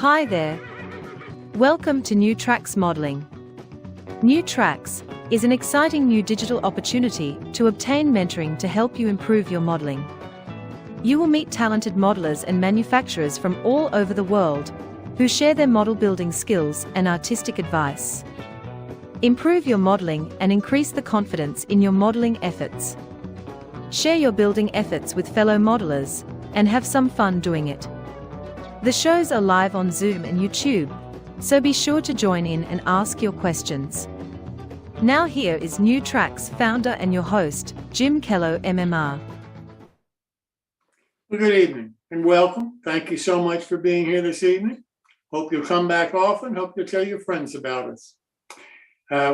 Hi there. Welcome to New Tracks Modeling. New Tracks is an exciting new digital opportunity to obtain mentoring to help you improve your modeling. You will meet talented modelers and manufacturers from all over the world who share their model building skills and artistic advice. Improve your modeling and increase the confidence in your modeling efforts. Share your building efforts with fellow modelers and have some fun doing it. The shows are live on Zoom and YouTube, so be sure to join in and ask your questions. Now here is New Tracks founder and your host, Jim Kello, MMR. Well, good evening and welcome. Thank you so much for being here this evening. Hope you'll come back often. Hope you'll tell your friends about us.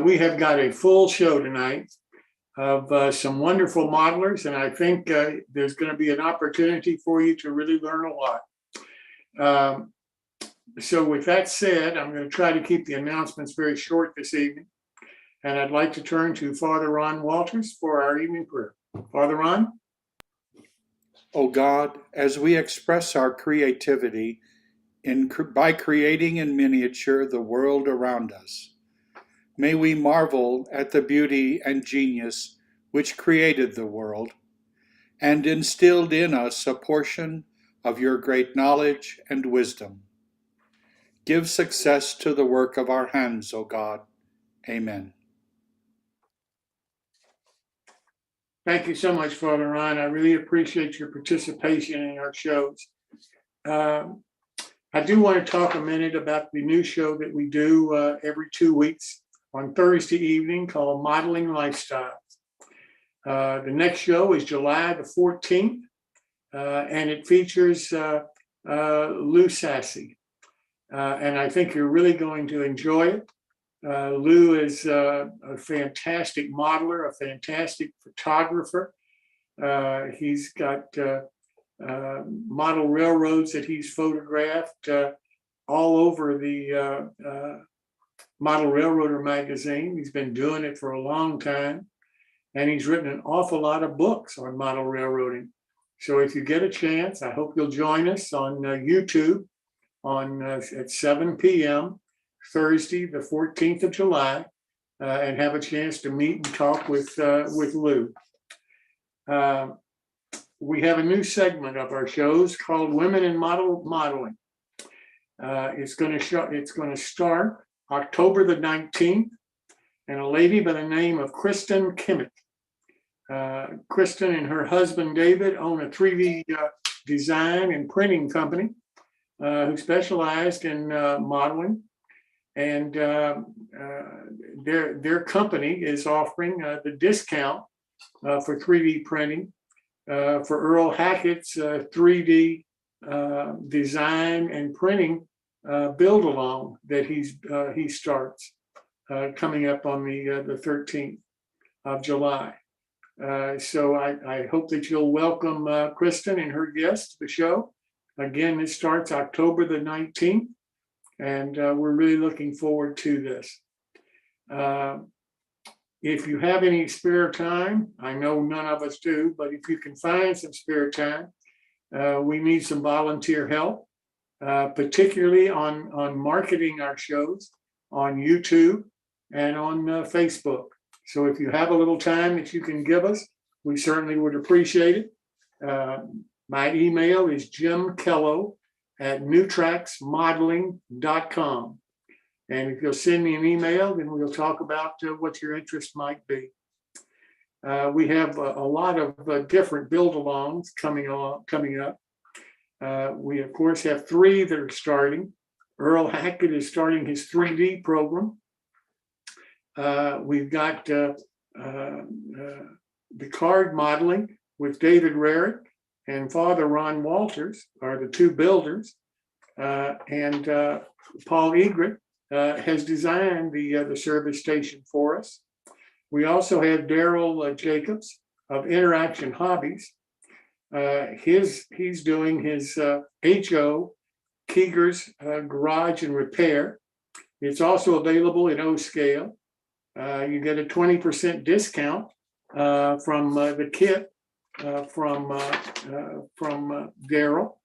We have got a full show tonight of some wonderful modelers, and I think there's going to be an opportunity for you to really learn a lot. So with that said, I'm going to try to keep the announcements very short this evening. And I'd like to turn to Father Ron Walters for our evening prayer. Father Ron? O God, as we express our creativity by creating in miniature the world around us, may we marvel at the beauty and genius which created the world and instilled in us a portion of your great knowledge and wisdom. Give success to the work of our hands, O God. Amen. Thank you so much, Father Ron. I really appreciate your participation in our shows. I do want to talk a minute about the new show that we do every 2 weeks on Thursday evening called Modeling Lifestyles. The next show is July the 14th. And it features Lou Sassy. And I think you're really going to enjoy it. Lou is a fantastic modeler, a fantastic photographer. He's got model railroads that he's photographed all over the Model Railroader magazine. He's been doing it for a long time. And he's written an awful lot of books on model railroading. So if you get a chance, I hope you'll join us on YouTube at 7 p.m. Thursday, the 14th of July, and have a chance to meet and talk with Lou. We have a new segment of our shows called Women in Modeling. It's going to start October the 19th, and a lady by the name of Kristen Kimmick. Kristen and her husband David own a 3D design and printing company who specialized in modeling, and their company is offering the discount for 3D printing for Earl Hackett's 3D design and printing build along that he starts coming up on the 13th of July. So I hope that you'll welcome Kristen and her guests to the show. Again, it starts October the 19th, and we're really looking forward to this. If you have any spare time, I know none of us do, but if you can find some spare time, we need some volunteer help, particularly on marketing our shows on YouTube and on Facebook. So if you have a little time that you can give us, we certainly would appreciate it. My email is jimkello@newtracksmodeling.com. And if you'll send me an email, then we'll talk about what your interest might be. We have a lot of different build-alongs coming up. We, of course, have 3 that are starting. Earl Hackett is starting his 3D program. We've got the card modeling with David Rarick and Father Ron Walters are the 2 builders. And Paul Egret has designed the service station for us. We also have Daryl Jacobs of Interaction Hobbies. He's doing his HO, Keeger's Garage and Repair. It's also available in O scale. You get a 20% discount from the kit from Daryl.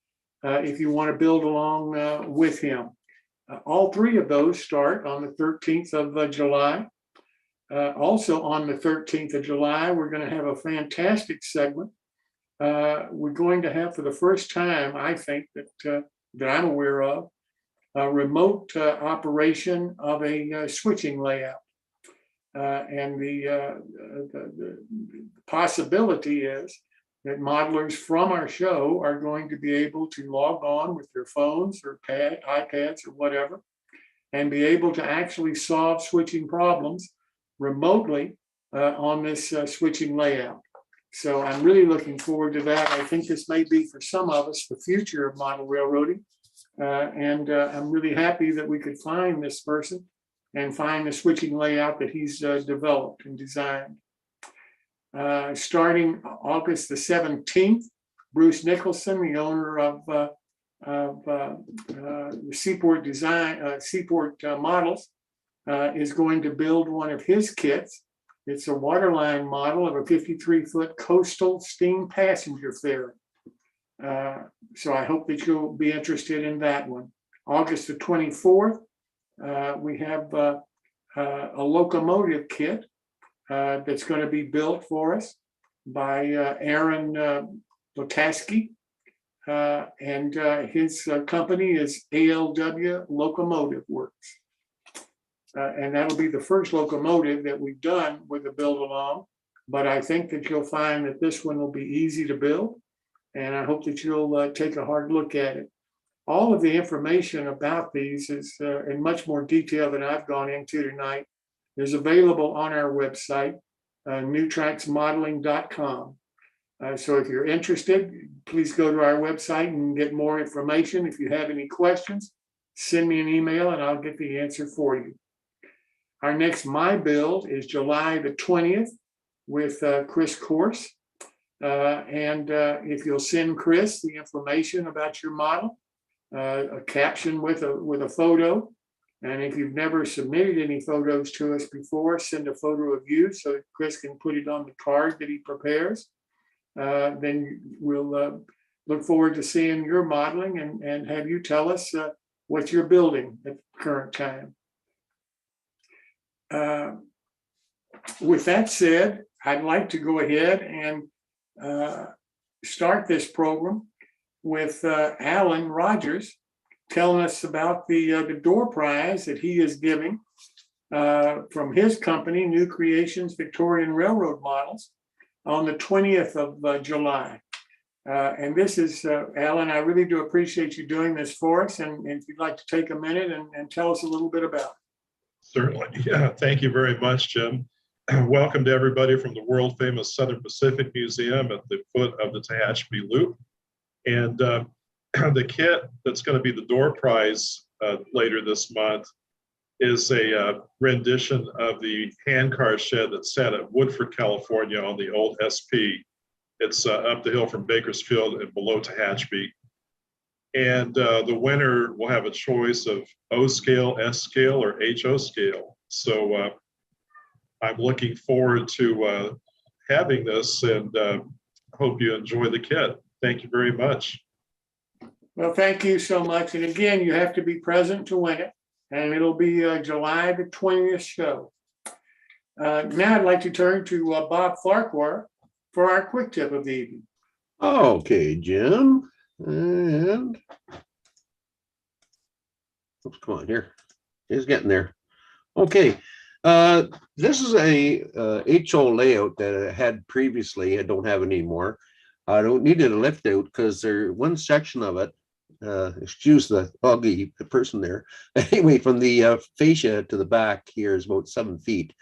if you want to build along with him. All three of those start on the 13th of July. Also on the 13th of July, we're going to have a fantastic segment. We're going to have, for the first time, I think, that I'm aware of, a remote operation of a switching layout. And the possibility is that modelers from our show are going to be able to log on with their phones or iPads or whatever, and be able to actually solve switching problems remotely on this switching layout. So I'm really looking forward to that. I think this may be, for some of us, the future of model railroading. And I'm really happy that we could find this person and find the switching layout that he's developed and designed. Starting August the 17th, Bruce Nicholson, the owner of Seaport Models, is going to build one of his kits. It's a waterline model of a 53-foot coastal steam passenger ferry. So I hope that you'll be interested in that one. August the 24th, we have a locomotive kit that's going to be built for us by Aaron Botaski, and his company is ALW Locomotive Works. And that'll be the first locomotive that we've done with a build along, but I think that you'll find that this one will be easy to build, and I hope that you'll take a hard look at it. All of the information about these is in much more detail than I've gone into tonight is available on our website, newtracksmodeling.com. So if you're interested, please go to our website and get more information. If you have any questions, send me an email and I'll get the answer for you. Our next My Build is July the 20th with Chris Corse. And if you'll send Chris the information about your model, a caption with a photo, and if you've never submitted any photos to us before, send a photo of you so that Chris can put it on the card that he prepares. Then we'll look forward to seeing your modeling and have you tell us what you're building at the current time. With that said, I'd like to go ahead and start this program with Alan Rogers telling us about the door prize that he is giving from his company, New Creations Victorian Railroad Models, on the 20th of July. And this is, Alan, I really do appreciate you doing this for us. And if you'd like to take a minute and tell us a little bit about it. Certainly. Yeah, thank you very much, Jim. Welcome to everybody from the world famous Southern Pacific Museum at the foot of the Tehachapi Loop. And the kit that's going to be the door prize later this month is a rendition of the handcar shed that sat at Woodford, California on the old SP. It's up the hill from Bakersfield and below Tehachapi. And the winner will have a choice of O scale, S scale, or HO scale. So I'm looking forward to having this and hope you enjoy the kit. Thank you very much. Well, thank you so much. And again, you have to be present to win it. And it'll be July the 20th show. Now I'd like to turn to Bob Farquhar for our quick tip of the evening. Okay, Jim. And oops, come on here. He's getting there. Okay. This is a HO layout that I had previously. I don't have it anymore. I don't need it a lift out because there's one section of it. Excuse the buggy person there. Anyway, from the fascia to the back here is about 7 feet.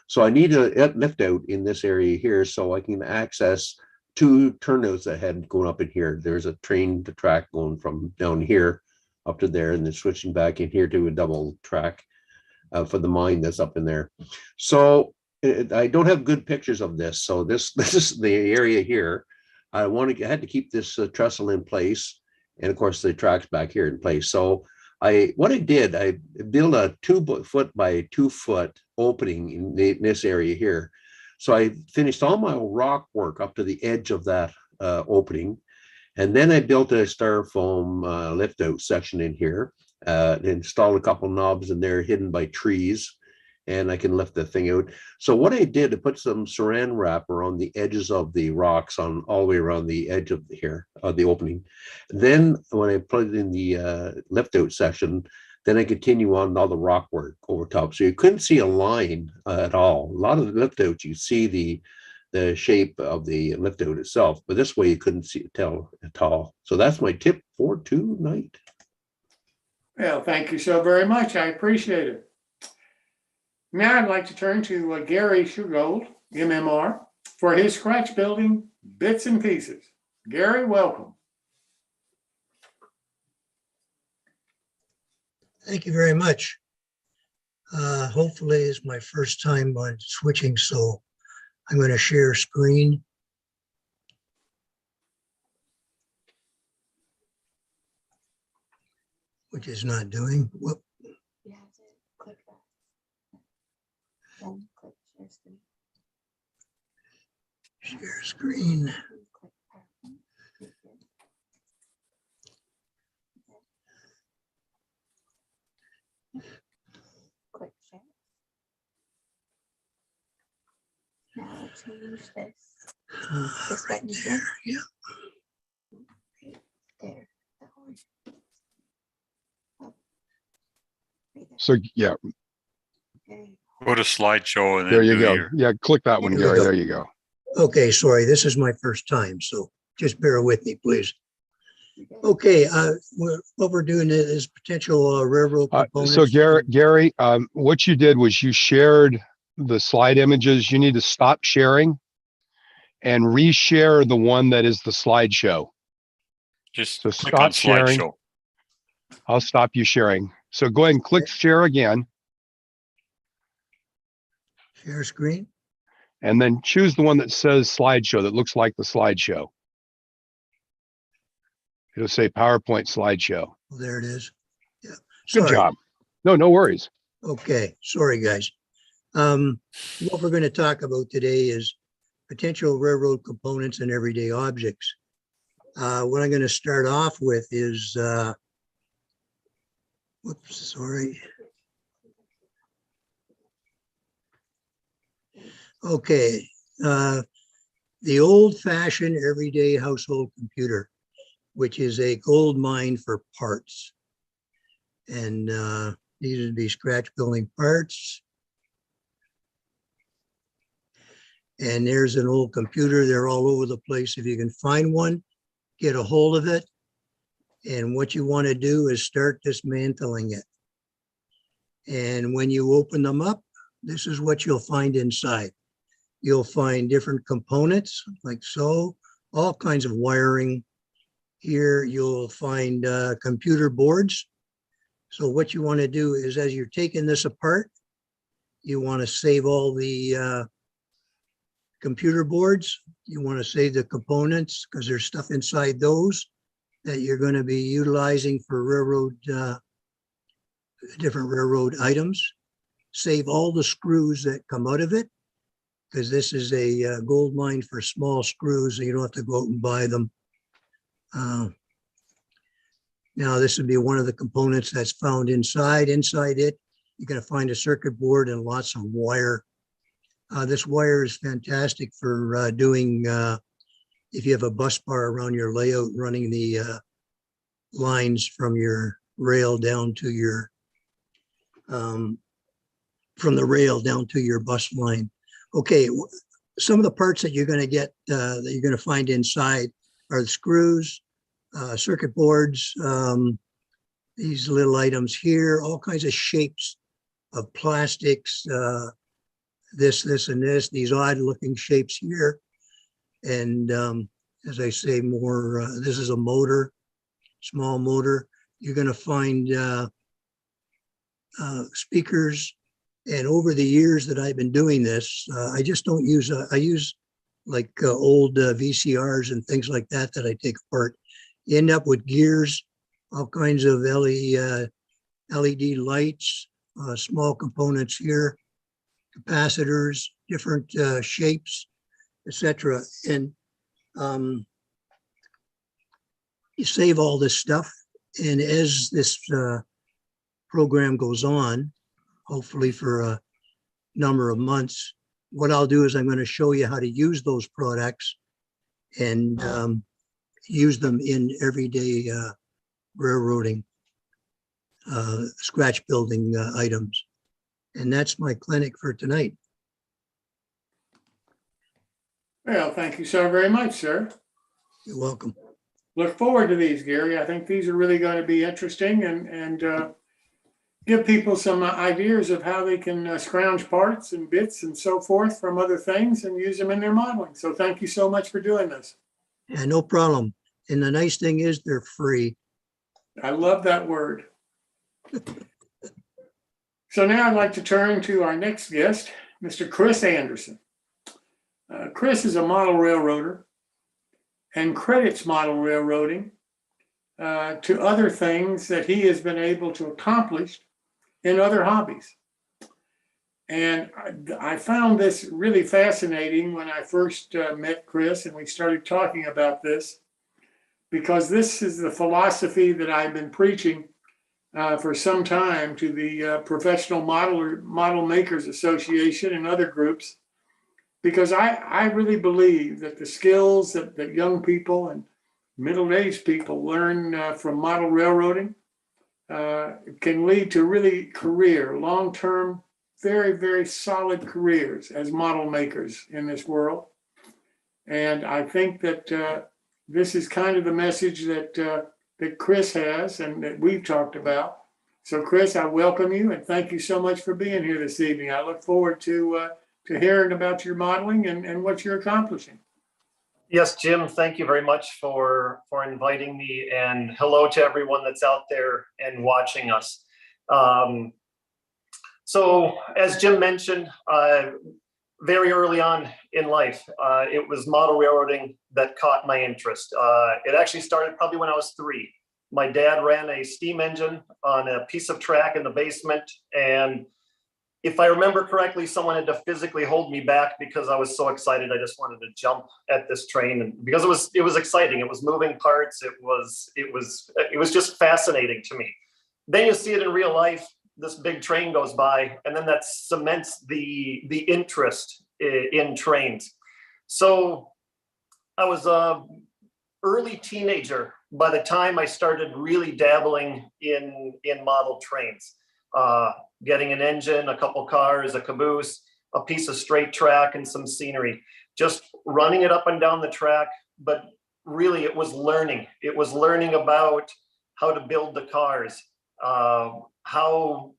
So I need a lift out in this area here so I can access 2 turnouts ahead going up in here. There's a train to track going from down here up to there and then switching back in here to a double track for the mine that's up in there. So I don't have good pictures of this. So this is the area here. I had to keep this trestle in place. And of course the tracks back here in place. So I built a 2 foot by 2 foot opening in this area here. So I finished all my rock work up to the edge of that opening. And then I built a styrofoam lift out section in here, installed a couple knobs in there hidden by trees, and I can lift the thing out. So what I did, I put some saran wrap around the edges of the rocks on all the way around the edge of the opening. Then when I put it in the lift out section, then I continue on all the rock work over top. So you couldn't see a line at all. A lot of the lift outs, you see the shape of the lift out itself, but this way you couldn't tell at all. So that's my tip for tonight. Well, thank you so very much. I appreciate it. Now I'd like to turn to Gary Shurgold, MMR, for his scratch building bits and pieces. Gary, welcome. Thank you very much. Hopefully it's my first time on switching, so I'm going to share screen. Which is not doing. Whoop. You have to click that. Then click share screen. Share screen. Click PowerPoint. Click share. Now change this. This Right button there. here. Yeah. Right there. The orange. Oh. Right there. So yeah, Okay. Go to slideshow and there then you do go. your, Yeah, click that one, Here we Gary. go. There you go. Okay, sorry, this is my first time, so just bear with me, please. Okay, what we're doing is potential railroad components. So Gary, what you did was you shared the slide images. You need to stop sharing and reshare the one that is the slideshow. just So click on stop sharing. slideshow. I'll stop you sharing. So go ahead and click share again, Share screen. and then choose the one that says slideshow that looks like the slideshow. It'll say PowerPoint slideshow. Oh, there it is. Yeah. Good Sorry. job. No worries. Okay, sorry, guys. What we're going to talk about today is potential railroad components and everyday objects. What I'm going to start off with is, whoops, sorry. Okay, the old-fashioned everyday household computer, which is a gold mine for parts. And these would be scratch building parts. And there's an old computer. They're all over the place. If you can find one, get a hold of it. And what you want to do is start dismantling it. And when you open them up, this is what you'll find inside. You'll find different components like so, all kinds of wiring. Here you'll find computer boards. So what you want to do is, as you're taking this apart, you want to save all the computer boards. You want to save the components because there's stuff inside those that you're going to be utilizing for railroad, different railroad items. Save all the screws that come out of it, because this is a gold mine for small screws, so you don't have to go out and buy them. Now, this would be one of the components that's found inside. Inside it, you're going to find a circuit board and lots of wire. This wire is fantastic for doing, if you have a bus bar around your layout, running the lines from your rail down to your, from the rail down to your bus line. Okay, some of the parts that you're going to get, that you're going to find inside are the screws, circuit boards, these little items here, all kinds of shapes of plastics, this, and this, these odd looking shapes here. And as I say, more, this is a motor, small motor. You're going to find speakers. And over the years that I've been doing this, I just don't use, I use like old VCRs and things like that I take apart. You end up with gears, all kinds of LED lights, small components here, capacitors, different shapes, etc. And you save all this stuff. And as this program goes on, hopefully for a number of months, what I'll do is I'm going to show you how to use those products and use them in everyday railroading, scratch building items. And that's my clinic for tonight. Well, thank you so very much, sir. You're welcome. Look forward to these, Gary. I think these are really going to be interesting and give people some ideas of how they can scrounge parts and bits and so forth from other things and use them in their modeling. So thank you so much for doing this. Yeah, no problem. And the nice thing is they're free. I love that word. So now I'd like to turn to our next guest, Mr. Chris Anderson. Chris is a model railroader and credits model railroading to other things that he has been able to accomplish in other hobbies. And I found this really fascinating when I first met Chris and we started talking about this, because this is the philosophy that I've been preaching for some time to the Professional Model Makers Association and other groups, because I really believe that the skills that young people and middle-aged people learn from model railroading can lead to really long-term, very, very solid careers as model makers in this world. And I think that this is kind of the message that Chris has and that we've talked about. So Chris, I welcome you and thank you so much for being here this evening. I look forward to hearing about your modeling and what you're accomplishing. Yes, Jim, thank you very much for inviting me, and hello to everyone that's out there and watching us. So as Jim mentioned, very early on in life, it was model railroading that caught my interest. It actually started probably when I was 3. My dad ran a steam engine on a piece of track in the basement, and if I remember correctly, someone had to physically hold me back because I was so excited. I just wanted to jump at this train, and because it was exciting. It was moving parts. It was just fascinating to me. Then you see it in real life. This big train goes by, and then that cements the interest in trains. So I was a early teenager by the time I started really dabbling in model trains. Getting an engine, a couple cars, a caboose, a piece of straight track, and some scenery. Just running it up and down the track, but really it was learning. It was learning about how to build the cars, how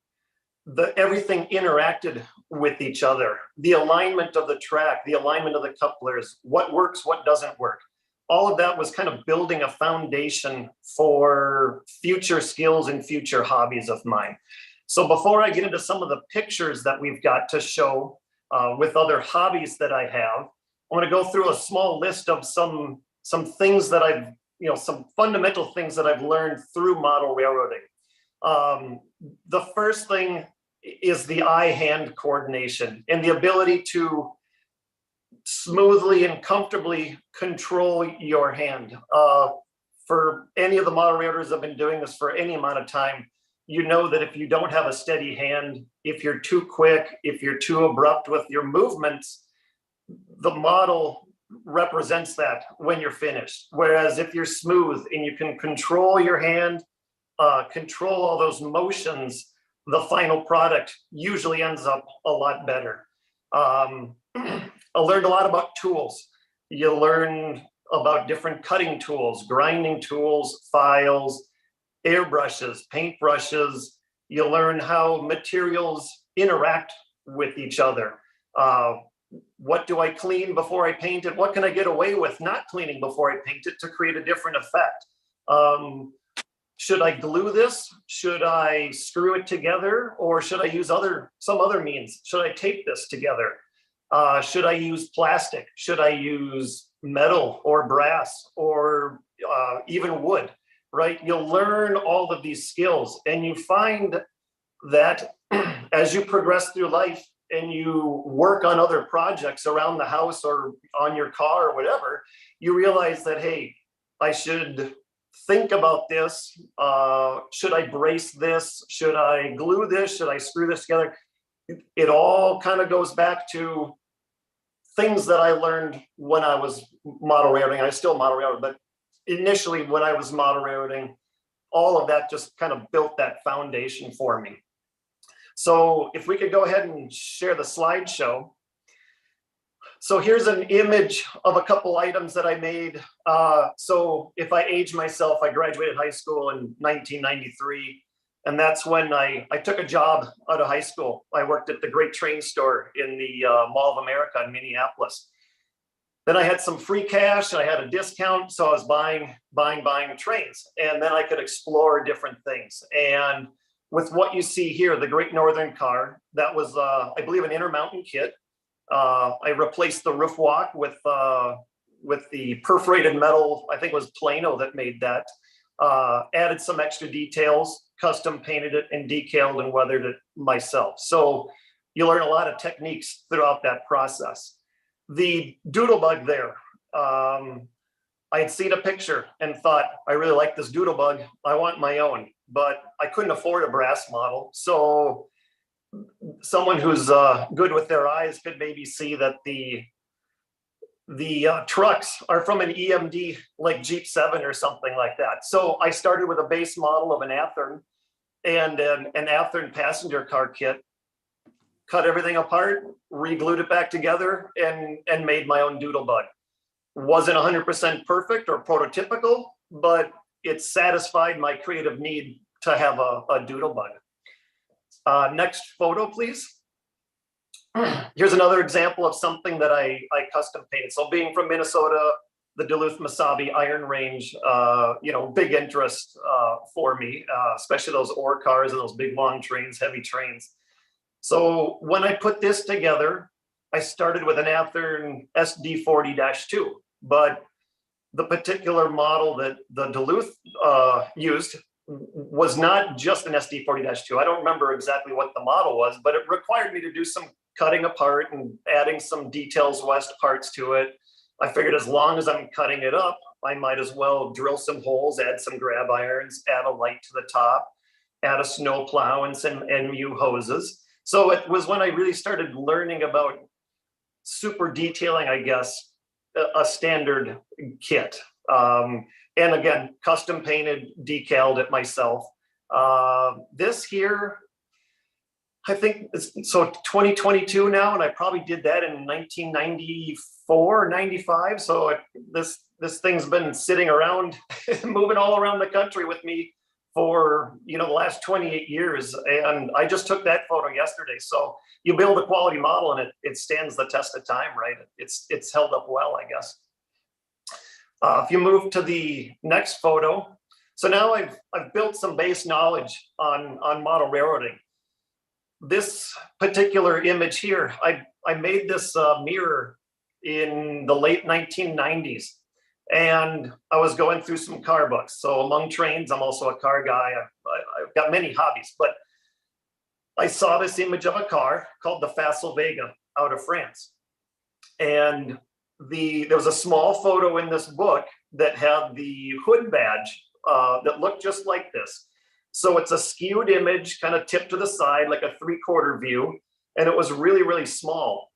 everything interacted with each other, the alignment of the track, the alignment of the couplers, what works, what doesn't work. All of that was kind of building a foundation for future skills and future hobbies of mine. So before I get into some of the pictures that we've got to show with other hobbies that I have, I want to go through a small list of some things that I've, some fundamental things that I've learned through model railroading. The first thing is the eye-hand coordination and the ability to smoothly and comfortably control your hand. For any of the model railroaders that have been doing this for any amount of time, you know that if you don't have a steady hand, if you're too quick, if you're too abrupt with your movements, the model represents that when you're finished. Whereas if you're smooth and you can control your hand, control all those motions, the final product usually ends up a lot better. I learned a lot about tools. You learn about different cutting tools, grinding tools, files, airbrushes, paint brushes. You learn how materials interact with each other. What do I clean before I paint it? What can I get away with not cleaning before I paint it to create a different effect? Should I glue this? Should I screw it together? Or should I use some other means? Should I tape this together? Should I use plastic? Should I use metal or brass or even wood? Right? You'll learn all of these skills, and you find that as you progress through life and you work on other projects around the house or on your car or whatever, you realize that, hey, I should think about this. Should I brace this? Should I glue this? Should I screw this together? It all kind of goes back to things that I learned when I was model railroading. I still model railroad, but initially when I was model railroading, all of that just kind of built that foundation for me. So if we could go ahead and share the slideshow. So here's an image of a couple items that I made. So if I age myself, I graduated high school in 1993. And that's when I took a job out of high school. I worked at the Great Train Store in the Mall of America in Minneapolis. Then I had some free cash, I had a discount, so I was buying trains. And then I could explore different things. And with what you see here, the Great Northern Car, that was, I believe, an Intermountain kit. I replaced the roof walk with the perforated metal, I think it was Plano that made that. Added some extra details, custom painted it and decaled and weathered it myself. So you learn a lot of techniques throughout that process. The doodlebug there, I had seen a picture and thought, I really like this doodlebug, I want my own, but I couldn't afford a brass model. So someone who's good with their eyes could maybe see that the trucks are from an EMD, like Jeep 7 or something like that. So I started with a base model of an Athearn and an Athearn passenger car kit, cut everything apart, re-glued it back together, and made my own doodlebug. Wasn't 100% perfect or prototypical, but it satisfied my creative need to have a doodlebug. Next photo, please. Here's another example of something that I custom painted. So being from Minnesota, the Duluth-Mesabi Iron Range, big interest for me, especially those ore cars and those big long trains, heavy trains. So when I put this together, I started with an Athearn SD40-2, but the particular model that the Duluth used was not just an SD40-2. I don't remember exactly what the model was, but it required me to do some cutting apart and adding some details west parts to it. I figured as long as I'm cutting it up, I might as well drill some holes, add some grab irons, add a light to the top, add a snow plow and some NMU hoses. So it was when I really started learning about super detailing, I guess, a standard kit. And again, custom painted, decaled it myself. This here, I think, so 2022 now, and I probably did that in 1994, 95. So this thing's been sitting around, moving all around the country with me for the last 28 years. And I just took that photo yesterday. So you build a quality model and it stands the test of time, right? It's held up well, I guess. If you move to the next photo. So now I've built some base knowledge on model railroading. This particular image here, I made this mirror in the late 1990s. And I was going through some car books. So among trains, I'm also a car guy. I've got many hobbies, but I saw this image of a car called the Facile Vega out of France. And there was a small photo in this book that had the hood badge that looked just like this. So it's a skewed image, kind of tipped to the side, like a 3/4 view. And it was really, really small.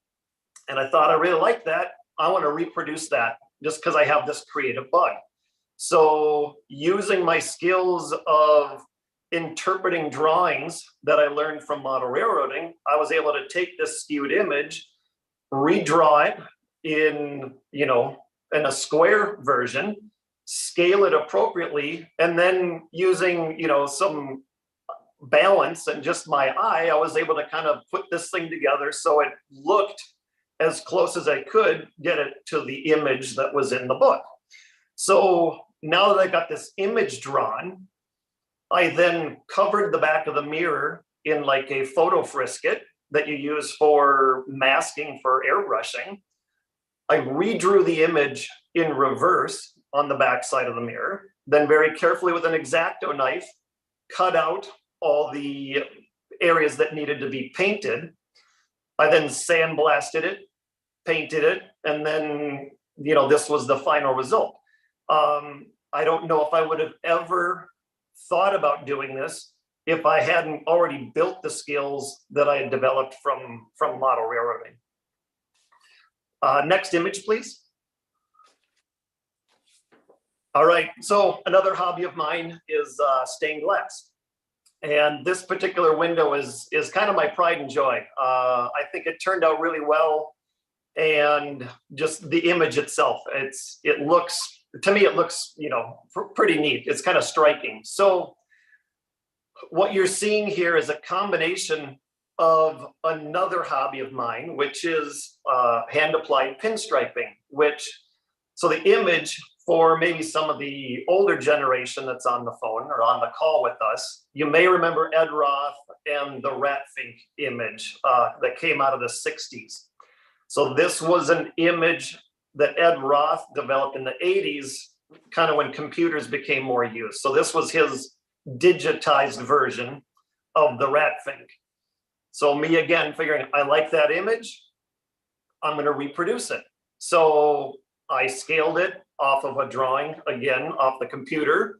And I thought, I really like that. I want to reproduce that just because I have this creative bug. So using my skills of interpreting drawings that I learned from model railroading, I was able to take this skewed image, redraw it in a square version, scale it appropriately, and then using some balance and just my eye, I was able to kind of put this thing together so it looked as close as I could get it to the image that was in the book. So now that I got this image drawn, I then covered the back of the mirror in like a photo frisket that you use for masking for airbrushing. I redrew the image in reverse on the back side of the mirror, then very carefully with an X-Acto knife, cut out all the areas that needed to be painted. I then sandblasted it, painted it, and then, this was the final result. I don't know if I would have ever thought about doing this if I hadn't already built the skills that I had developed from model railroading. Next image, please. All right, so another hobby of mine is stained glass. And this particular window is kind of my pride and joy. I think it turned out really well. And just the image itself, it looks, to me, it looks, you know, pretty neat. It's kind of striking. So what you're seeing here is a combination of another hobby of mine, which is hand applied pinstriping, so the image for maybe some of the older generation that's on the phone or on the call with us, you may remember Ed Roth and the Ratfink image that came out of the 60s. So this was an image that Ed Roth developed in the 80s, kind of when computers became more used. So this was his digitized version of the Ratfink. So me again, figuring I like that image, I'm going to reproduce it. So I scaled it off of a drawing, again, off the computer,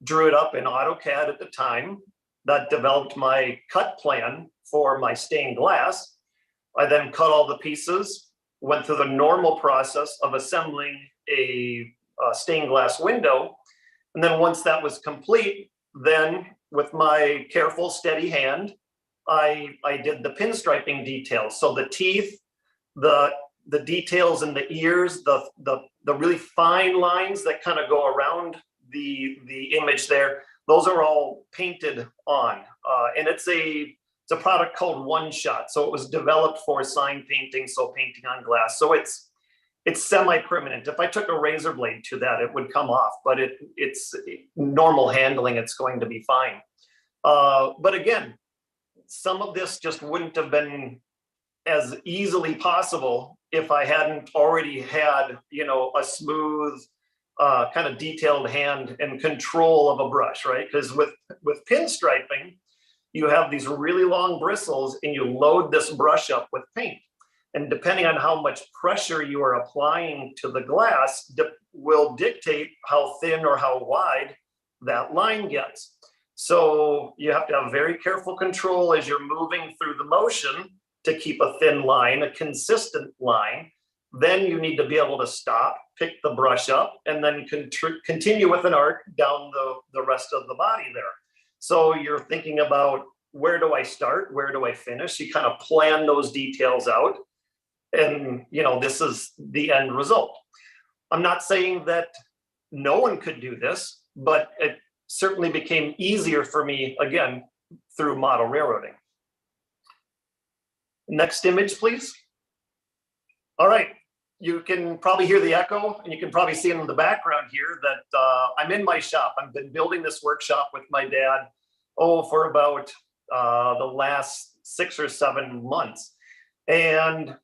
drew it up in AutoCAD at the time. That developed my cut plan for my stained glass. I then cut all the pieces, went through the normal process of assembling a stained glass window. And then once that was complete, then with my careful, steady hand, I did the pinstriping details. So the teeth, the details in the ears, the really fine lines that kind of go around the image there, those are all painted on. And it's a product called One Shot. So it was developed for sign painting, so painting on glass. So it's semi-permanent. If I took a razor blade to that, it would come off, but it's normal handling, it's going to be fine. But again, some of this just wouldn't have been as easily possible if I hadn't already had, you know, a smooth, kind of detailed hand and control of a brush, right? Because with pinstriping, you have these really long bristles and you load this brush up with paint. And depending on how much pressure you are applying to the glass will dictate how thin or how wide that line gets. So you have to have very careful control as you're moving through the motion to keep a thin line, a consistent line. Then you need to be able to stop, pick the brush up, and then continue with an arc down the rest of the body there. So you're thinking about, where do I start? Where do I finish? You kind of plan those details out. And, you know, this is the end result. I'm not saying that no one could do this, but it certainly became easier for me, again, through model railroading. Next image, please. All right. You can probably hear the echo, and you can probably see in the background here that I'm in my shop. I've been building this workshop with my dad, for about the last 6 or 7 months. And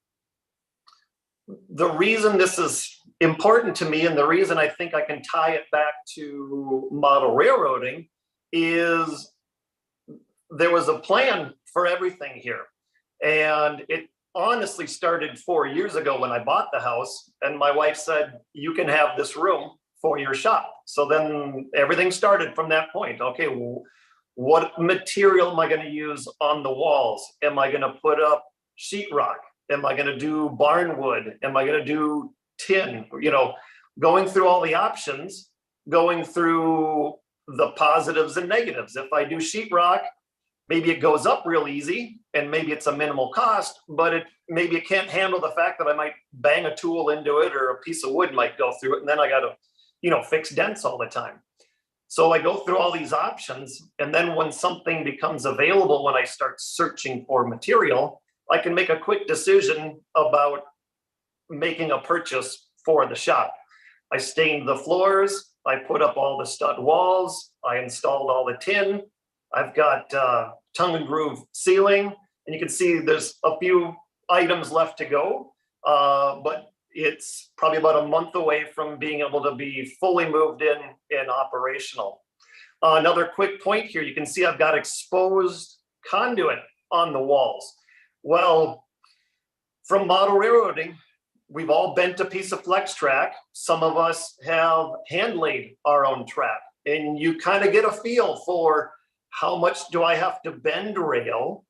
the reason this is important to me, and the reason I think I can tie it back to model railroading, is there was a plan for everything here. And it honestly started 4 years ago when I bought the house, and my wife said, you can have this room for your shop. So then everything started from that point. Okay, well, what material am I going to use on the walls? Am I going to put up sheetrock? Am I going to do barnwood? Am I going to do tin? You know, going through all the options, going through the positives and negatives. If I do sheetrock, maybe it goes up real easy and maybe it's a minimal cost, but maybe it can't handle the fact that I might bang a tool into it or a piece of wood might go through it. And then I got to, you know, fix dents all the time. So I go through all these options. And then when something becomes available, when I start searching for material, I can make a quick decision about making a purchase for the shop. I stained the floors. I put up all the stud walls. I installed all the tin. I've got tongue and groove ceiling, and you can see there's a few items left to go, but it's probably about a month away from being able to be fully moved in and operational. Another quick point here, you can see I've got exposed conduit on the walls. Well, from model railroading, we've all bent a piece of flex track. Some of us have hand laid our own track, and you kind of get a feel for how much do I have to bend rail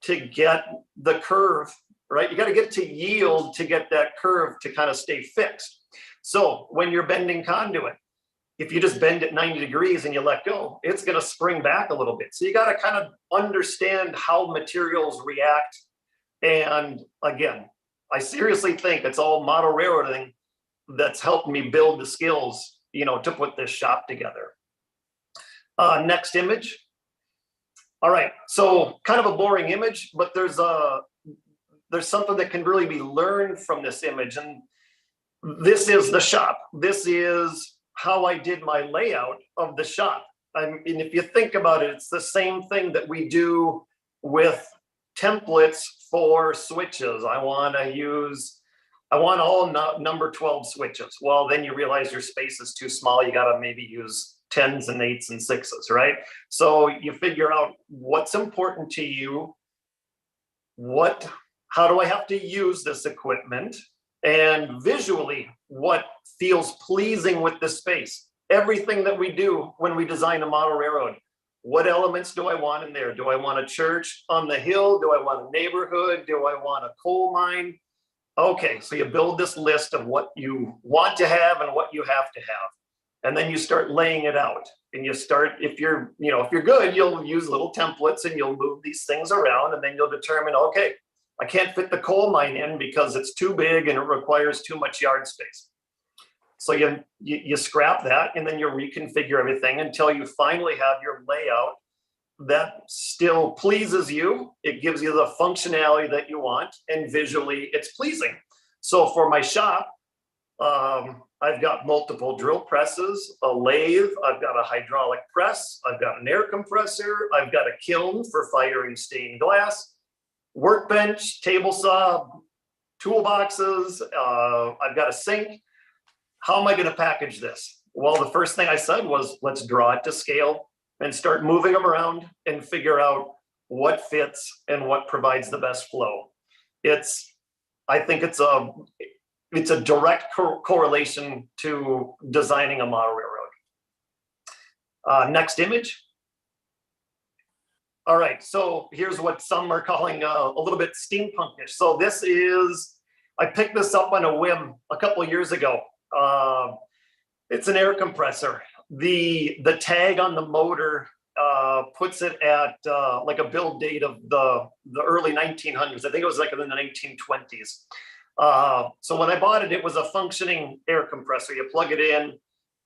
to get the curve, right? You got to get to yield to get that curve to kind of stay fixed. So when you're bending conduit, if you just bend it 90 degrees and you let go, it's going to spring back a little bit. So you got to kind of understand how materials react. And again, I seriously think it's all model railroading that's helped me build the skills, you know, to put this shop together. Next image. All right, so kind of a boring image, but there's something that can really be learned from this image. And this is the shop. This is how I did my layout of the shop. I mean, if you think about it, it's the same thing that we do with templates for switches. I want all number 12 switches. Well, then you realize your space is too small. You got to maybe use 10s and 8s and 6s, right? So you figure out what's important to you. How do I have to use this equipment? And visually, what feels pleasing with the space? Everything that we do when we design a model railroad. What elements do I want in there? Do I want a church on the hill? Do I want a neighborhood? Do I want a coal mine? Okay, so you build this list of what you want to have and what you have to have. And then you start laying it out. And you start, if you're good, you'll use little templates and you'll move these things around, and then you'll determine, okay, I can't fit the coal mine in because it's too big and it requires too much yard space. So you scrap that, and then you reconfigure everything until you finally have your layout that still pleases you. It gives you the functionality that you want, and visually it's pleasing. So for my shop, I've got multiple drill presses, a lathe, I've got a hydraulic press, I've got an air compressor, I've got a kiln for firing stained glass, workbench, table saw, toolboxes, I've got a sink. How am I going to package this? Well, the first thing I said was, let's draw it to scale and start moving them around and figure out what fits and what provides the best flow. I think it's a direct correlation to designing a model railroad. Next image. All right, so here's what some are calling a little bit steampunkish. So this is, I picked this up on a whim a couple of years ago. It's an air compressor. The tag on the motor puts it at like a build date of the early 1900s. I think it was like in the 1920s. So when I bought it, it was a functioning air compressor. You plug it in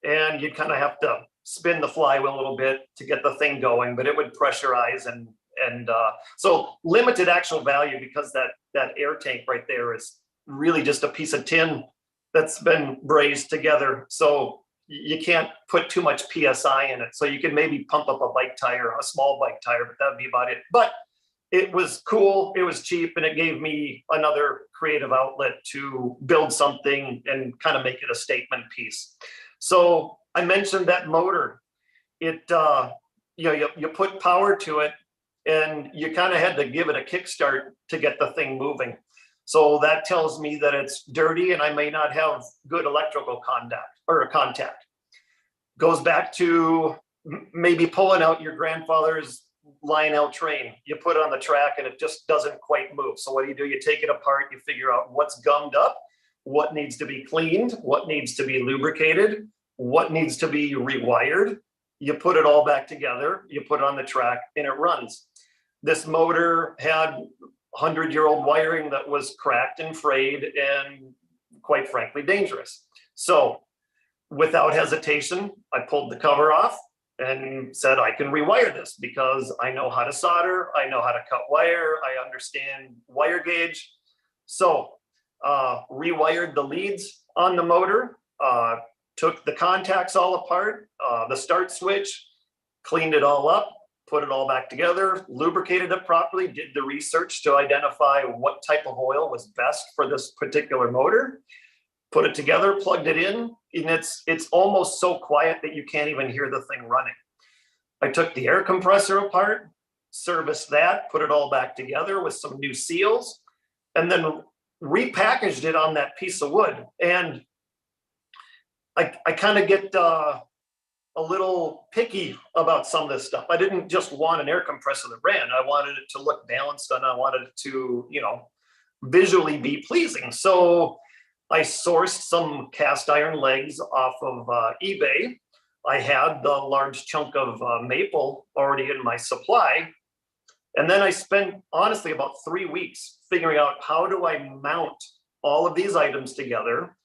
and you kind of have to spin the flywheel a little bit to get the thing going, but it would pressurize and so limited actual value, because that air tank right there is really just a piece of tin that's been brazed together. So you can't put too much PSI in it. So you can maybe pump up a bike tire, a small bike tire, but that'd be about it. But it was cool, it was cheap, and it gave me another creative outlet to build something and kind of make it a statement piece. So I mentioned that motor. You put power to it, and you kind of had to give it a kickstart to get the thing moving. So that tells me that it's dirty and I may not have good electrical contact. Goes back to maybe pulling out your grandfather's Lionel train. You put it on the track and it just doesn't quite move. So what do? You take it apart, you figure out what's gummed up, what needs to be cleaned, what needs to be lubricated, what needs to be rewired. You put it all back together, you put it on the track, and it runs. This motor had 100-year-old wiring that was cracked and frayed and quite frankly dangerous. So without hesitation, I pulled the cover off and said, I can rewire this because I know how to solder, I know how to cut wire, I understand wire gauge. So rewired the leads on the motor, took the contacts all apart, the start switch, cleaned it all up, put it all back together, lubricated it properly, did the research to identify what type of oil was best for this particular motor, put it together, plugged it in, and it's almost so quiet that you can't even hear the thing running. I took the air compressor apart, serviced that, put it all back together with some new seals, and then repackaged it on that piece of wood. And I kind of get a little picky about some of this stuff. I didn't just want an air compressor that ran. I wanted it to look balanced, and I wanted it to, visually be pleasing. So I sourced some cast iron legs off of eBay. I had the large chunk of maple already in my supply. And then I spent, honestly, about 3 weeks figuring out, how do I mount all of these items together,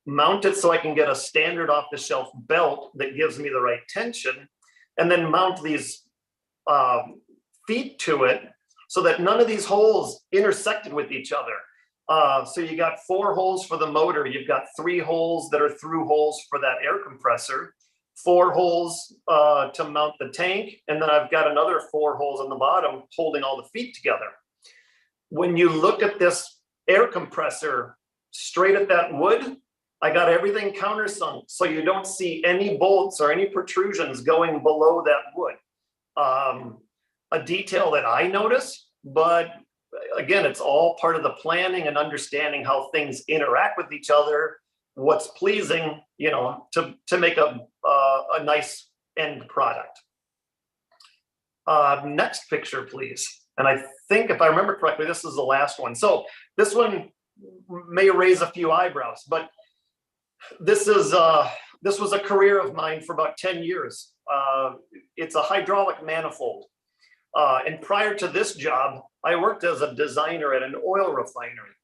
mount it so I can get a standard off-the-shelf belt that gives me the right tension, and then mount these feet to it so that none of these holes intersected with each other. So you got 4 holes for the motor, you've got 3 holes that are through holes for that air compressor, 4 holes to mount the tank, and then I've got another 4 holes on the bottom holding all the feet together. When you look at this air compressor straight at that wood, I got everything countersunk, so you don't see any bolts or any protrusions going below that wood. A detail that I notice, but again, it's all part of the planning and understanding how things interact with each other, what's pleasing, to make a nice end product. Next picture, please. And I think, if I remember correctly, this is the last one. So this one may raise a few eyebrows, but this was a career of mine for about 10 years. It's a hydraulic manifold. And prior to this job, I worked as a designer at an oil refinery.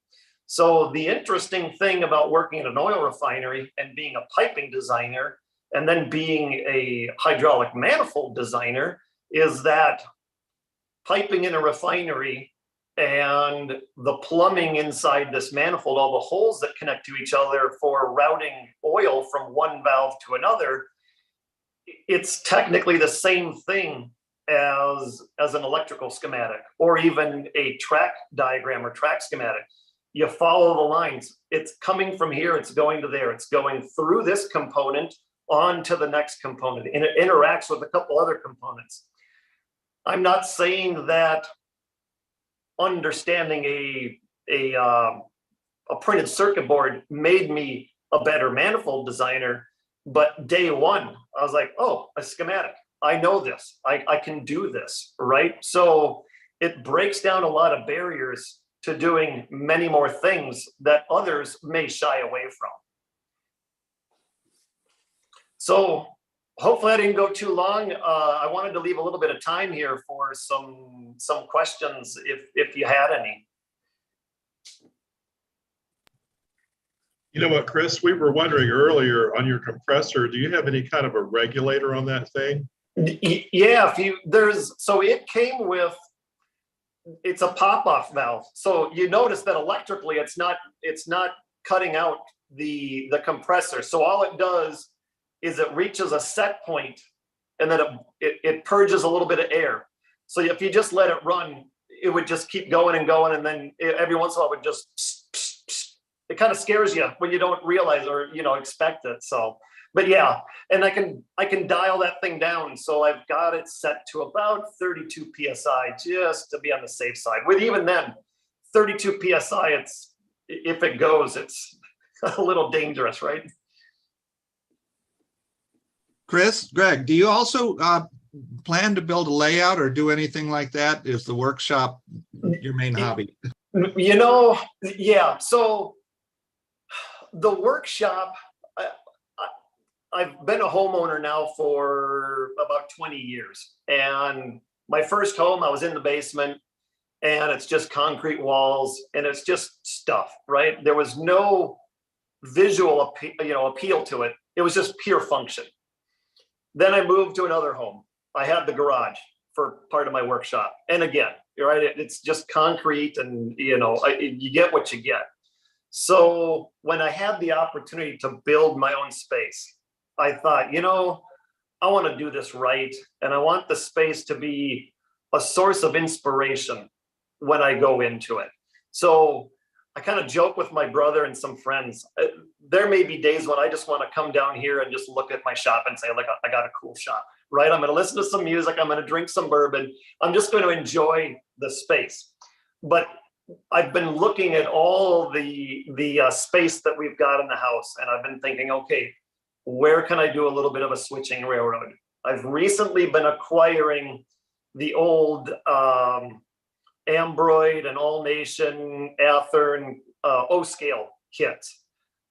So the interesting thing about working at an oil refinery and being a piping designer and then being a hydraulic manifold designer is that piping in a refinery and the plumbing inside this manifold, all the holes that connect to each other for routing oil from one valve to another, it's technically the same thing as an electrical schematic or even a track diagram or track schematic. You follow the lines. It's coming from here, it's going to there, it's going through this component on to the next component, and it interacts with a couple other components. I'm not saying that understanding a printed circuit board made me a better manifold designer, but day one, I was like, oh, a schematic. I know this, I can do this, right? So it breaks down a lot of barriers to doing many more things that others may shy away from. So hopefully I didn't go too long. I wanted to leave a little bit of time here for some questions if you had any. You know what, Chris, we were wondering earlier on your compressor, do you have any kind of a regulator on that thing? Yeah, so it came with, it's a pop-off valve. So you notice that electrically it's not cutting out the compressor. So all it does is it reaches a set point and then it purges a little bit of air. So if you just let it run, it would just keep going and going, and then every once in a while it would just, it kind of scares you when you don't realize or expect it. So, but yeah, and I can dial that thing down. So I've got it set to about 32 PSI just to be on the safe side. With even then, 32 PSI, if it goes, it's a little dangerous, right? Greg, do you also plan to build a layout or do anything like that? Is the workshop your main hobby? Yeah. So the workshop, I've been a homeowner now for about 20 years. And my first home, I was in the basement and it's just concrete walls and it's just stuff, right? There was no visual appeal to it. It was just pure function. Then I moved to another home. I had the garage for part of my workshop. And again, you're right, it's just concrete and, you get what you get. So when I had the opportunity to build my own space, I thought, I want to do this right. And I want the space to be a source of inspiration when I go into it. So I kind of joke with my brother and some friends. There may be days when I just want to come down here and just look at my shop and say, like, I got a cool shop, right? I'm going to listen to some music. I'm going to drink some bourbon. I'm just going to enjoy the space. But I've been looking at all the space that we've got in the house, and I've been thinking, okay, where can I do a little bit of a switching railroad? I've recently been acquiring the old Ambroid and All Nation Athearn O-scale kits.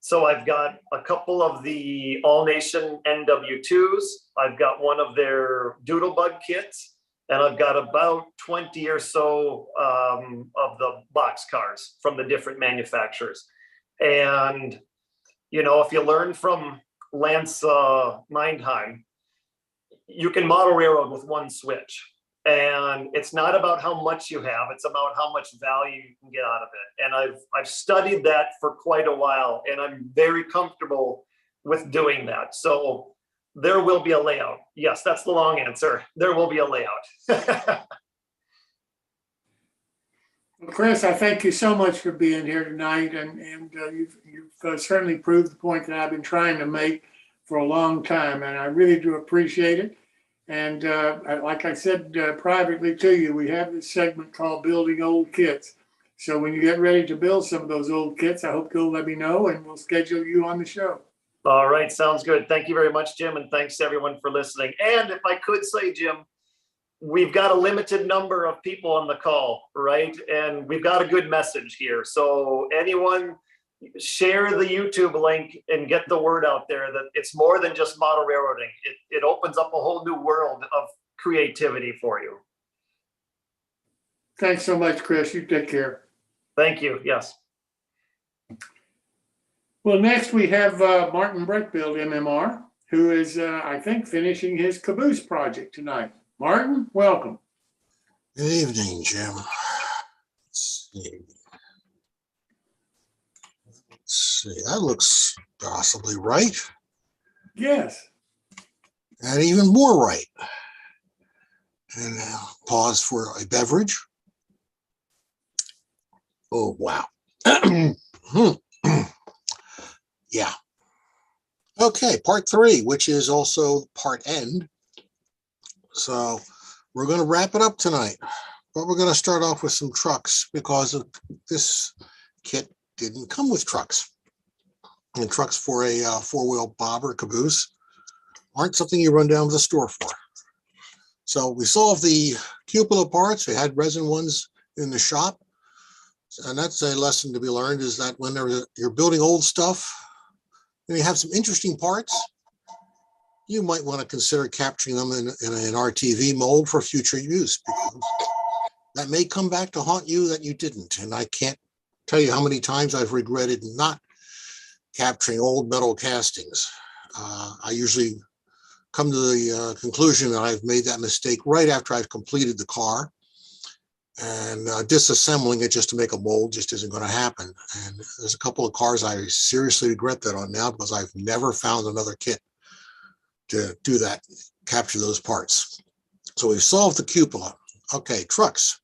So I've got a couple of the All Nation NW2s. I've got one of their Doodlebug kits, and I've got about 20 or so of the box cars from the different manufacturers. And, you know, if you learn from Lance Mindheim, you can model railroad with one switch. And it's not about how much you have, it's about how much value you can get out of it. And I've studied that for quite a while, and I'm very comfortable with doing that. So there will be a layout. Yes, that's the long answer. There will be a layout. Chris, I thank you so much for being here tonight, and you've certainly proved the point that I've been trying to make for a long time, and I really do appreciate it. And like I said privately to you, we have this segment called Building Old Kits. So when you get ready to build some of those old kits, I hope you'll let me know, and we'll schedule you on the show. All right, sounds good. Thank you very much, Jim, and thanks to everyone for listening. And if I could say, Jim, we've got a limited number of people on the call, right? And we've got a good message here. So anyone, share the YouTube link and get the word out there that it's more than just model railroading. It opens up a whole new world of creativity for you. Thanks so much, Chris. You take care. Thank you. Yes. Well, next we have Martin Brechbiel, MMR, who is, I think, finishing his Caboose project tonight. Martin, welcome. Good evening, Jim. Let's see, that looks possibly right. Yes. And even more right. And pause for a beverage. Oh, wow. Yeah. Okay, part 3, which is also part end. So we're going to wrap it up tonight. But we're going to start off with some trucks because of this kit didn't come with trucks. And trucks for a four-wheel bobber caboose aren't something you run down to the store for. So we solved the cupola parts. We had resin ones in the shop. And that's a lesson to be learned, is that when you're building old stuff and you have some interesting parts, you might want to consider capturing them in an RTV mold for future use, because that may come back to haunt you that you didn't. And I can't tell you how many times I've regretted not capturing old metal castings. I usually come to the conclusion that I've made that mistake right after I've completed the car, and disassembling it just to make a mold just isn't going to happen. And there's a couple of cars I seriously regret that on now, because I've never found another kit to do that, capture those parts. So we've solved the cupola. Okay, trucks.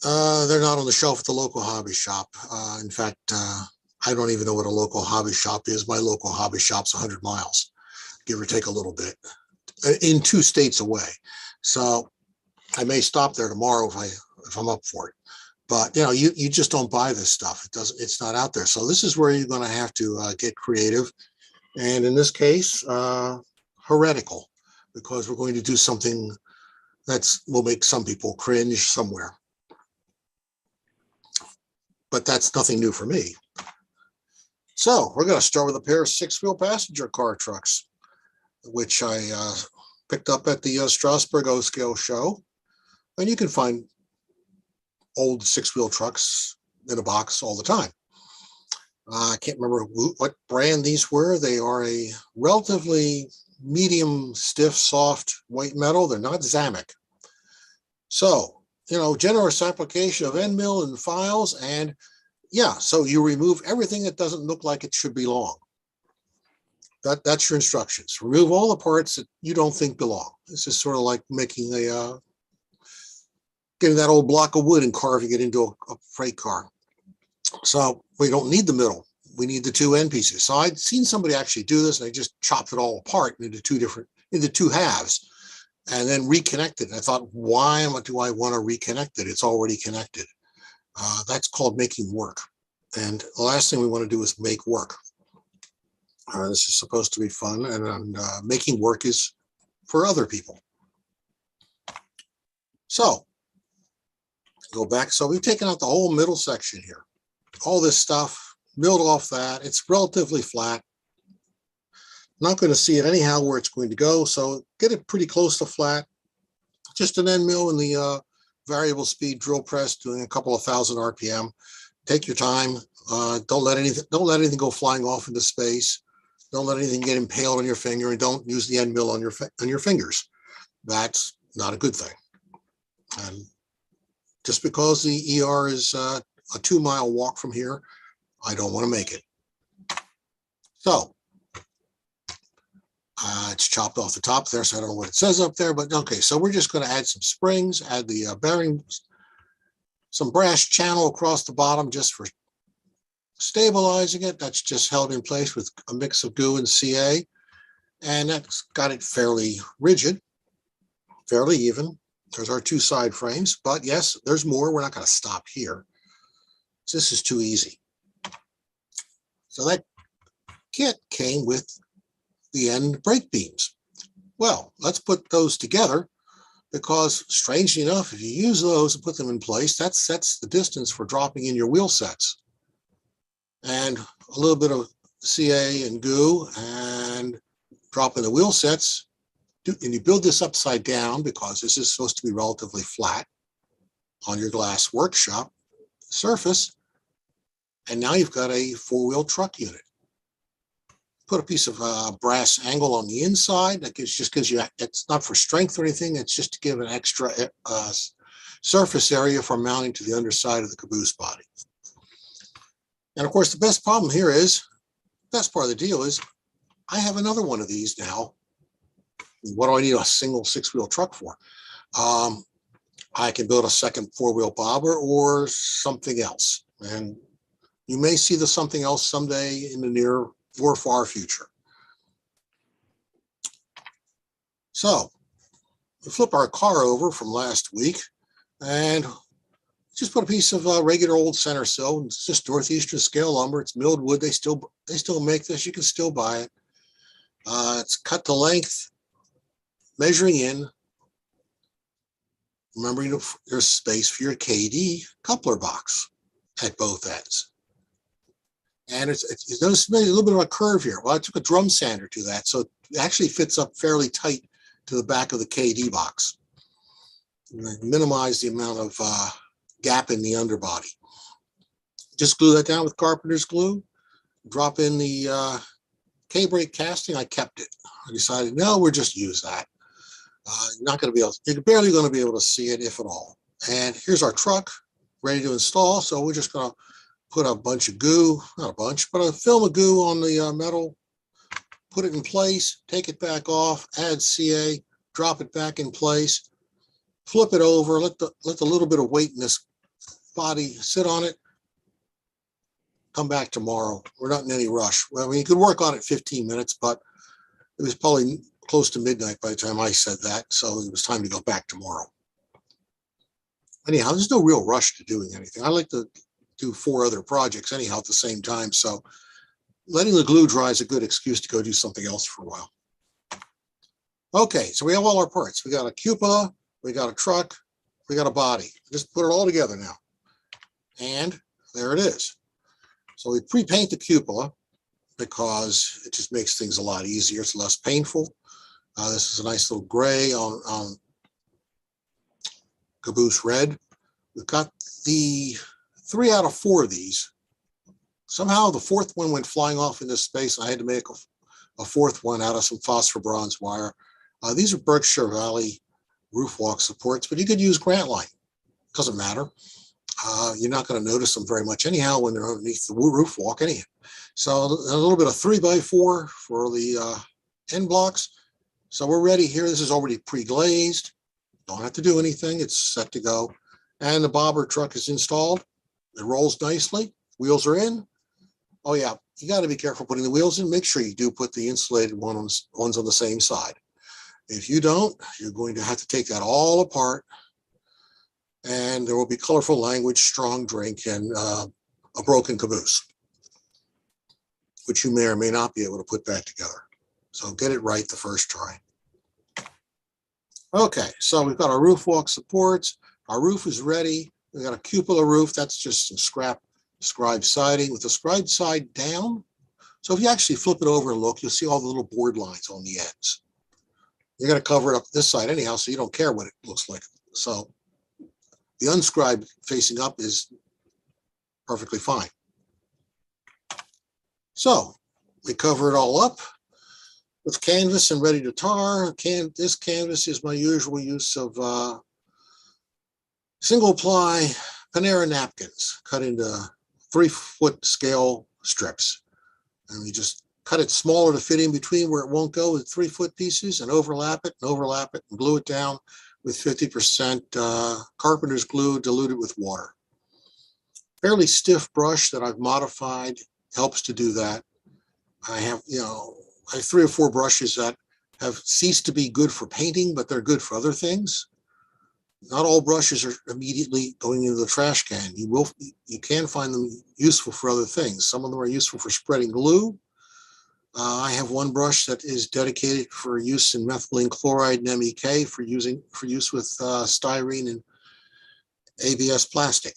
They're not on the shelf at the local hobby shop. In fact, I don't even know what a local hobby shop is. My local hobby shop's 100 miles, give or take a little bit, in 2 states away. So I may stop there tomorrow if I'm up for it. But you know, you just don't buy this stuff. It's not out there. So this is where you're going to have to get creative. And in this case, heretical, because we're going to do something will make some people cringe somewhere. But that's nothing new for me. So we're going to start with a pair of 6-wheel passenger car trucks, which I picked up at the Strasbourg O-Scale show. And you can find old 6-wheel trucks in a box all the time. I can't remember what brand these were. They are a relatively medium, stiff, soft white metal. They're not Zamek. So, you know, generous application of end mill and files. And yeah, so you remove everything that doesn't look like it should belong. That's your instructions. Remove all the parts that you don't think belong. This is sort of like making getting that old block of wood and carving it into a freight car. So we don't need the middle. We need the 2 end pieces. So I'd seen somebody actually do this, and they just chopped it all apart into 2 halves and then reconnected. And I thought, why do I want to reconnect it? It's already connected. That's called making work. And the last thing we want to do is make work. This is supposed to be fun, and making work is for other people. So go back. So we've taken out the whole middle section here. All this stuff, milled off that. It's relatively flat. Not going to see it anyhow where it's going to go. So get it pretty close to flat. Just an end mill in the variable speed drill press, doing a couple of thousand RPM. Take your time. Don't let anything go flying off into space. Don't let anything get impaled on your finger, and don't use the end mill on your fingers. That's not a good thing. And just because the ER is a 2-mile walk from here, I don't want to make it. So it's chopped off the top there, so I don't know what it says up there, but okay. So we're just going to add some springs, add the bearings, some brass channel across the bottom just for stabilizing it. That's just held in place with a mix of goo and CA, and that's got it fairly rigid, fairly even. There's our 2 side frames, but yes, there's more. We're not going to stop here. So this is too easy. So that kit came with the end brake beams. Well, let's put those together, because strangely enough, if you use those and put them in place, that sets the distance for dropping in your wheel sets. And a little bit of CA and goo and drop in the wheel sets. And you build this upside down, because this is supposed to be relatively flat on your glass workshop surface. And now you've got a 4-wheel truck unit. Put a piece of brass angle on the inside. That gives you, it's not for strength or anything. It's just to give an extra surface area for mounting to the underside of the caboose body. And of course, the best part of the deal is I have another one of these now. What do I need a single 6-wheel truck for? I can build a second 4-wheel bobber or something else. And you may see the something else someday in the near or far future. So we flip our car over from last week and just put a piece of regular old center sill. It's just Northeastern scale lumber. It's milled wood. They still make this. You can still buy it. It's cut to length, measuring in, remembering there's space for your KD coupler box at both ends. And you notice a little bit of a curve here. Well, I took a drum sander to that, so it actually fits up fairly tight to the back of the KD box. Minimize the amount of gap in the underbody. Just glue that down with carpenter's glue. Drop in the K-brake casting. I kept it. I decided, no, we'll just use that. You're barely going to be able to see it, if at all. And here's our truck ready to install. So we're just going to put a bunch of goo, not a bunch, but a film of goo on the metal, put it in place, take it back off, add CA, drop it back in place, flip it over, let the little bit of weight in this body sit on it, come back tomorrow. We're not in any rush. Well, I mean, you could work on it 15 minutes, but it was probably close to midnight by the time I said that, so it was time to go back tomorrow. Anyhow, there's no real rush to doing anything. I like to do 4 other projects anyhow at the same time, so letting the glue dry is a good excuse to go do something else for a while. Okay, so we have all our parts. We got a cupola, we got a truck, we got a body. Just put it all together now. And there it is. So we pre-paint the cupola because it just makes things a lot easier. It's less painful. This is a nice little gray on Caboose red. We've got the 3 out of 4 of these. Somehow the 4th one went flying off into space. I had to make a 4th one out of some phosphor bronze wire. These are Berkshire Valley roof walk supports, but you could use Grant Line. Doesn't matter. You're not going to notice them very much anyhow when they're underneath the roof walk anyhow. So a little bit of 3x4 for the end blocks. So we're ready here. This is already pre-glazed. Don't have to do anything. It's set to go. And the bobber truck is installed. It rolls nicely. Wheels are in. Oh yeah, you got to be careful putting the wheels in. Make sure you do put the insulated ones on the same side. If you don't, you're going to have to take that all apart, And there will be colorful language, strong drink, and a broken caboose, which you may or may not be able to put back together. So get it right the first try. Okay, so we've got our roof walk supports. Our roof is ready. We've got a cupola roof. That's just some scrap scribe siding with the scribe side down. So if you actually flip it over and look, you'll see all the little board lines on the ends. You're going to cover it up this side anyhow, so you don't care what it looks like. So the unscribed facing up is perfectly fine. So we cover it all up with canvas and ready to tar. This canvas is my usual use of single ply Panera napkins cut into 3-foot scale strips. And we just cut it smaller to fit in between where it won't go with 3-foot pieces, and overlap it and glue it down with 50% carpenter's glue diluted with water. Fairly stiff brush that I've modified helps to do that. I have 3 or 4 brushes that have ceased to be good for painting, but they're good for other things. Not all brushes are immediately going into the trash can. You can find them useful for other things. Some of them are useful for spreading glue. I have one brush that is dedicated for use in methylene chloride and MEK for use with styrene and ABS plastic.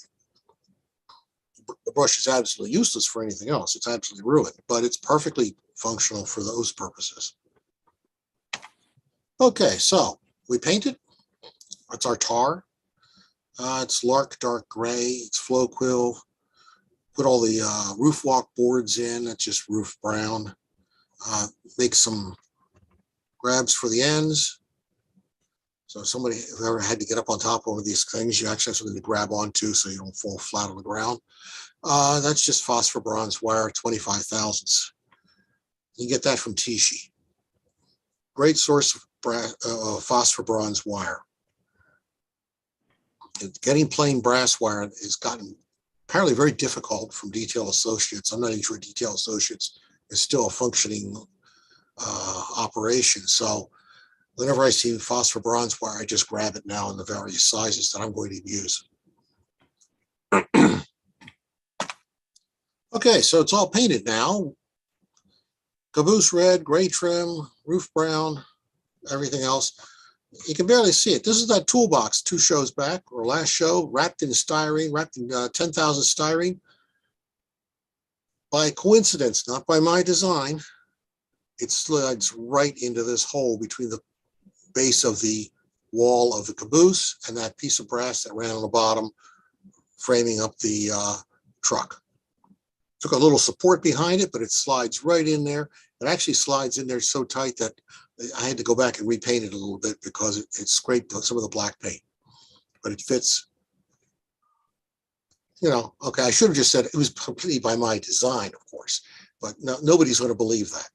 The brush is absolutely useless for anything else. It's absolutely ruined, but it's perfectly functional for those purposes. Okay, so we painted. It's our tar. It's Lark Dark Gray. It's Flow Quill. Put all the roof walk boards in. That's just roof brown. Make some grabs for the ends. So somebody, if ever had to get up on top of one of these things, you actually have something to grab onto so you don't fall flat on the ground. That's just phosphor bronze wire, 25 thousandths. You get that from Tishi. Great source of phosphor bronze wire. Getting plain brass wire has gotten apparently very difficult from Detail Associates. I'm not even sure Detail Associates is still a functioning operation. So whenever I see phosphor bronze wire, I just grab it now in the various sizes that I'm going to use. Okay, so it's all painted now. Caboose red, gray trim, roof brown, everything else. You can barely see it. This is that toolbox 2 shows back, or last show, wrapped in styrene, wrapped in 10,000 styrene. By coincidence, not by my design, it slides right into this hole between the base of the wall of the caboose and that piece of brass that ran on the bottom, framing up the truck. Took a little support behind it, but it slides right in there. It actually slides in there so tight that I had to go back and repaint it a little bit because it scraped some of the black paint, but it fits. Okay, I should have just said it was completely by my design, of course, but no, nobody's going to believe that.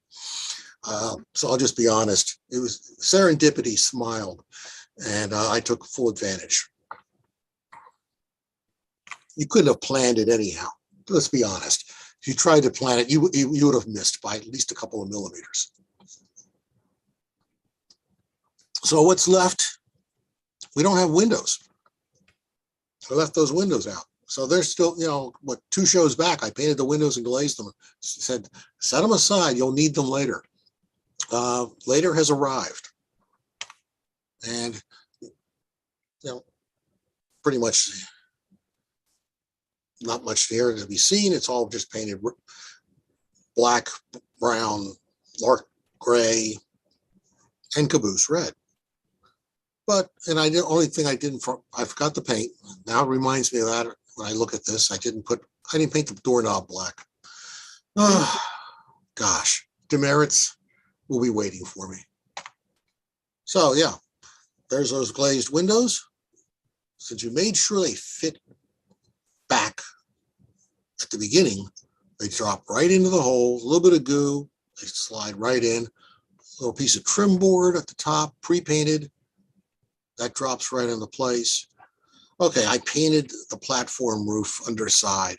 So I'll just be honest. It was serendipity smiled, and I took full advantage. You couldn't have planned it anyhow. Let's be honest. If you tried to plan it, you would have missed by at least a couple of millimeters. So what's left? We don't have windows. I left those windows out. So they're still, 2 shows back, I painted the windows and glazed them. Said, set them aside, you'll need them later. Later has arrived. And, pretty much not much here to be seen. It's all just painted black, brown, Lark gray, and caboose red. The only thing I forgot to paint. Now it reminds me of that when I look at this. I didn't paint the doorknob black. Oh, gosh, demerits will be waiting for me. So yeah, there's those glazed windows. Since you made sure they fit back at the beginning, they drop right into the hole, a little bit of goo, they slide right in, a little piece of trim board at the top, pre-painted, that drops right into place. Okay, I painted the platform roof underside.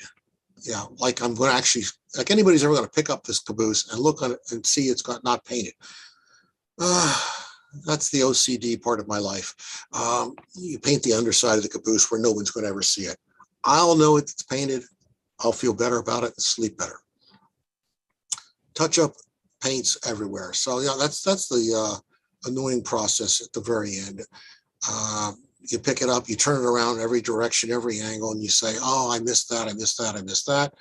Yeah, like I'm going to actually, like anybody's ever going to pick up this caboose and look on it and see it's not painted. That's the OCD part of my life. You paint the underside of the caboose where no one's going to ever see it. I'll know it's painted. I'll feel better about it and sleep better. Touch up paints everywhere. So yeah, that's the annoying process at the very end. You pick it up, you turn it around every direction, every angle, and you say, oh, I missed that, I missed that, I missed that.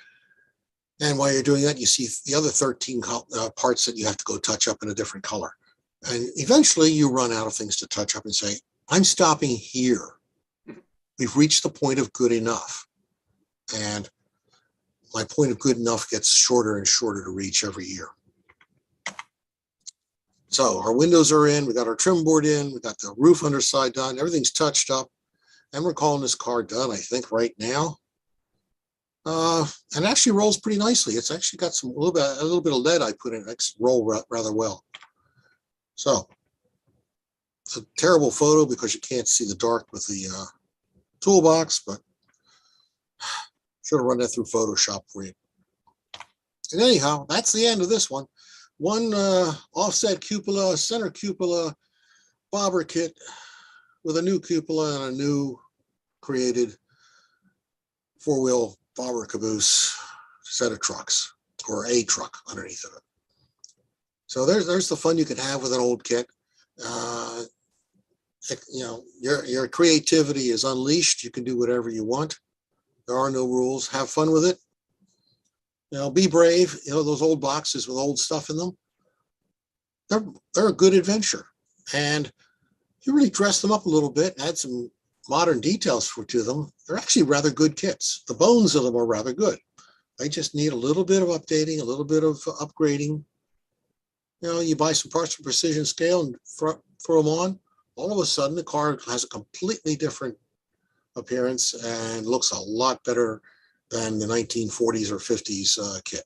And while you're doing that, you see the other 13 parts that you have to go touch up in a different color. And eventually you run out of things to touch up and say, I'm stopping here. We've reached the point of good enough. And my point of good enough gets shorter and shorter to reach every year. So our windows are in, we got our trim board in, we got the roof underside done, everything's touched up. And we're calling this car done, I think, right now. And actually rolls pretty nicely. It's actually got a little bit of lead I put in it. It's roll rather well. So it's a terrible photo because you can't see the dark with the toolbox, but should have run that through Photoshop for you. And anyhow, that's the end of this one. One offset cupola, center cupola, bobber kit with a new cupola and a new created four-wheel bobber caboose set of trucks, or a truck underneath of it. So there's the fun you can have with an old kit. You know, your creativity is unleashed. You can do whatever you want. There are no rules. Have fun with it. You know, be brave. You know, those old boxes with old stuff in them, they're a good adventure. And you really dress them up a little bit, add some modern details to them. They're actually rather good kits. The bones of them are rather good. They just need a little bit of updating, a little bit of upgrading. You know, you buy some parts from Precision Scale and throw them on. All of a sudden, the car has a completely different appearance and looks a lot better than the 1940s or 50s kit.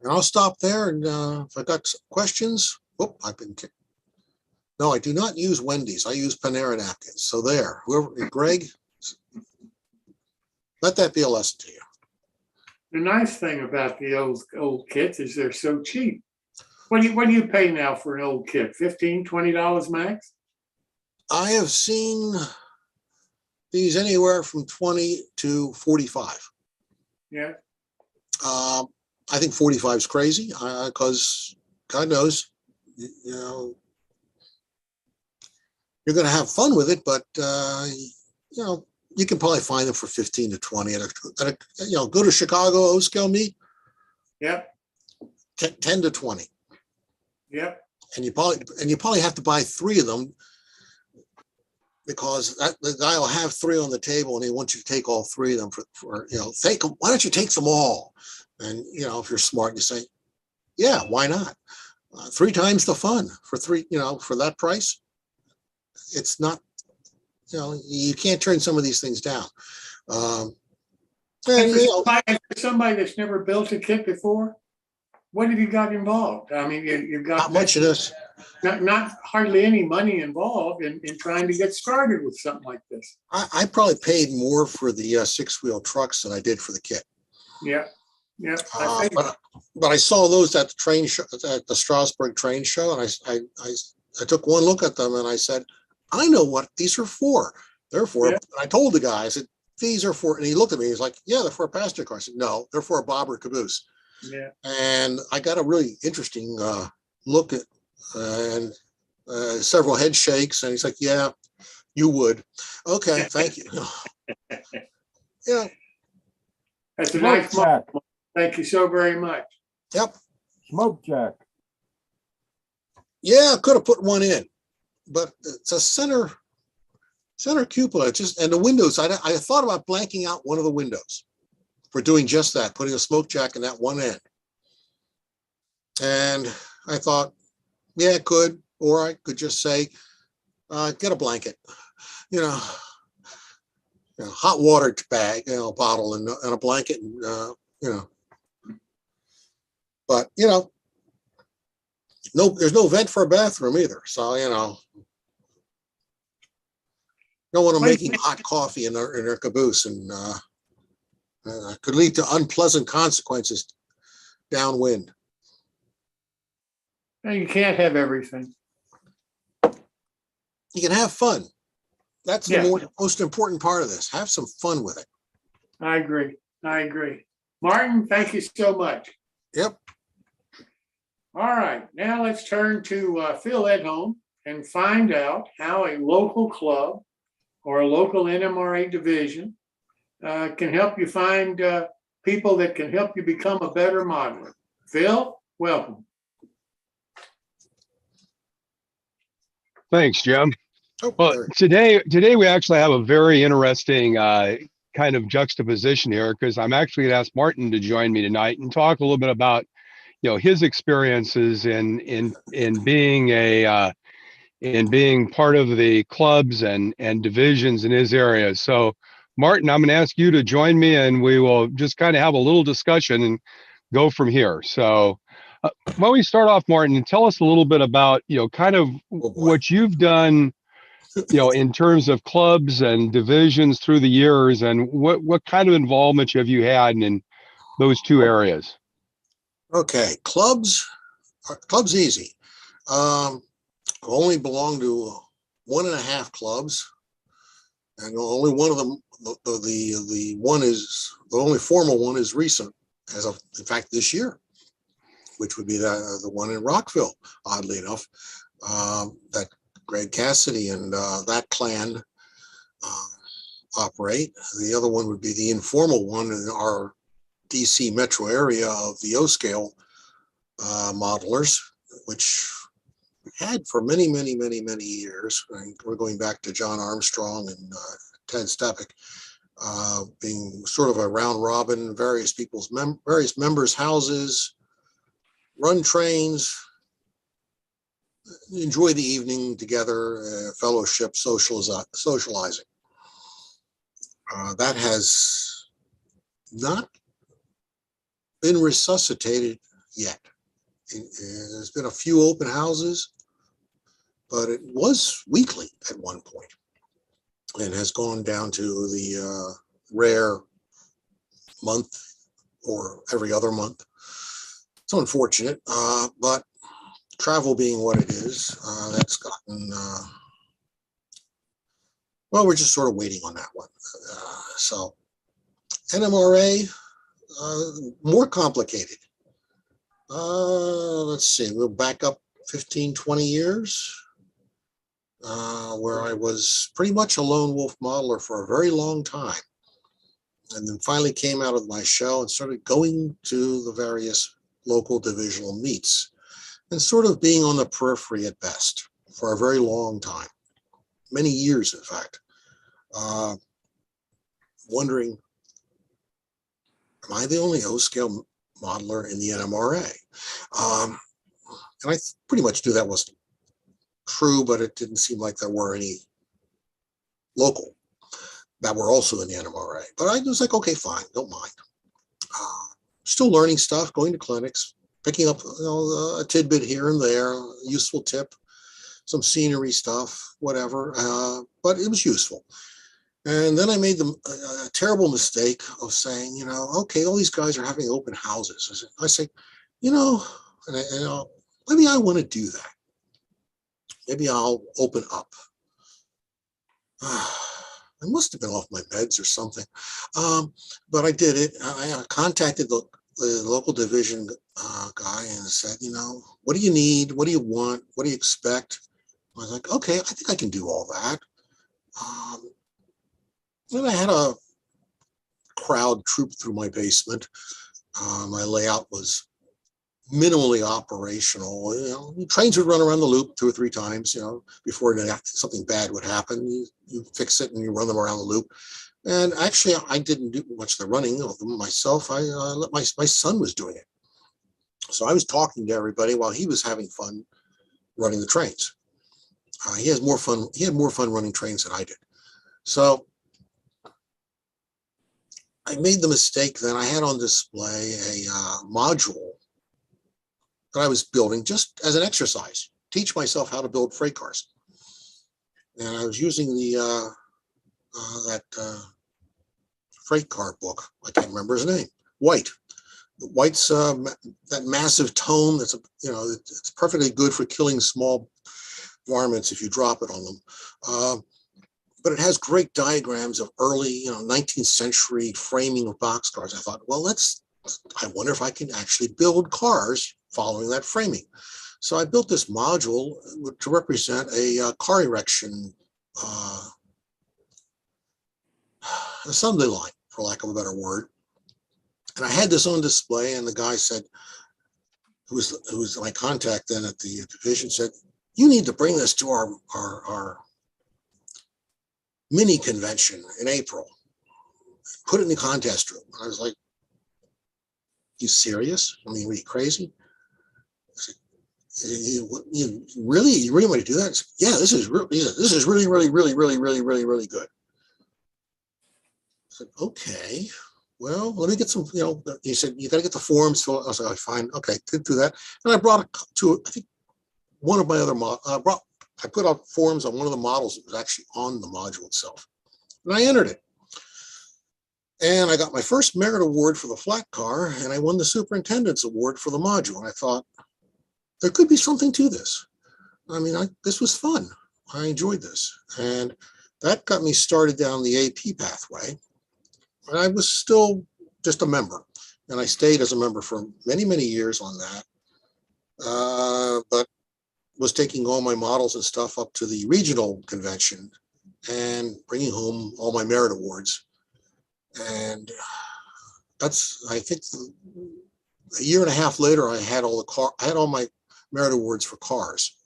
And I'll stop there. And if I got some questions, oh, I've been kicked. No, I do not use Wendy's. I use Panera napkins. So there, whoever, Greg, let that be a lesson to you. The nice thing about the old kits is they're so cheap. What do you pay now for an old kit? $15, $20 max? I have seen these anywhere from 20 to 45. Yeah. I think 45 is crazy because God knows, you know, you're going to have fun with it, but you know, you can probably find them for 15 to 20 you know, go to Chicago O-scale meet. Yep. 10 to 20. Yep. And you probably have to buy 3 of them because the guy will have 3 on the table and he wants you to take all 3 of them for you know, why don't you take them all? And, you know, if you're smart, you say, yeah, why not? 3 times the fun for 3, you know, for that price. It's not, you know, you can't turn some of these things down. And, you know, somebody that's never built a kit before, what have you got involved? I mean, you've got not much of this. Not hardly any money involved in trying to get started with something like this. I probably paid more for the 6-wheel trucks than I did for the kit. Yeah, yeah. But I saw those at the train show, at the Strasbourg train show, and I took one look at them and I said, I know what these are for. They're for. Yeah. I told the guy, I said, these are for, and he looked at me. He's like, yeah, they're for a passenger car. I said, no, they're for a bobber caboose. Yeah. And I got a really interesting look at and several head shakes, and he's like, yeah, you would. Okay, thank you. Yeah. That's a nice mark. Thank you so very much. Yep. Smoke jack. Yeah, I could have put one in, but it's a center cupola. And the windows, I thought about blanking out one of the windows for doing just that, putting a smoke jack in that one end. And I thought, yeah, I could, or I could just say, get a blanket, you know, hot water bag, bottle and a blanket, and, but, there's no vent for a bathroom either. So, no one making hot coffee in their caboose, and could lead to unpleasant consequences downwind. You can't have everything. you can have fun. That's the Yeah. most important part of this. Have some fun with it. I agree. I agree. Martin, thank you so much. Yep. All right, now let's turn to Phil Edholm and find out how a local club or a local NMRA division can help you find people that can help you become a better modeler. Phil, welcome. Thanks, Jim. Oh, Well, there. today we actually have a very interesting kind of juxtaposition here, because I'm actually going to ask Martin to join me tonight and talk a little bit about, his experiences in being in being part of the clubs and divisions in his area. So, Martin, I'm going to ask you to join me, and we will just kind of have a little discussion and go from here. So, why don't we start off, Martin, and tell us a little bit about, kind of what you've done, in terms of clubs and divisions through the years, and what kind of involvement have you had in those two areas? Okay, clubs easy. I only belong to 1.5 clubs, and only one of them, the one is the only formal one is recent, as of in fact this year, which would be the one in Rockville. Oddly enough, that Greg Cassidy and that clan operate. The other one would be the informal one in our DC metro area of the O-scale modelers, which had for many years. And we're going back to John Armstrong and Ted Stepik, being sort of a round robin, various various members' houses, run trains, enjoy the evening together, fellowship, socializing. That has not been resuscitated yet. There's been a few open houses, but it was weekly at one point and has gone down to the rare month or every other month. It's unfortunate, but travel being what it is, that's gotten, well, we're just sort of waiting on that one. So NMRA, more complicated. Let's see, we'll back up 15, 20 years, where I was pretty much a lone wolf modeler for a very long time. And then finally came out of my shell and started going to the various local divisional meets and sort of being on the periphery at best for a very long time, many years, in fact, wondering, am I the only O-scale modeler in the NMRA? And I pretty much knew that was true, but it didn't seem like there were any local that were also in the NMRA. But I was like, okay, fine, don't mind. Still learning stuff, going to clinics, picking up a tidbit here and there, a useful tip, some scenery stuff, whatever, but it was useful. And then I made a terrible mistake of saying, okay, all these guys are having open houses. I say, maybe I want to do that. Maybe I'll open up. I must have been off my meds or something. But I did it. I contacted the local division guy and said, what do you need? What do you want? What do you expect? I was like, okay, I think I can do all that. Then I had a crowd troop through my basement. My layout was minimally operational. Trains would run around the loop 2 or 3 times, before something bad would happen. You fix it and you run them around the loop. And actually, I didn't do much of the running of them myself. I let my son was doing it. So I was talking to everybody while he was having fun running the trains. He had more fun running trains than I did. So I made the mistake that I had on display a module that I was building just as an exercise, teach myself how to build freight cars. And I was using the that freight car book. I can't remember his name. White's that massive tome. That's it's perfectly good for killing small varmints if you drop it on them. But it has great diagrams of early, 19th century framing of boxcars. I thought, well, I wonder if I can actually build cars following that framing. So I built this module to represent a car erection assembly line, for lack of a better word. And I had this on display, and the guy said, who was my contact then at the division, said, you need to bring this to our mini convention in April. Put it in the contest room. I was like, you serious? I mean, were you crazy? I said, you really want to do that? Said, yeah, this is really, really, really, really, really, really, really good. I said, okay, well, let me get some, he said, you got to get the forms. So I was like, fine, okay, did do that. And I brought it to, I think, one of my other I put out forms on one of the models that was actually on the module itself. And I entered it. And I got my first merit award for the flat car, and I won the superintendent's award for the module. And I thought, there could be something to this. I mean, this was fun. I enjoyed this. And that got me started down the AP pathway. And I was still just a member. And I stayed as a member for many, many years on that. But was taking all my models and stuff up to the regional convention and bringing home all my merit awards. And that's, I think, a year and a half later, I had all my merit awards for cars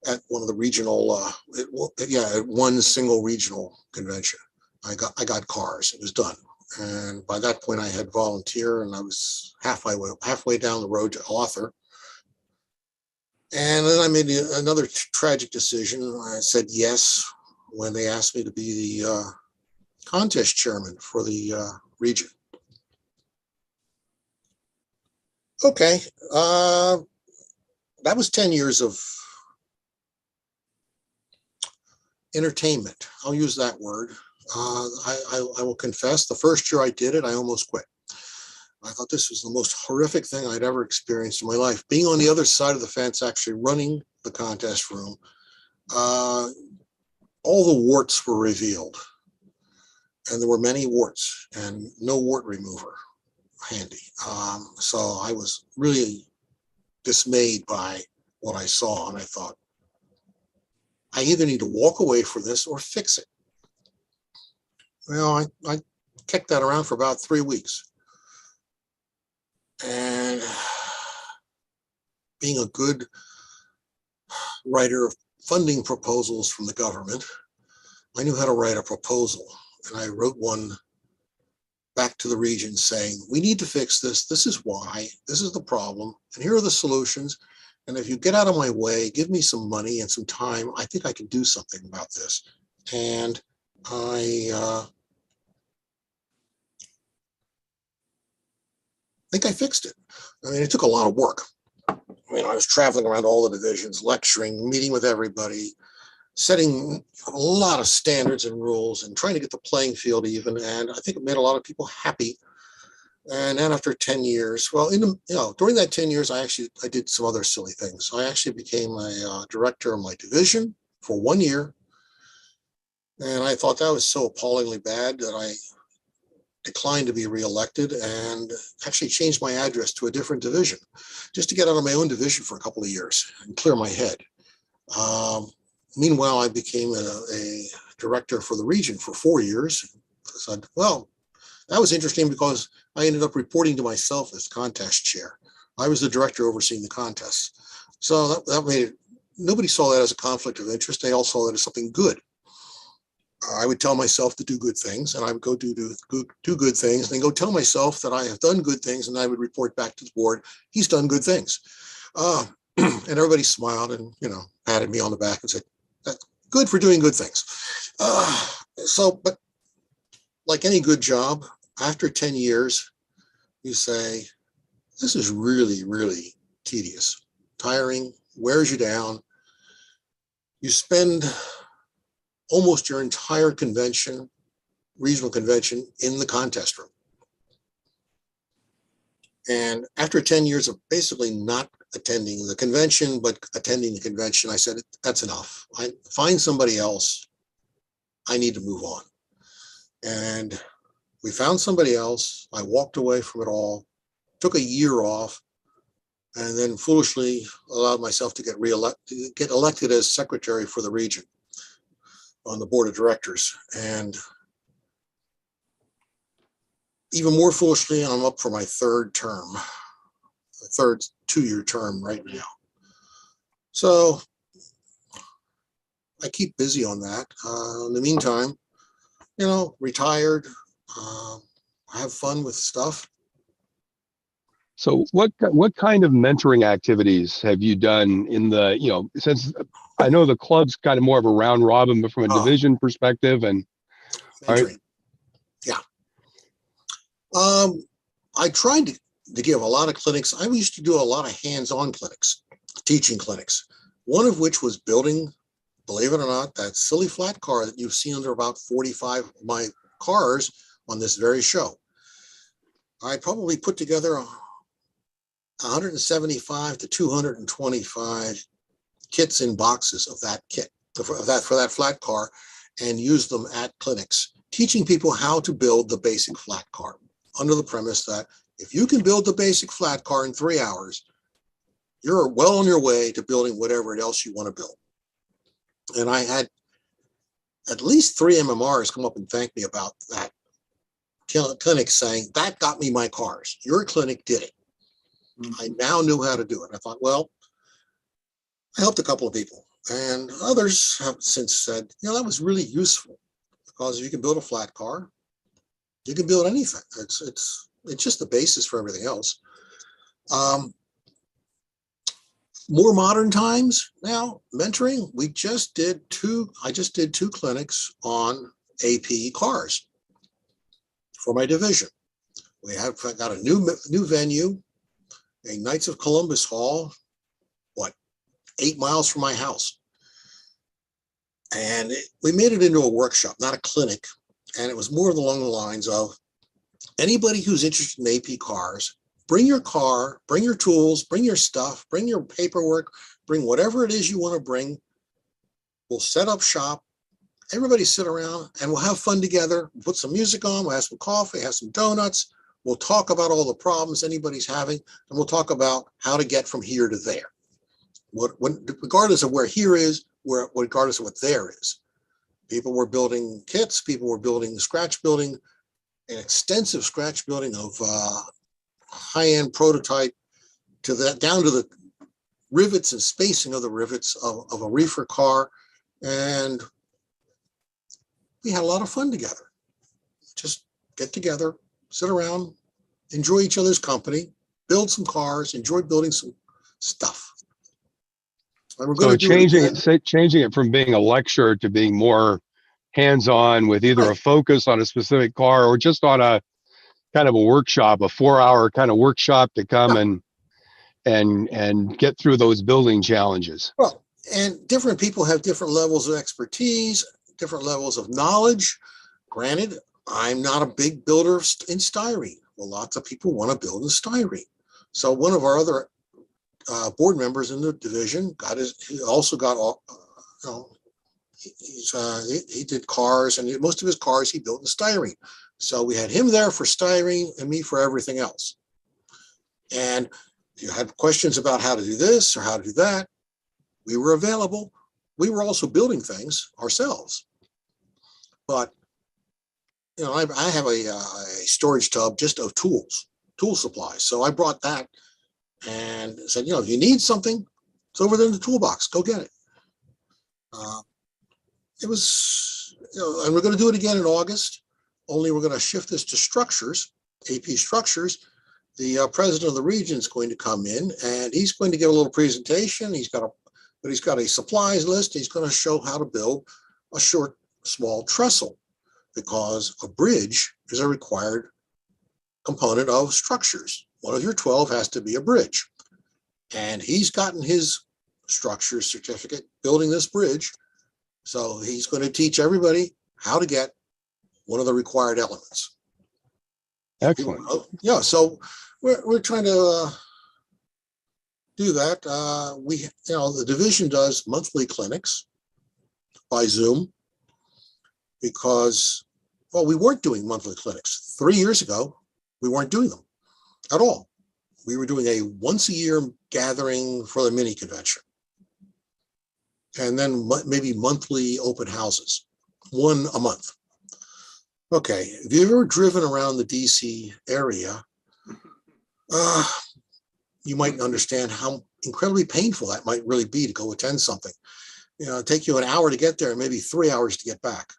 at one of the regional, at one single regional convention. I got cars. It was done. And by that point, I had volunteer, and I was halfway down the road to author. And then I made another tragic decision. I said yes when they asked me to be the contest chairman for the region. Okay, that was 10 years of entertainment. I'll use that word. I will confess, the first year I did it, I almost quit. I thought this was the most horrific thing I'd ever experienced in my life. Being on the other side of the fence, actually running the contest room, all the warts were revealed. And there were many warts and no wart remover handy. So I was really dismayed by what I saw. And I thought, I either need to walk away from this or fix it. Well, I kicked that around for about 3 weeks. And being a good writer of funding proposals from the government, I knew how to write a proposal. And I wrote one back to the region saying, we need to fix this. This is why. This is the problem. And here are the solutions. And if you get out of my way, give me some money and some time, I think I can do something about this. And I think I fixed it. I mean, it took a lot of work. I mean, I was traveling around all the divisions, lecturing, meeting with everybody, setting a lot of standards and rules and trying to get the playing field even. And I think it made a lot of people happy. And then after 10 years, well, during that 10 years, I did some other silly things. I actually became a director of my division for 1 year. And I thought that was so appallingly bad that I declined to be reelected and actually changed my address to a different division just to get out of my own division for a couple of years and clear my head. Meanwhile, I became a director for the region for 4 years. So, well, that was interesting because I ended up reporting to myself as contest chair. I was the director overseeing the contests. So that made it, nobody saw that as a conflict of interest. They all saw that as something good. I would tell myself to do good things, and I would go do good things, and then go tell myself that I have done good things, and I would report back to the board, he's done good things. And everybody smiled and, patted me on the back and said, that's good for doing good things. But like any good job, after 10 years, you say, this is really, really tedious, tiring, wears you down. You spend almost your entire convention, regional convention, in the contest room. And after 10 years of basically not attending the convention, but attending the convention, I said, that's enough. I find somebody else. I need to move on. And we found somebody else. I walked away from it all, took a year off, and then foolishly allowed myself to get elected as secretary for the region on the board of directors. And even more foolishly, I'm up for my third term, the third 2-year term right now. So I keep busy on that. In the meantime, you know, retired, have fun with stuff. So what kind of mentoring activities have you done in the, you know, since I know the club's kind of more of a round robin, but from a division perspective and Mentoring. Yeah. I tried to give a lot of clinics. I used to do a lot of hands-on clinics, teaching clinics, one of which was building, believe it or not, that silly flat car that you've seen under about 45 of my cars on this very show. I probably put together 175 to 225 kits in boxes of that kit for that flat car, and used them at clinics, teaching people how to build the basic flat car under the premise that if you can build the basic flat car in 3 hours, you're well on your way to building whatever else you want to build. And I had at least 3 MMRs come up and thank me about that clinic, saying, that got me my cars. Your clinic did it. I now knew how to do it. I thought, well, I helped a couple of people, and others have since said, you know, that was really useful, because if you can build a flat car, you can build anything. It's just the basis for everything else. More modern times now, mentoring. I just did 2 clinics on AP cars for my division. We have got a new venue, a Knights of Columbus Hall, 8 miles from my house. And we made it into a workshop, not a clinic. And it was more along the lines of, anybody who's interested in AP cars, bring your car, bring your tools, bring your stuff, bring your paperwork, bring whatever it is you want to bring. We'll set up shop. Everybody sit around and we'll have fun together. We'll put some music on, we'll have some coffee, have some donuts. We'll talk about all the problems anybody's having, and we'll talk about how to get from here to there. Regardless of where here is, regardless of what there is. People were building kits, people were building scratch building, an extensive scratch building of high-end prototype to that, down to the rivets and spacing of the rivets of a reefer car. And we had a lot of fun together. Just get together, sit around, enjoy each other's company, build some cars, enjoy building some stuff. And we're so going to changing it from being a lecture to being more hands-on with either a focus on a specific car or just on a kind of a workshop, a 4-hour kind of workshop to come and get through those building challenges. Well, and different people have different levels of expertise, different levels of knowledge. Granted, I'm not a big builder in styrene. Well, lots of people want to build in styrene. So one of our other board members in the division he did cars, and most of his cars he built in styrene. So we had him there for styrene and me for everything else. And if you had questions about how to do this or how to do that, we were available. We were also building things ourselves. But, you know, I have a storage tub just of tool supplies. So I brought that and said, you know, if you need something, it's over there in the toolbox. Go get it. It was, you know, and we're going to do it again in August. Only we're going to shift this to structures, AP structures. The president of the region is going to come in, and he's going to give a little presentation. He's got a supplies list. He's going to show how to build a short, small trestle, because a bridge is a required component of structures. One of your 12 has to be a bridge. And he's gotten his structures certificate building this bridge. So he's going to teach everybody how to get one of the required elements. Excellent. Yeah, so we're trying to do that, the division does monthly clinics by Zoom because, well, we weren't doing monthly clinics. 3 years ago, we weren't doing them at all. We were doing a once a year gathering for the mini convention. And then maybe monthly open houses, one a month. Okay, if you've ever driven around the DC area, you might understand how incredibly painful that might really be to go attend something. It'd take you an hour to get there and maybe 3 hours to get back.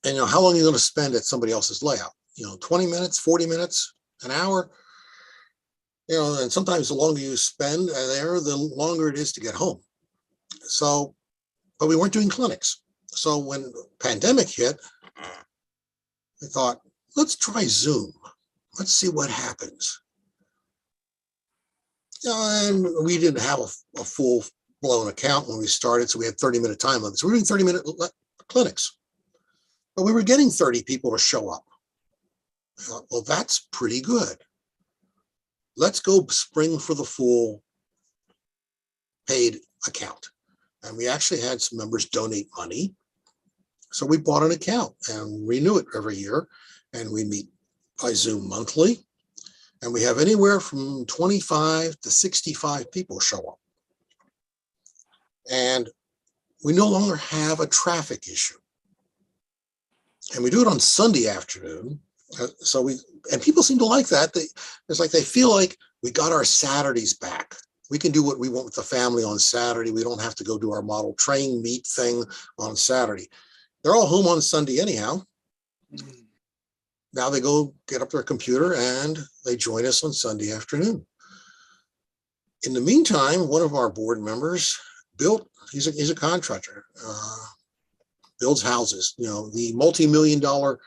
And how long are you going to spend at somebody else's layout? 20 minutes, 40 minutes, an hour? And sometimes the longer you spend there, the longer it is to get home. So, but we weren't doing clinics. So when the pandemic hit, I thought, let's try Zoom. Let's see what happens. And we didn't have a full-blown account when we started, so we had 30-minute time limits. So we were doing 30-minute clinics. But we were getting 30 people to show up. I thought, well, that's pretty good. Let's go spring for the full paid account. And we actually had some members donate money. So we bought an account and renew it every year. And we meet by Zoom monthly. And we have anywhere from 25 to 65 people show up. And we no longer have a traffic issue. And we do it on Sunday afternoon. And people seem to like that. It's like they feel like we got our Saturdays back. We can do what we want with the family on Saturday. We don't have to go do our model train meet thing on Saturday. They're all home on Sunday anyhow. Now they go get up their computer and they join us on Sunday afternoon. In the meantime, one of our board members built, he's a contractor, builds houses, the multi-million-dollar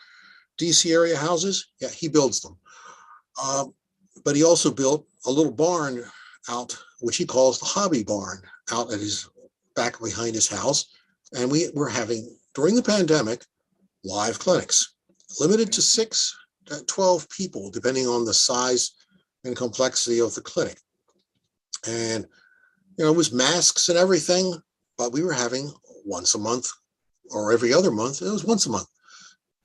DC area houses. Yeah, he builds them. But he also built a little barn out, which he calls the hobby barn, out at his back behind his house. And we were having, during the pandemic, live clinics, limited to 6 to 12 people, depending on the size and complexity of the clinic. And, it was masks and everything, but we were having once a month or every other month. It was once a month,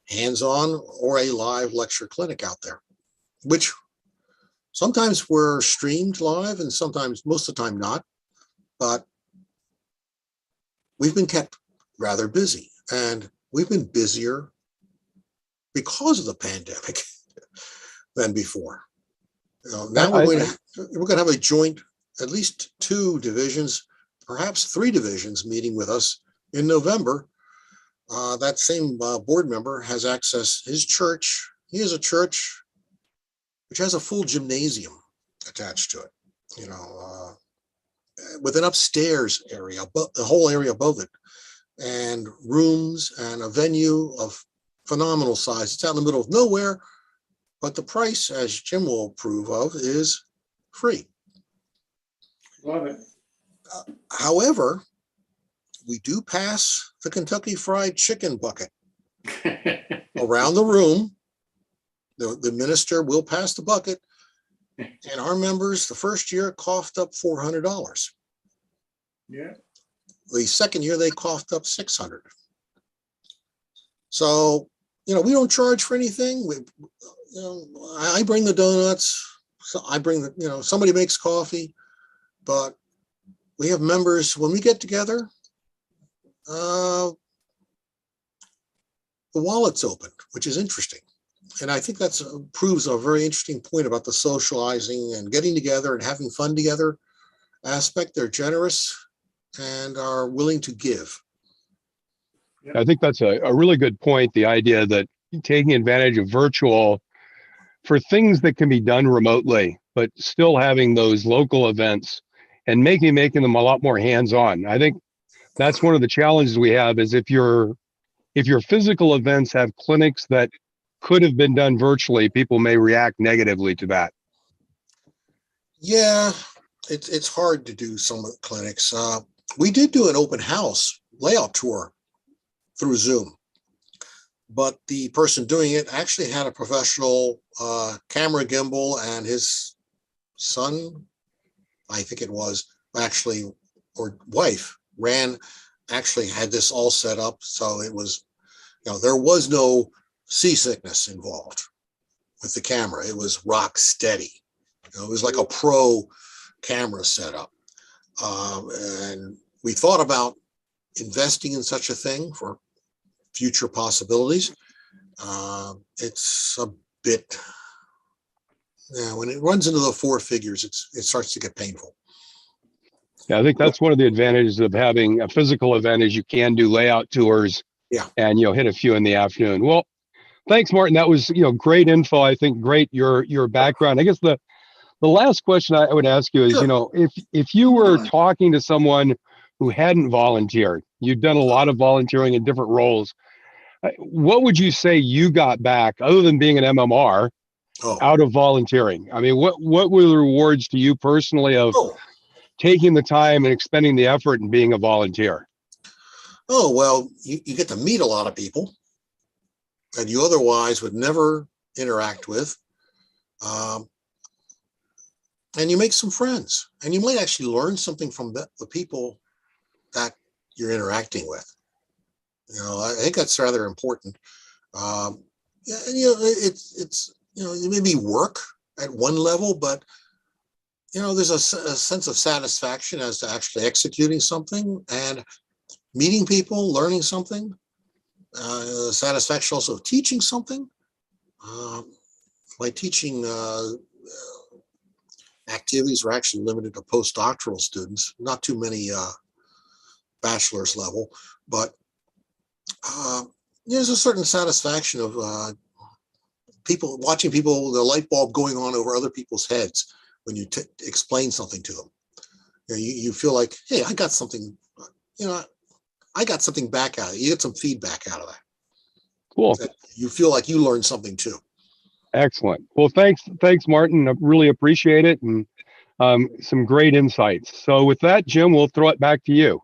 hands-on or a live lecture clinic out there, which sometimes were streamed live and sometimes, most of the time not, but we've been kept rather busy, and we've been busier because of the pandemic than before. Now we're going to have a joint, at least 2 divisions, perhaps 3 divisions meeting with us in November. That same board member has access, his church, he has a church which has a full gymnasium attached to it, with an upstairs area, the whole area above it, and rooms and a venue of phenomenal size. It's out in the middle of nowhere, but the price, as Jim will approve of, is free. Love it. However, we do pass the Kentucky Fried Chicken bucket around the room. The minister will pass the bucket, and our members, the first year, coughed up $400. Yeah. The second year, they coughed up $600. So, we don't charge for anything. I bring the donuts. So I bring somebody makes coffee, but we have members when we get together. The wallet's open, which is interesting. And I think that proves a very interesting point about the socializing and getting together and having fun together aspect. They're generous and are willing to give. I think that's a really good point. The idea that taking advantage of virtual for things that can be done remotely, but still having those local events and making them a lot more hands-on. I think that's one of the challenges we have is if your physical events have clinics that could have been done virtually, people may react negatively to that. Yeah, it's hard to do some of the clinics. We did do an open house layout tour through Zoom, but the person doing it actually had a professional camera gimbal, and his son I think it was, actually, or wife actually had this all set up. So it was, there was no seasickness involved with the camera. It was rock steady. It was like a pro camera setup. And we thought about investing in such a thing for future possibilities. It's a bit, when it runs into the four figures, it starts to get painful. Yeah, I think that's one of the advantages of having a physical event is you can do layout tours. Yeah. And hit a few in the afternoon. Well, thanks, Martin. That was great info. I think great your background. I guess the last question I would ask you is, Sure. if you were talking to someone who hadn't volunteered, you've done a lot of volunteering in different roles. What would you say you got back other than being an MMR out of volunteering? I mean, what were the rewards to you personally of taking the time and expending the effort and being a volunteer? Oh, well, you get to meet a lot of people that you otherwise would never interact with. And you make some friends, and you might actually learn something from the people that you're interacting with. I think that's rather important. Yeah, and, it's it may be work at one level, but there's a sense of satisfaction as to actually executing something and meeting people, learning something. Satisfaction also of teaching something. My teaching activities were actually limited to postdoctoral students, not too many bachelor's level, but there's a certain satisfaction of watching people, the light bulb going on over other people's heads when you explain something to them. You feel like, hey, I got something, I got something back out of it. You get some feedback out of that. Cool. You feel like you learned something too. Excellent. Well, thanks, Martin. I really appreciate it, and some great insights. So with that, Jim, we'll throw it back to you.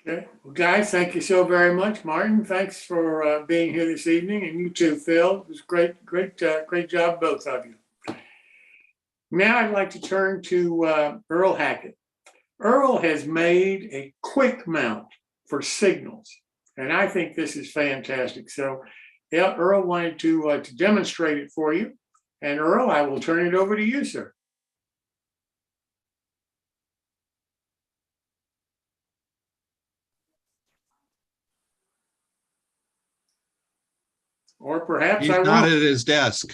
Okay, well, guys, thank you so very much. Martin, thanks for being here this evening, and you too, Phil. It was great job, both of you. Now I'd like to turn to Earl Hackett. Earl has made a quick mount for signals, and I think this is fantastic. So Earl wanted to demonstrate it for you. And Earl, I will turn it over to you, sir. Or perhaps He's I not won't. at his desk.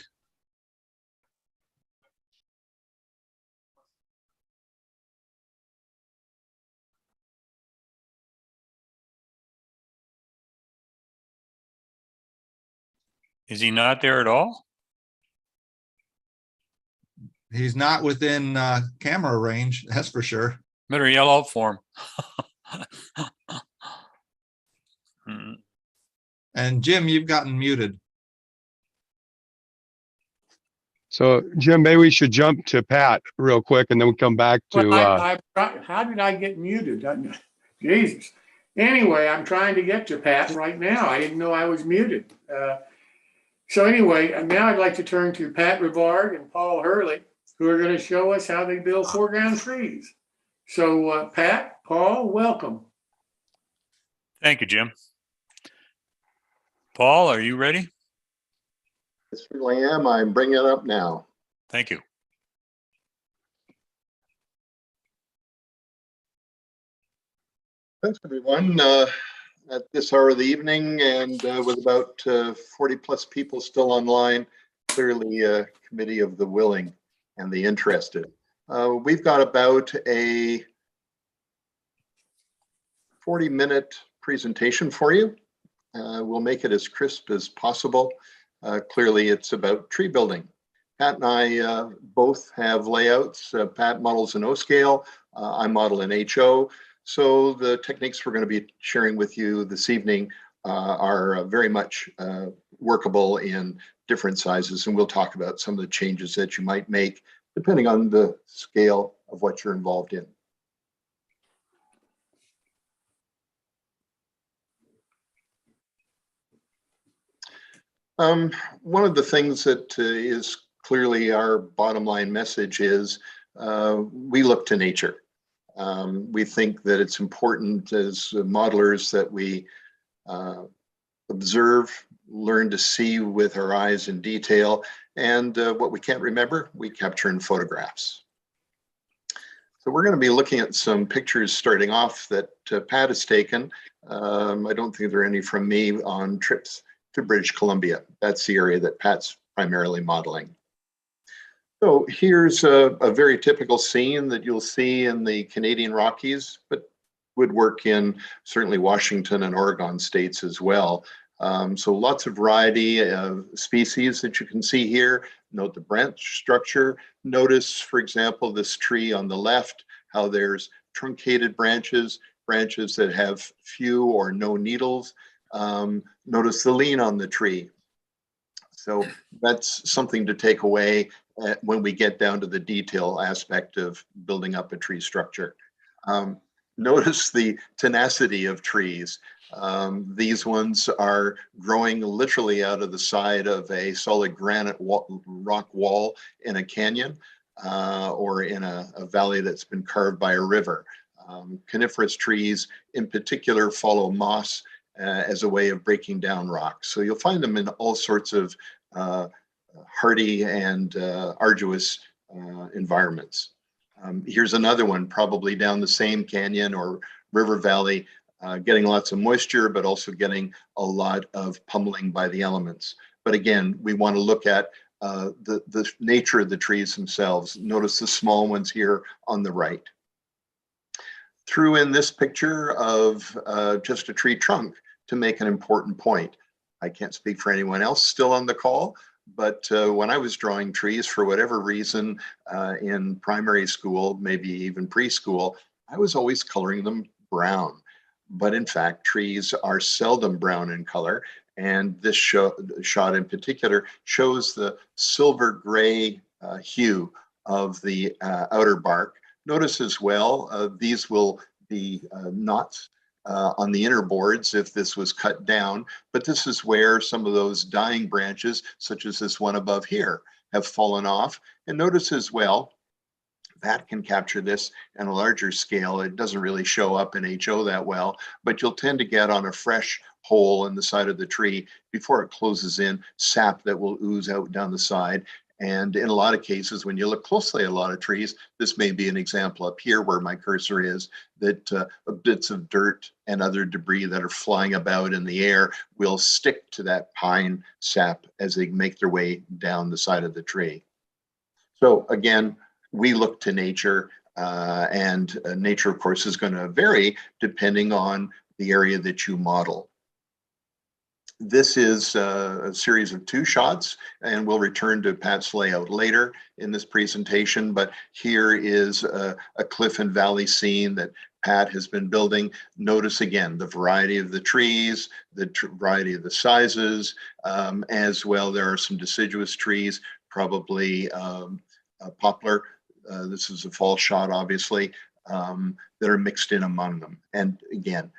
Is he not there at all? He's not within camera range, that's for sure. Better yell out for him. And Jim, you've gotten muted. So Jim, maybe we should jump to Pat real quick, and then we come back to. Well, how did I get muted? Jesus. Anyway, I'm trying to get to Pat right now. I didn't know I was muted. So anyway, now I'd like to turn to Pat Rivard and Paul Hurly, who are going to show us how they build foreground trees. So Pat, Paul, welcome. Thank you, Jim. Paul, are you ready? I certainly am. I'm bringing it up now. Thank you. Thanks, everyone. At this hour of the evening, and with about 40 plus people still online, clearly a committee of the willing and the interested. We've got about a 40-minute presentation for you. We'll make it as crisp as possible. Clearly, it's about tree building. Pat and I both have layouts. Pat models in O-scale. I model in HO. So the techniques we're going to be sharing with you this evening are very much workable in different sizes, and we'll talk about some of the changes that you might make depending on the scale of what you're involved in. One of the things that is clearly our bottom line message is we look to nature. We think that it's important as modelers that we observe, learn to see with our eyes in detail, and what we can't remember, we capture in photographs. So we're going to be looking at some pictures starting off that Pat has taken. I don't think there are any from me on trips to British Columbia. That's the area that Pat's primarily modeling. So here's a very typical scene that you'll see in the Canadian Rockies, but would work in certainly Washington and Oregon states as well. So lots of variety of species that you can see here. Note the branch structure. Notice, for example, this tree on the left, how there's truncated branches, branches that have few or no needles. Notice the lean on the tree. So that's something to take away when we get down to the detail aspect of building up a tree structure. Notice the tenacity of trees. These ones are growing literally out of the side of a solid granite rock wall in a canyon or in a valley that's been carved by a river. Coniferous trees in particular follow moss as a way of breaking down rocks. So you'll find them in all sorts of hardy and arduous environments. Here's another one, probably down the same canyon or river valley, getting lots of moisture, but also getting a lot of pummeling by the elements. But again, we want to look at the nature of the trees themselves. Notice the small ones here on the right. Threw in this picture of just a tree trunk to make an important point. I can't speak for anyone else still on the call, but when I was drawing trees, for whatever reason, in primary school, maybe even preschool, I was always coloring them brown. But in fact, trees are seldom brown in color. And this shot in particular shows the silver gray hue of the outer bark. Notice as well, these will be knots on the inner boards if this was cut down, but this is where some of those dying branches, such as this one above here, have fallen off. And notice as well, that can capture this on a larger scale. It doesn't really show up in HO that well, but you'll tend to get on a fresh hole in the side of the tree before it closes in, sap that will ooze out down the side. And in a lot of cases, when you look closely at a lot of trees, this may be an example up here where my cursor is, that bits of dirt and other debris that are flying about in the air will stick to that pine sap as they make their way down the side of the tree. So again, we look to nature, and nature, of course, is going to vary depending on the area that you model. This is a series of 2 shots, and we'll return to Pat's layout later in this presentation, but here is a cliff and valley scene that Pat has been building. Notice again the variety of the trees, the variety of the sizes, as well. There are some deciduous trees, probably poplar. This is a fall shot, obviously, that are mixed in among them. And again,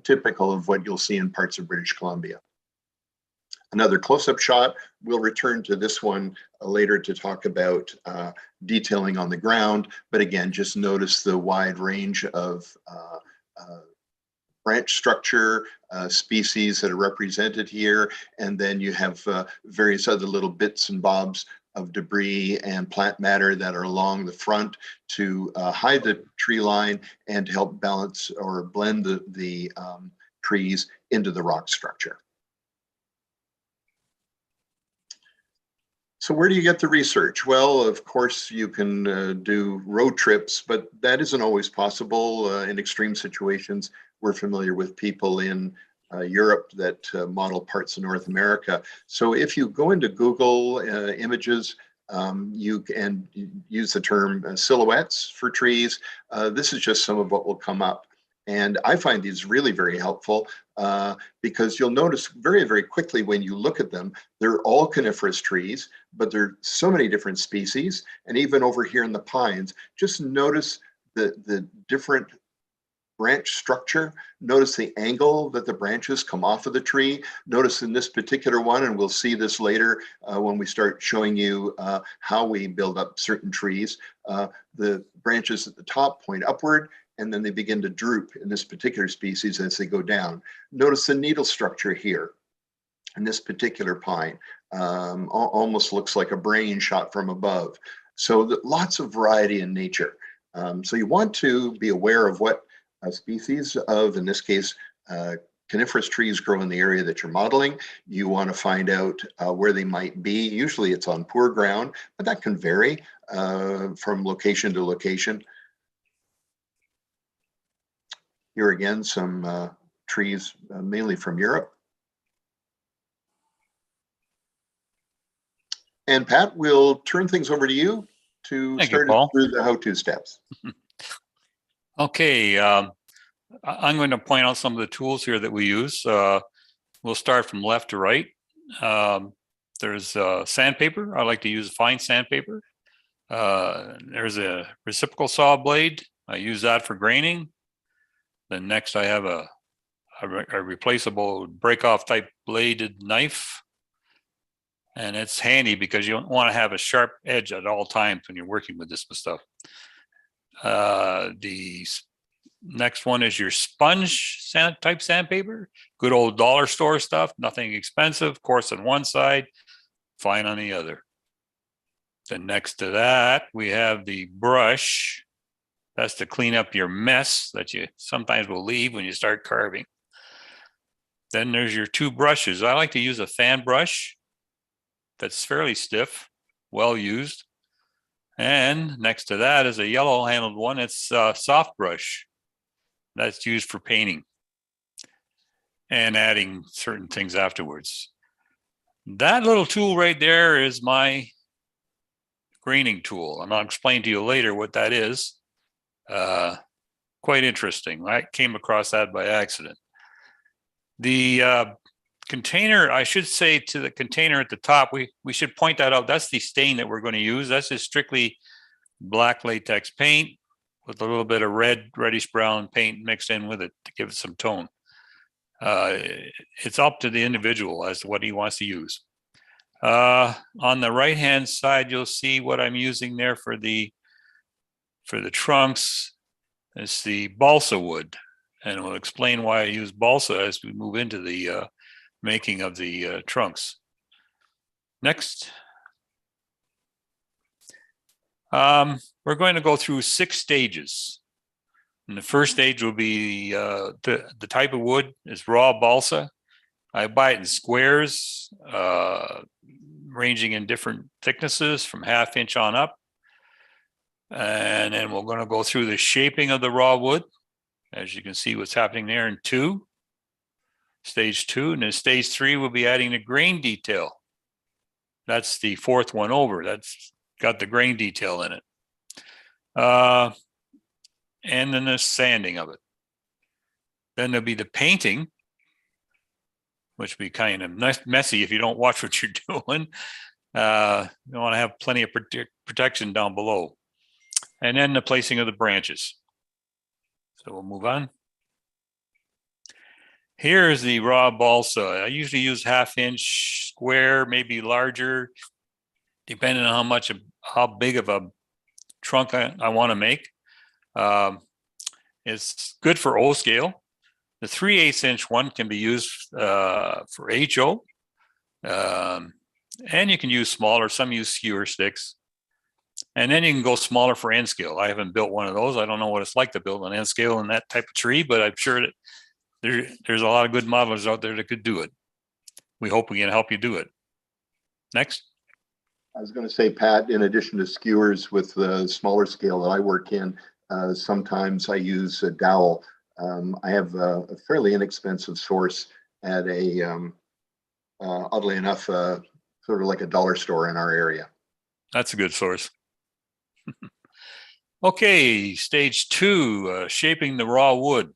typical of what you'll see in parts of British Columbia. Another close-up shot. We'll return to this one later to talk about detailing on the ground. But again, just notice the wide range of branch structure, species that are represented here. And then you have various other little bits and bobs of debris and plant matter that are along the front to hide the tree line and to help balance or blend the trees into the rock structure. So where do you get the research? Well, of course, you can do road trips, but that isn't always possible in extreme situations. We're familiar with people in Europe that model parts of North America. So if you go into Google Images, you can use the term silhouettes for trees. This is just some of what will come up. And I find these really very helpful because you'll notice very, very quickly when you look at them, they're all coniferous trees, but there are so many different species. And even over here in the pines, just notice the different branch structure. Notice the angle that the branches come off of the tree. Notice in this particular one, and we'll see this later when we start showing you how we build up certain trees, the branches at the top point upward, and then they begin to droop in this particular species as they go down. Notice the needle structure here in this particular pine. Almost looks like a brain shot from above. So lots of variety in nature. So you want to be aware of what species of, in this case, coniferous trees grow in the area that you're modeling. You want to find out where they might be. Usually it's on poor ground, but that can vary from location to location. Here again, some trees mainly from Europe. And Pat, we'll turn things over to you to start us through the how-to steps. Okay, I'm going to point out some of the tools here that we use. We'll start from left to right. There's sandpaper. I like to use fine sandpaper. There's a reciprocal saw blade. I use that for graining. Then next I have a replaceable break-off type bladed knife. And it's handy because you don't want to have a sharp edge at all times when you're working with this stuff. The next one is your sponge type sandpaper, good old dollar store stuff, nothing expensive, coarse on one side, fine on the other. Then next to that, we have the brush. That's to clean up your mess that you sometimes will leave when you start carving. Then there's your two brushes. I like to use a fan brush that's fairly stiff, well used. And next to that is a yellow handled one. It's a soft brush that's used for painting and adding certain things afterwards. That little tool right there is my graining tool, and I'll explain to you later what that is. Quite interesting. I came across that by accident. The container, I should say to the container at the top, we should point that out. That's the stain that we're going to use. That's just strictly black latex paint with a little bit of reddish brown paint mixed in with it to give it some tone. It's up to the individual as to what he wants to use. On the right hand side, you'll see what I'm using there for the trunks. It's the balsa wood, and we'll explain why I use balsa as we move into the making of the trunks. Next. We're going to go through 6 stages. And the first stage will be the type of wood is raw balsa. I buy it in squares, ranging in different thicknesses from 1/2 inch on up. And then we're going to go through the shaping of the raw wood. As you can see what's happening there in stage 2. And then stage 3, we'll be adding the grain detail. That's the 4th one over. That's got the grain detail in it. And then the sanding of it. Then there'll be the painting, which will be kind of messy if you don't watch what you're doing. You want to have plenty of protection down below. And then the placing of the branches. So we'll move on. Here's the raw balsa. I usually use 1/2 inch square, maybe larger, depending on how big of a trunk I want to make. It's good for O scale. The 3/8 inch one can be used for HO. And you can use smaller, some use skewer sticks. And then you can go smaller for N scale. I haven't built one of those. I don't know what it's like to build an N scale in that type of tree, but I'm sure that there's a lot of good modelers out there that could do it. We hope we can help you do it. Next. I was going to say, Pat, in addition to skewers with the smaller scale that I work in, sometimes I use a dowel. I have a fairly inexpensive source at a, oddly enough, sort of like a dollar store in our area. That's a good source. Okay, stage 2, shaping the raw wood.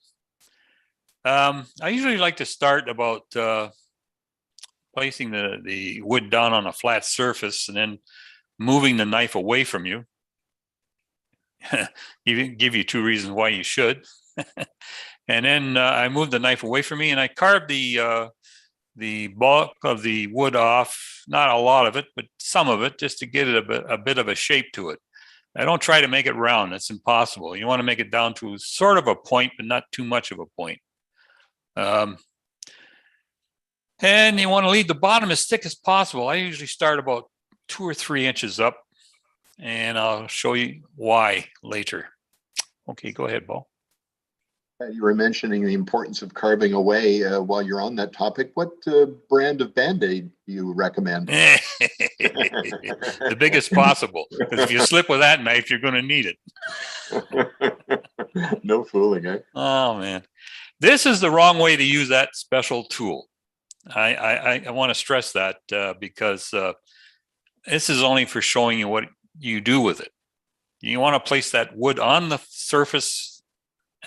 I usually like to start about placing the wood down on a flat surface and then moving the knife away from you. Give you 2 reasons why you should. And then I moved the knife away from me and I carved the bulk of the wood off, not a lot of it, but some of it, just to get it a bit of a shape to it. I don't try to make it round. That's impossible. You want to make it down to sort of a point, but not too much of a point. And you want to leave the bottom as thick as possible. I usually start about 2 or 3 inches up, and I'll show you why later. Okay, go ahead, Bo. You were mentioning the importance of carving away. While you're on that topic, what brand of Band-Aid do you recommend? The biggest possible, because if you slip with that knife, you're going to need it. No fooling, eh? Oh, man. This is the wrong way to use that special tool. I want to stress that because this is only for showing you what you do with it. You want to place that wood on the surface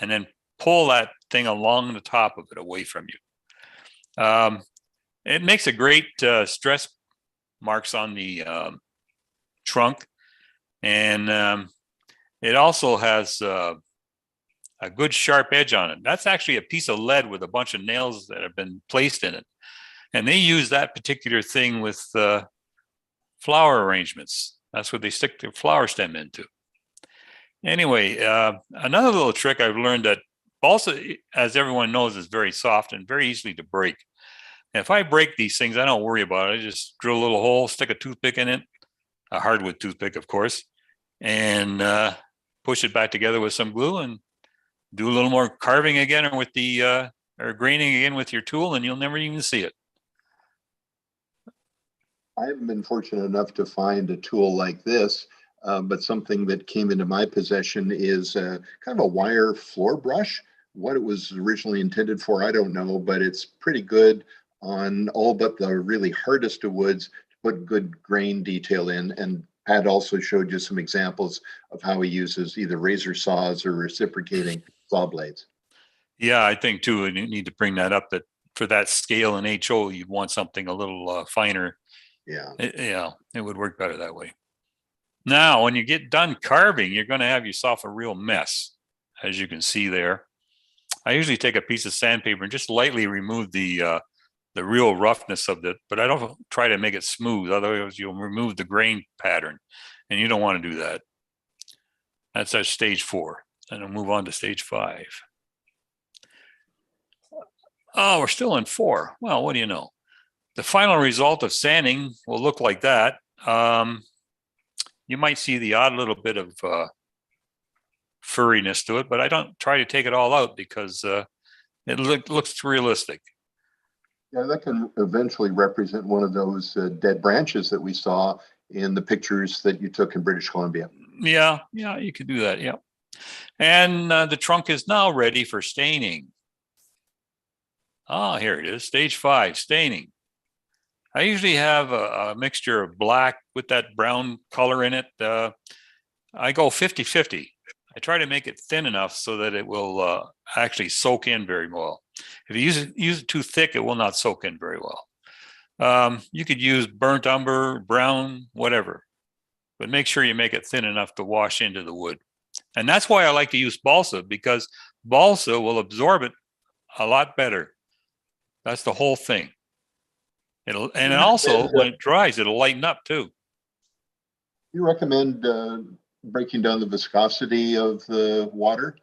and then pull that thing along the top of it away from you. It makes a great stress marks on the trunk, and it also has a good sharp edge on it. That's actually a piece of lead with a bunch of nails that have been placed in it. And they use that particular thing with flower arrangements. That's what they stick their flower stem into. Anyway, another little trick I've learned that balsa, as everyone knows, is very soft and very easily to break. And if I break these things, I don't worry about it. I just drill a little hole, stick a toothpick in it, a hardwood toothpick, of course, and push it back together with some glue and do a little more carving again or with the or graining again with your tool, and you'll never even see it. I haven't been fortunate enough to find a tool like this, but something that came into my possession is kind of a wire floor brush. What it was originally intended for, I don't know, but it's pretty good on all but the really hardest of woods to put good grain detail in. And Pat also showed you some examples of how he uses either razor saws or reciprocating saw blades. Yeah, I think too, and you need to bring that up, that for that scale in HO, you'd want something a little finer. Yeah. It would work better that way. Now, when you get done carving, you're going to have yourself a real mess, as you can see there. I usually take a piece of sandpaper and just lightly remove the real roughness of it, but I don't try to make it smooth. Otherwise, you'll remove the grain pattern, and you don't want to do that. That's at stage 4. And I'll move on to stage 5. Oh, we're still in 4. Well, what do you know? The final result of sanding will look like that. You might see the odd little bit of furriness to it, but I don't try to take it all out because it looks realistic. Yeah, that can eventually represent one of those dead branches that we saw in the pictures that you took in British Columbia. Yeah, you could do that, yeah. And the trunk is now ready for staining. Ah, here it is, stage 5, staining. I usually have a mixture of black with that brown color in it. I go 50-50. I try to make it thin enough so that it will actually soak in very well. If you use it too thick, it will not soak in very well. You could use burnt umber, brown, whatever, but make sure you make it thin enough to wash into the wood. And that's why I like to use balsa, because balsa will absorb it a lot better. That's the whole thing. And also when it dries, it'll lighten up too. You recommend breaking down the viscosity of the water?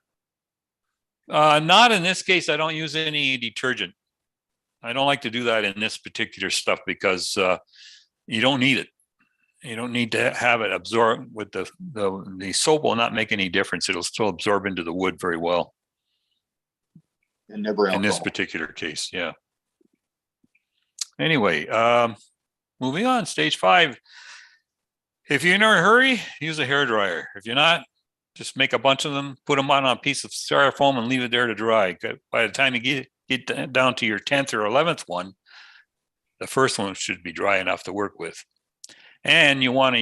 Not in this case. I don't use any detergent. I don't like to do that in this particular stuff because you don't need it. You don't need to have it absorb with the soap will not make any difference. It'll still absorb into the wood very well. And never alcohol. In this particular case, yeah. Anyway, moving on, stage 5. If you're in a hurry, use a hairdryer. If you're not, just make a bunch of them, put them on a piece of styrofoam and leave it there to dry. By the time you get down to your 10th or 11th one, the first one should be dry enough to work with. And you want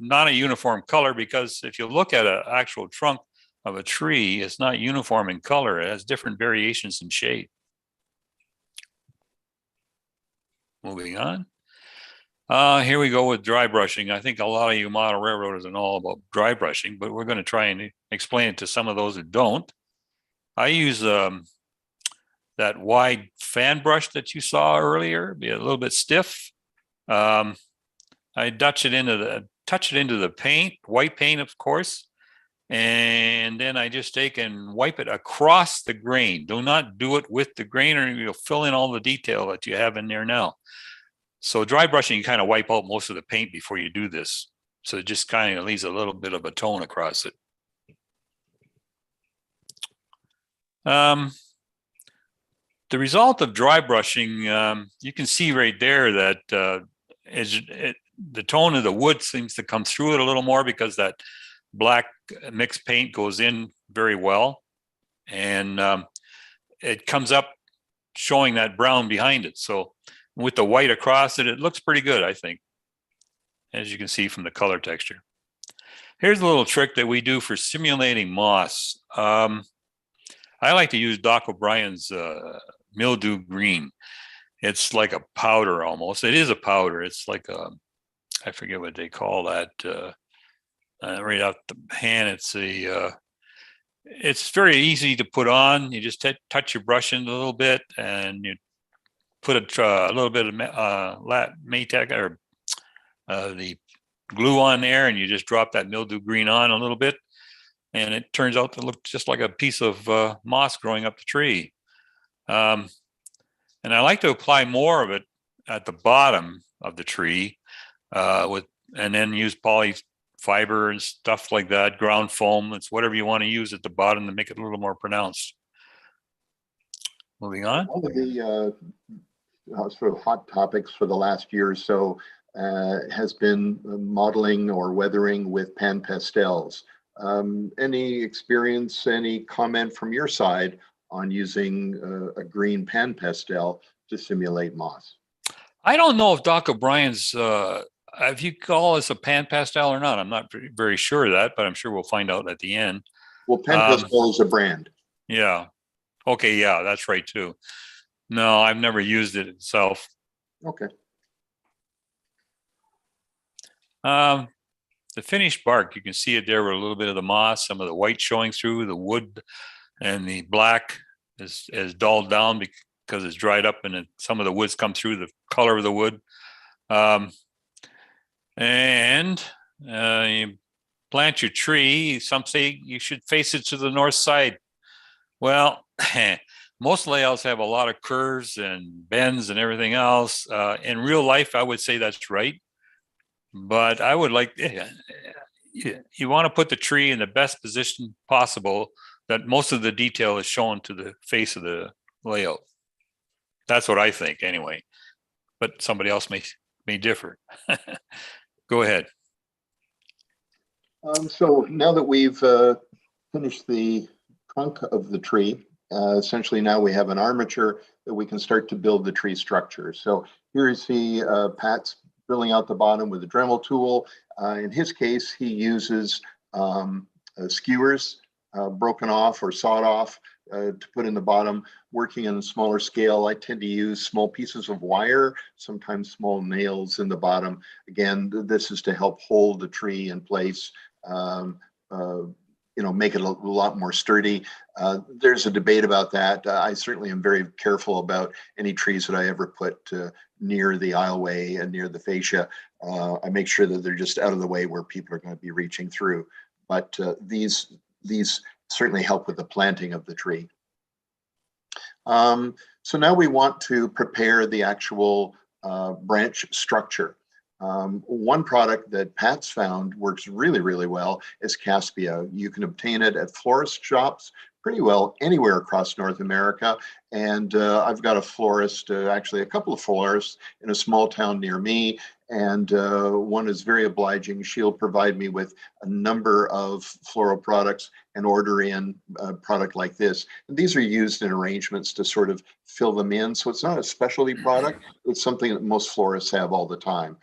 not a uniform color, because if you look at an actual trunk of a tree, it's not uniform in color. It has different variations in shade. Moving on. Here we go with dry brushing. I think a lot of you model railroaders know all about dry brushing, but we're going to try and explain it to some of those who don't. I use that wide fan brush that you saw earlier, be a little bit stiff. I touch it into the paint, white paint, of course. And then I just take and wipe it across the grain. Do not do it with the grain, or you'll fill in all the detail that you have in there now. So dry brushing, you kind of wipe out most of the paint before you do this. So it just kind of leaves a little bit of a tone across it. The result of dry brushing, you can see right there that the tone of the wood seems to come through it a little more, because that black mixed paint goes in very well, and it comes up showing that brown behind it. So with the white across it, it looks pretty good, I think, as you can see from the color texture. Here's a little trick that we do for simulating moss. I like to use Doc O'Brien's mildew green. It's like a powder almost. It is a powder. It's like I forget what they call that. Right out the hand, it's very easy to put on. You just touch your brush in a little bit, and you put a little bit of Maytag or the glue on there, and you just drop that mildew green on a little bit, and it turns out to look just like a piece of moss growing up the tree. And I like to apply more of it at the bottom of the tree, and then use poly fiber and stuff like that, ground foam. It's whatever you want to use at the bottom to make it a little more pronounced. Moving on. One of the sort of hot topics for the last year or so has been modeling or weathering with pan pastels. Any experience, any comment from your side on using a green pan pastel to simulate moss? I don't know if Doc O'Brien's, if you call this a pan pastel or not, I'm not very sure of that, but I'm sure we'll find out at the end. Well, pan pastel is a brand. Yeah. Okay. Yeah, that's right too. No, I've never used it itself. Okay. The finished bark, you can see it there with a little bit of the moss, some of the white showing through the wood, and the black is dulled down because it's dried up, and some of the woods come through the color of the wood. And you plant your tree. Some say you should face it to the north side. Well, most layouts have a lot of curves and bends and everything else. In real life, I would say that's right. But I would like, you want to put the tree in the best position possible that most of the detail is shown to the face of the layout. That's what I think anyway, but somebody else may differ. Go ahead. So now that we've finished the trunk of the tree, essentially now we have an armature that we can start to build the tree structure. So here you see Pat's drilling out the bottom with a Dremel tool. In his case, he uses skewers broken off or sawed off to put in the bottom. Working on a smaller scale, I tend to use small pieces of wire, sometimes small nails in the bottom. Again, this is to help hold the tree in place, make it a lot more sturdy. There's a debate about that. I certainly am very careful about any trees that I ever put near the aisleway and near the fascia. I make sure that they're just out of the way where people are going to be reaching through. But these certainly help with the planting of the tree. So now we want to prepare the actual branch structure. One product that Pat's found works really, really well is Caspia. You can obtain it at florist shops pretty well anywhere across North America. And I've got a florist, actually a couple of florists in a small town near me. And one is very obliging. She'll provide me with a number of floral products and order in a product like this. And these are used in arrangements to sort of fill them in. So it's not a specialty product. It's something that most florists have all the time.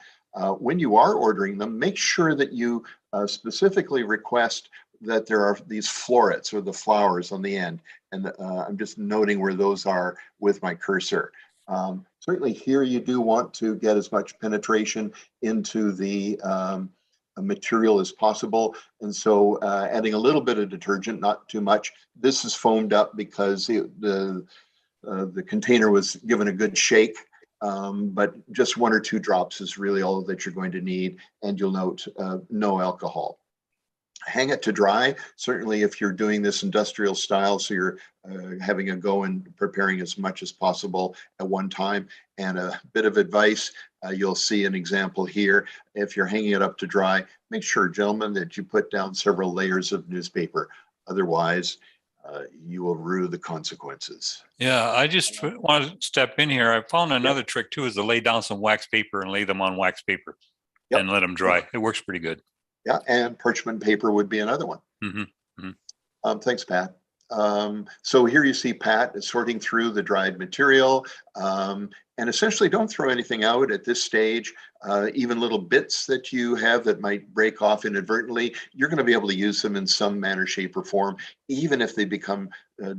When you are ordering them, make sure that you specifically request that there are these florets or the flowers on the end. And I'm just noting where those are with my cursor. Certainly here you do want to get as much penetration into the material as possible. And so adding a little bit of detergent, not too much. This is foamed up because the container was given a good shake. But just 1 or 2 drops is really all that you're going to need. And you'll note no alcohol. Hang it to dry. Certainly if you're doing this industrial style, so you're having a go and preparing as much as possible at one time. And a bit of advice, you'll see an example here. If you're hanging it up to dry, make sure, gentlemen, that you put down several layers of newspaper. Otherwise, you will rue the consequences. Yeah, I just want to step in here. I found another trick too, is to lay down some wax paper and lay them on wax paper and let them dry. It works pretty good. Yeah, and parchment paper would be another one. Thanks, Pat. So here you see Pat is sorting through the dried material, and essentially don't throw anything out at this stage. Even little bits that you have that might break off inadvertently, you're going to be able to use them in some manner, shape, or form, even if they become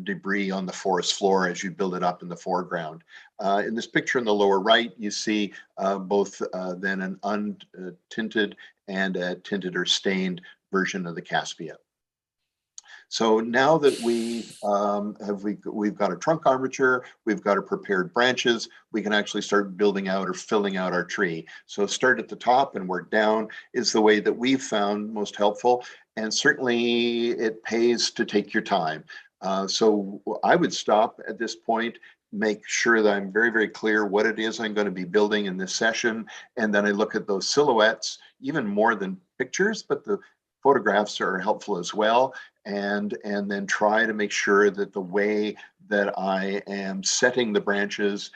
debris on the forest floor as you build it up in the foreground. In this picture in the lower right, you see both then an untinted and a tinted or stained version of the Caspia. So now that we've got a trunk armature, we've got our prepared branches, we can actually start building out or filling out our tree. So start at the top and work down is the way that we've found most helpful. And certainly it pays to take your time. So I would stop at this point, make sure that I'm very, very clear what it is I'm going to be building in this session. And then I look at those silhouettes, even more than pictures, but the photographs are helpful as well. And then try to make sure that the way that I am setting the branches,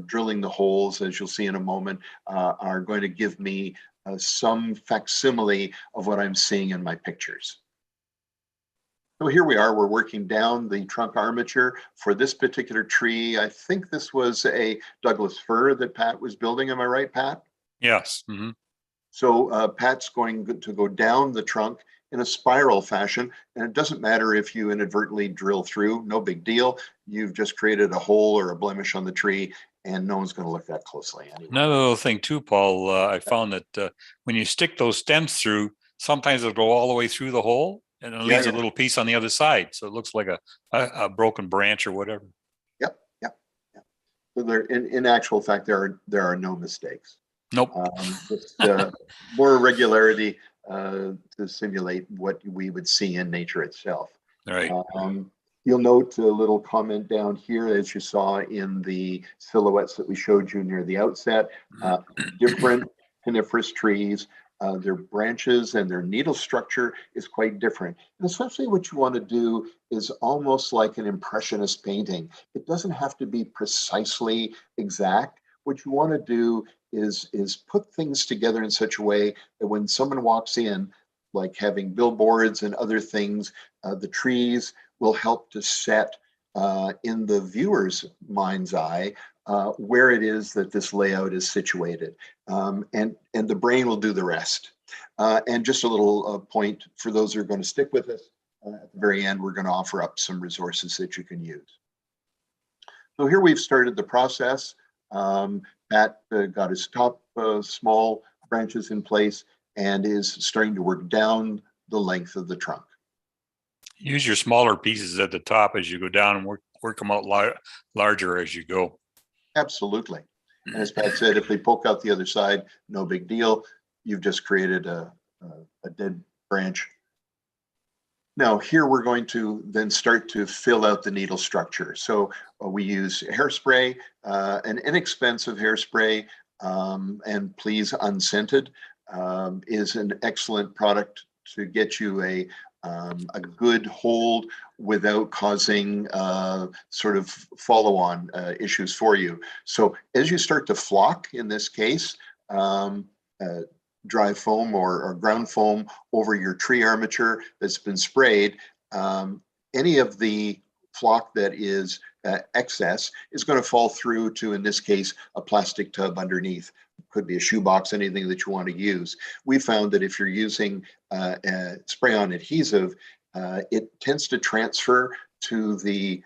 drilling the holes, as you'll see in a moment, are going to give me some facsimile of what I'm seeing in my pictures. So here we are, we're working down the trunk armature for this particular tree. I think this was a Douglas fir that Pat was building. Am I right, Pat? Yes. So Pat's going to go down the trunk in a spiral fashion, and it doesn't matter if you inadvertently drill through, no big deal. You've just created a hole or a blemish on the tree, and no one's going to look that closely anyway. Another little thing too, Paul, I found that when you stick those stems through, sometimes it'll go all the way through the hole and it leaves a little piece on the other side. So it looks like a broken branch or whatever. Yep. So there, in actual fact, there are no mistakes. Nope. Just more regularity to simulate what we would see in nature itself. Right. You'll note a little comment down here, as you saw in the silhouettes that we showed you near the outset. Different coniferous trees, their branches and their needle structure is quite different. And essentially what you want to do is almost like an impressionist painting. It doesn't have to be precisely exact. What you want to do is put things together in such a way that when someone walks in, like having billboards and other things, the trees will help to set in the viewer's mind's eye where it is that this layout is situated. And the brain will do the rest. And just a little point for those who are going to stick with us, at the very end, we're going to offer up some resources that you can use. So here we've started the process. Pat got his top small branches in place and is starting to work down the length of the trunk. Use your smaller pieces at the top as you go down and work them out larger as you go. Absolutely. And as Pat said, if they poke out the other side, no big deal. You've just created a dead branch. Now here we're going to then start to fill out the needle structure. So we use hairspray, an inexpensive hairspray, and please unscented, is an excellent product to get you a good hold without causing sort of follow-on issues for you. So as you start to flock, in this case, dry foam or ground foam over your tree armature that's been sprayed, any of the flock that is excess is going to fall through to, in this case, a plastic tub underneath. Could be a shoebox, anything that you want to use. We found that if you're using spray-on adhesive, it tends to transfer to the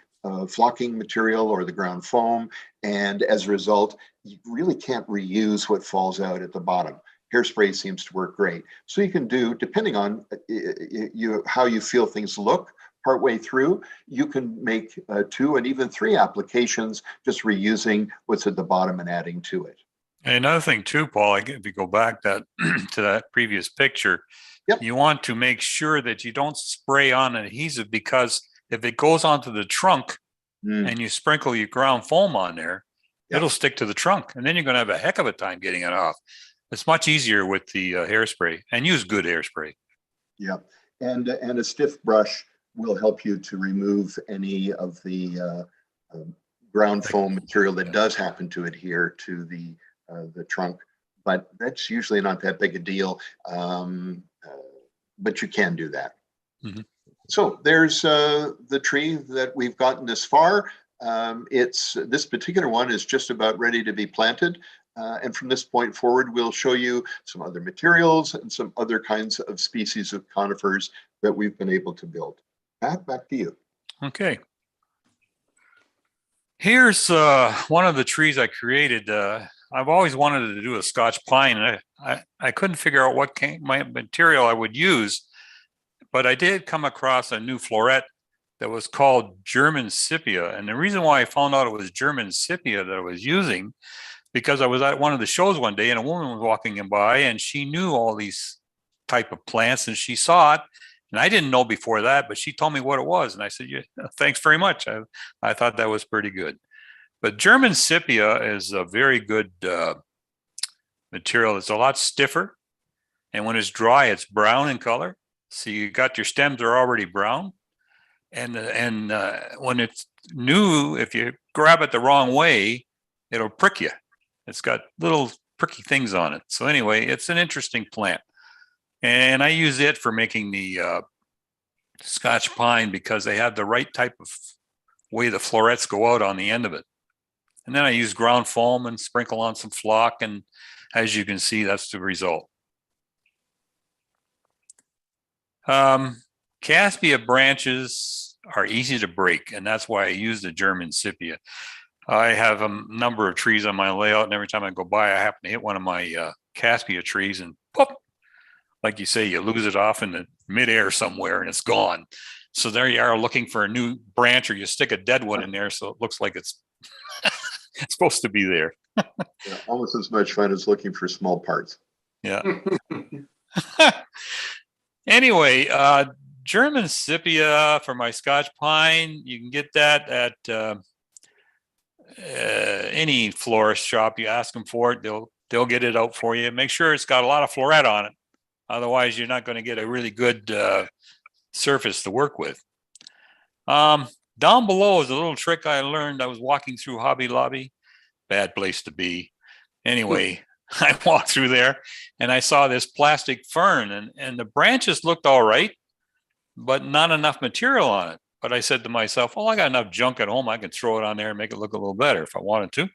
flocking material or the ground foam, and as a result, you really can't reuse what falls out at the bottom. hairspray seems to work great. So you can do, depending on how you feel things look partway through, you can make 2 and even 3 applications, just reusing what's at the bottom and adding to it. And another thing too, Paul, if you go back to that previous picture, Yep. you want to make sure that you don't spray on adhesive, because if it goes onto the trunk and you sprinkle your ground foam on there, it'll stick to the trunk, and then you're going to have a heck of a time getting it off. It's much easier with the hairspray, and use good hairspray. Yeah, and a stiff brush will help you to remove any of the ground foam material that does happen to adhere to the trunk, but that's usually not that big a deal. But you can do that. Mm-hmm. So there's the tree that we've gotten this far. This particular one is just about ready to be planted. And from this point forward, we'll show you some other materials and some other kinds of species of conifers that we've been able to build. Pat, back to you. Okay. Here's one of the trees I created. I've always wanted to do a Scotch pine, and I couldn't figure out what material I would use, but I did come across a new floret that was called German sepia. And the reason why I found out it was German sepia that I was using, because I was at one of the shows one day and a woman was walking in by and she knew all these type of plants and she saw it. And I didn't know before that, but she told me what it was. And I said, yeah, thanks very much. I thought that was pretty good. But German sepia is a very good material. It's a lot stiffer. And when it's dry, it's brown in color. So you got your stems are already brown. And when it's new, if you grab it the wrong way, it'll prick you. It's got little pricky things on it. So anyway, it's an interesting plant. And I use it for making the Scotch pine because they have the right type of way the florets go out on the end of it. And then I use ground foam and sprinkle on some flock. And as you can see, that's the result. Caspia branches are easy to break, and that's why I use the German sepia. I have a number of trees on my layout, and every time I go by, I happen to hit one of my Caspia trees, and pop, like you say, you lose it off in the midair somewhere, and it's gone. So there you are looking for a new branch, or you stick a dead one in there, so it looks like it's it's supposed to be there. Yeah, almost as much fun as looking for small parts. Yeah. Anyway, German sepia for my Scotch pine, you can get that at any florist shop. You ask them for it, they'll get it out for you. Make sure it's got a lot of floret on it. Otherwise, you're not going to get a really good surface to work with. Down below is a little trick I learned. I was walking through Hobby Lobby. Bad place to be. Anyway, I walked through there and I saw this plastic fern and the branches looked all right, but not enough material on it. But I said to myself, well, I got enough junk at home. I can throw it on there and make it look a little better if I wanted to.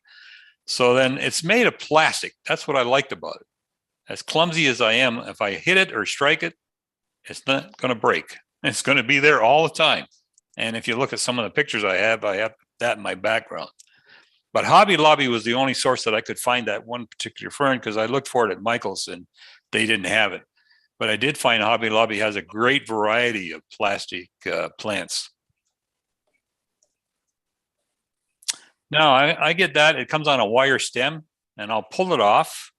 So then it's made of plastic. That's what I liked about it. As clumsy as I am, if I hit it or strike it, it's not going to break. It's going to be there all the time. And if you look at some of the pictures I have that in my background. But Hobby Lobby was the only source that I could find that one particular fern because I looked for it at Michael's and they didn't have it. But I did find Hobby Lobby has a great variety of plastic plants. Now I get that. It comes on a wire stem and I'll pull it off.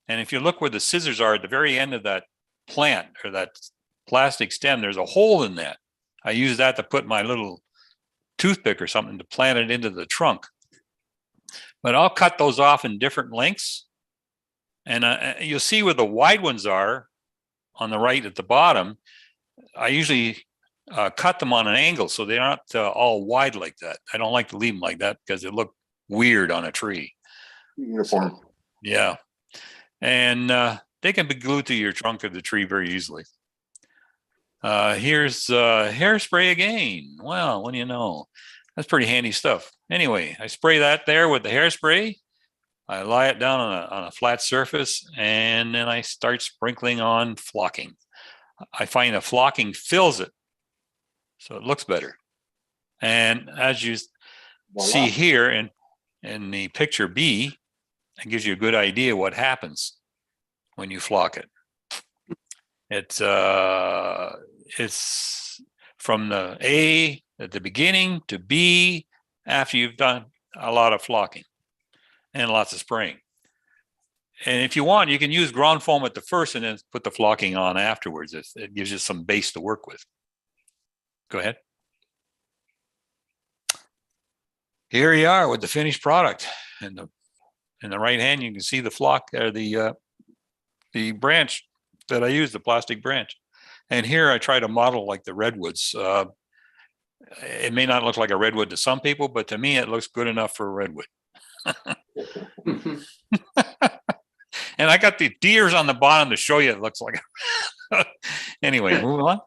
And if you look where the scissors are at the very end of that plant or that plastic stem, there's a hole in that. I use that to put my little toothpick or something to plant it into the trunk. But I'll cut those off in different lengths. And you'll see where the wide ones are on the right at the bottom. I usually cut them on an angle so they're not all wide like that. I don't like to leave them like that because they look weird on a tree. Uniform. So, yeah. And they can be glued to your trunk of the tree very easily. Here's hairspray again. Well, what do you know? That's pretty handy stuff. Anyway, I spray that there with the hairspray. I lie it down on a flat surface, and then I start sprinkling on flocking. I find the flocking fills it, so it looks better. And as you see here in the picture B, it gives you a good idea what happens. when you flock it. It's from the A at the beginning to B after you've done a lot of flocking and lots of spraying. And if you want, you can use ground foam at the first and then put the flocking on afterwards. It gives you some base to work with. Go ahead. Here you are with the finished product. In the right hand, you can see the flock or the branch that I use, the plastic branch. And here I try to model like the redwoods. It may not look like a redwood to some people, but to me, it looks good enough for a redwood. And I got the deers on the bottom to show you it looks like. Anyway, moving on.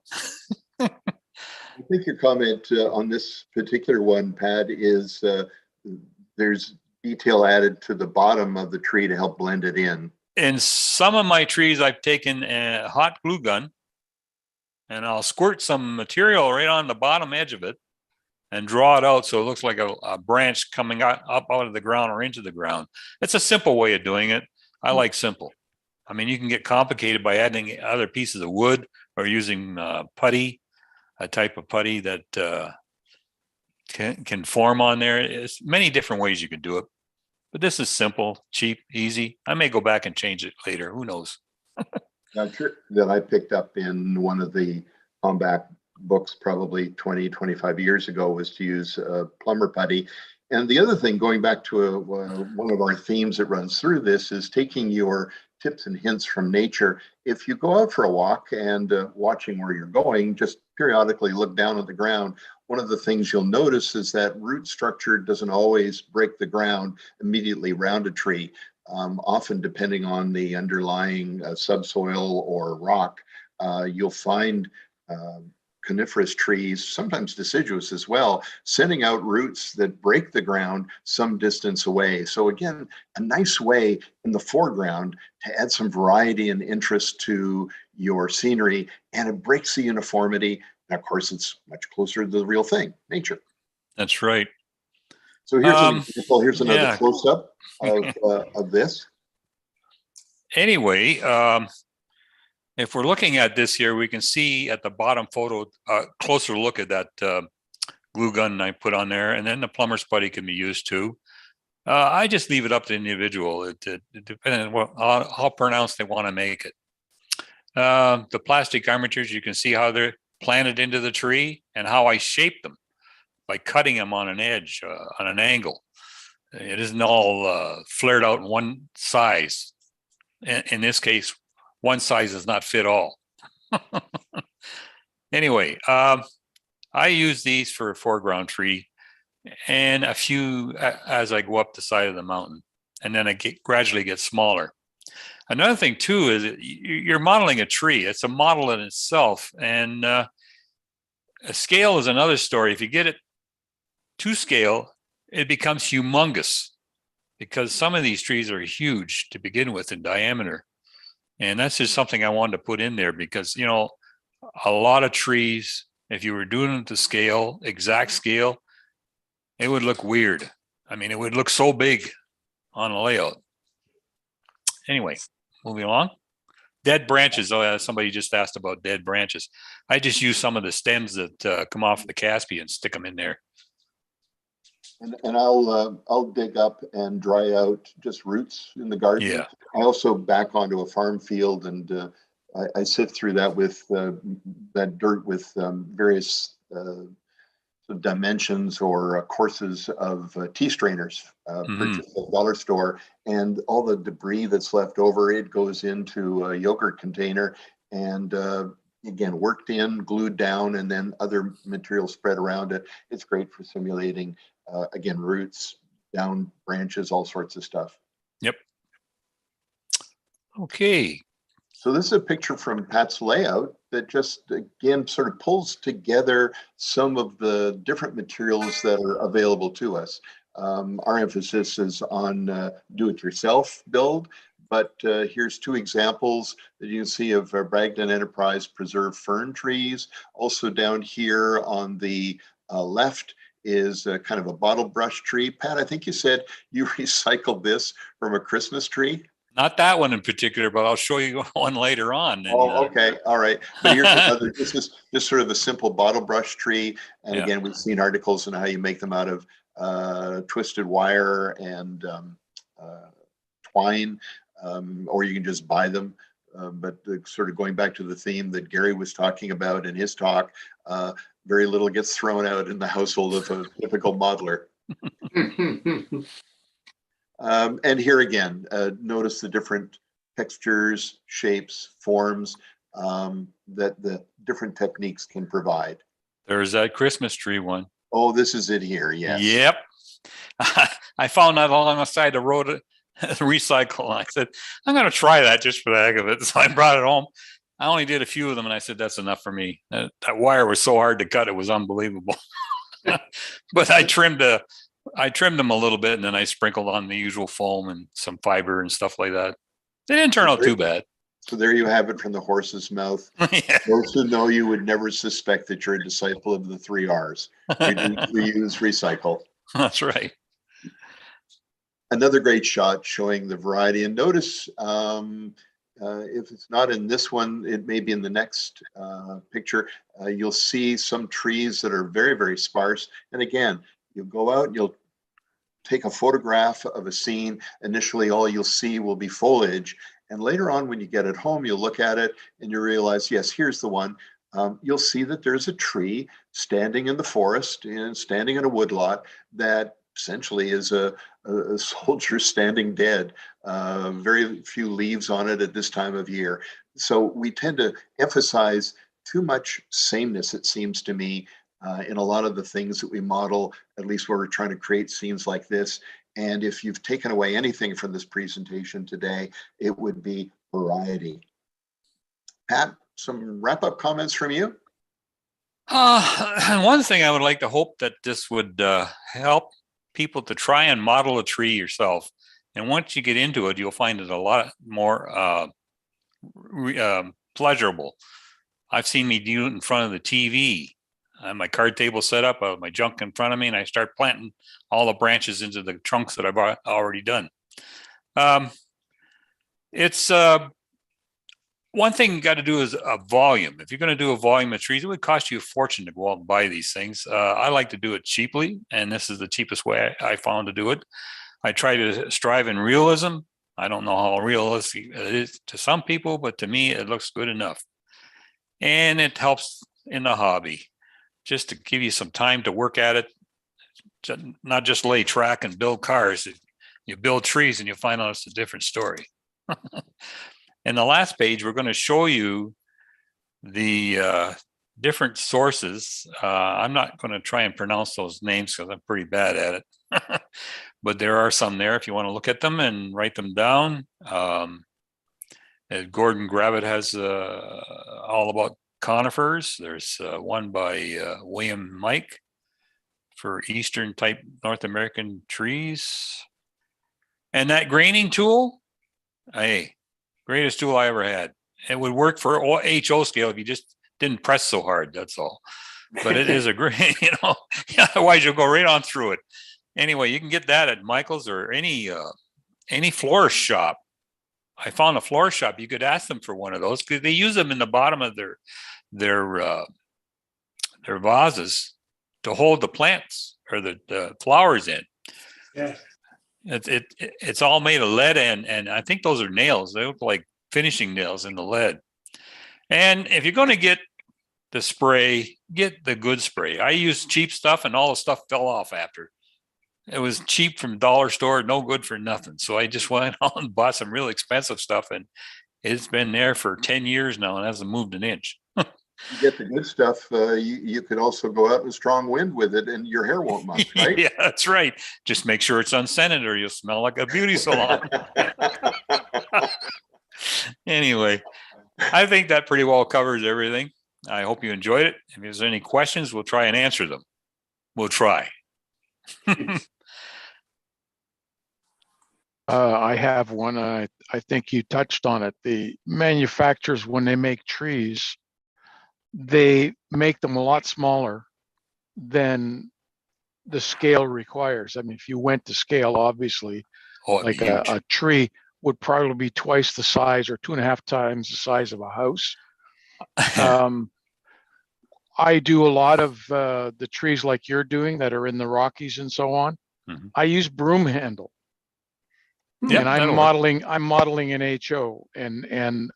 I think your comment on this particular one, Pat, is there's detail added to the bottom of the tree to help blend it in. In some of my trees, I've taken a hot glue gun and I'll squirt some material right on the bottom edge of it and draw it out so it looks like a branch coming up out of the ground or into the ground. It's a simple way of doing it. I like simple. I mean, you can get complicated by adding other pieces of wood or using putty, a type of putty that can form on there. There's many different ways you can do it. But this is simple, cheap, easy. I may go back and change it later. Who knows? A trick that I picked up in one of the combat books probably 20, 25 years ago was to use plumber putty. And the other thing, going back to one of our themes that runs through this, is taking your tips and hints from nature. If you go out for a walk and watching where you're going, just periodically look down at the ground. One of the things you'll notice is that root structure doesn't always break the ground immediately around a tree. Often, depending on the underlying subsoil or rock, you'll find coniferous trees, sometimes deciduous as well, sending out roots that break the ground some distance away. So again, a nice way in the foreground to add some variety and interest to your scenery, and it breaks the uniformity. And of course, it's much closer to the real thing, nature. That's right. So here's an example. Here's another yeah. close-up of this. Anyway, if we're looking at this here, we can see at the bottom photo a closer look at that glue gun I put on there, and then the plumber's putty can be used too. I just leave it up to the individual, depending on how pronounced they want to make it. The plastic armatures, you can see how they're planted into the tree and how I shape them by cutting them on an edge, on an angle. It isn't all flared out in one size. In this case, one size does not fit all. Anyway, I use these for a foreground tree and a few as I go up the side of the mountain, and then I gradually get smaller. Another thing too is you're modeling a tree. It's a model in itself, and a scale is another story. If you get it to scale, it becomes humongous because some of these trees are huge to begin with in diameter. And that's just something I wanted to put in there because, you know, a lot of trees, if you were doing it to scale, exact scale, it would look weird. I mean, it would look so big on a layout. Anyway, moving along. Dead branches. Oh, somebody just asked about dead branches. I just use some of the stems that come off the Caspia and stick them in there. And I'll dig up and dry out just roots in the garden. Yeah. I also back onto a farm field, and I sift through that with that dirt with various dimensions or courses of tea strainers purchased at the dollar store, and all the debris that's left over, it goes into a yogurt container and again worked in, glued down, and then other material spread around it. It's great for simulating again roots, down branches, all sorts of stuff. Yep. Okay. So this is a picture from Pat's layout that just, again, sort of pulls together some of the different materials that are available to us. Our emphasis is on do-it-yourself build, but here's two examples that you can see of Bragdon Enterprise preserved fern trees. Also down here on the left is kind of a bottle brush tree. Pat, I think you said you recycled this from a Christmas tree. Not that one in particular, but I'll show you one later on. And, Oh, okay, all right. But here's another, this is just sort of a simple bottle brush tree. And Yeah. again, we've seen articles on how you make them out of twisted wire and twine, or you can just buy them. But sort of going back to the theme that Gary was talking about in his talk, very little gets thrown out in the household of a typical modeler. And here again, notice the different textures, shapes, forms that the different techniques can provide. there's that Christmas tree one. Oh, this is it here, yes. Yep. I found that along the side of the road, recycle. I said, I'm going to try that just for the heck of it. So I brought it home. I only did a few of them, and I said, that's enough for me. That wire was so hard to cut. It was unbelievable. But I trimmed them a little bit, and then I sprinkled on the usual foam and some fiber and stuff like that. They didn't turn out too bad. So there you have it from the horse's mouth. Yeah. Those who know you would never suspect that you're a disciple of the 3 R's. We use recycle. That's right. Another great shot showing the variety. And notice if it's not in this one, it may be in the next picture. You'll see some trees that are very, very sparse. And again, you'll go out and you'll take a photograph of a scene. Initially, all you'll see will be foliage. And later on, when you get it home, you'll look at it and you realize, yes, here's the one. You'll see that there's a tree standing in the forest and standing in a woodlot that essentially is a soldier standing dead. Very few leaves on it at this time of year. So we tend to emphasize too much sameness, it seems to me, in a lot of the things that we model, at least where we're trying to create scenes like this. And if you've taken away anything from this presentation today, it would be variety. Pat, some wrap-up comments from you? One thing I would like to hope that this would help people to try and model a tree yourself. And once you get into it, you'll find it a lot more pleasurable. I've seen me do it in front of the TV. My card table set up, my junk in front of me, and I start planting all the branches into the trunks that I've already done. It's one thing you got to do is a volume. If you're going to do a volume of trees, it would cost you a fortune to go out and buy these things. I like to do it cheaply, and this is the cheapest way I found to do it. I try to strive in realism. I don't know how realistic it is to some people, but to me, it looks good enough. And it helps in the hobby, just to give you some time to work at it, not just lay track and build cars. You build trees and you find out it's a different story. In the last page, we're going to show you the different sources. I'm not going to try and pronounce those names because I'm pretty bad at it. But there are some there if you want to look at them and write them down. Gordon Gravitt has all about conifers. There's one by William Mike for Eastern type North American trees. And that graining tool, hey, greatest tool I ever had. It would work for HO scale if you just didn't press so hard, that's all. But it is a great, otherwise you'll go right on through it. Anyway, you can get that at Michael's or any florist shop. I found a florist shop. You could ask them for one of those because they use them in the bottom of their vases to hold the plants or the flowers in. Yeah. It's all made of lead and I think those are nails. They look like finishing nails in the lead. And if you're going to get the spray, get the good spray. I used cheap stuff and all the stuff fell off after. It was cheap from dollar store, no good for nothing. So I just went on and bought some real expensive stuff, and it's been there for 10 years now and hasn't moved an inch. You get the good stuff. You could also go out in a strong wind with it and your hair won't much, right? Yeah, that's right. Just make sure it's unscented or you'll smell like a beauty salon. Anyway, I think that pretty well covers everything. I hope you enjoyed it. If there's any questions, we'll try and answer them. We'll try. I have one. I think you touched on it. The manufacturers, when they make trees, they make them a lot smaller than the scale requires. I mean, if you went to scale, obviously, like a tree would probably be twice the size or 2.5 times the size of a house. I do a lot of the trees like you're doing that are in the Rockies and so on. Mhm. I use broom handle. Yep, And I'm that'll work. modeling an HO, and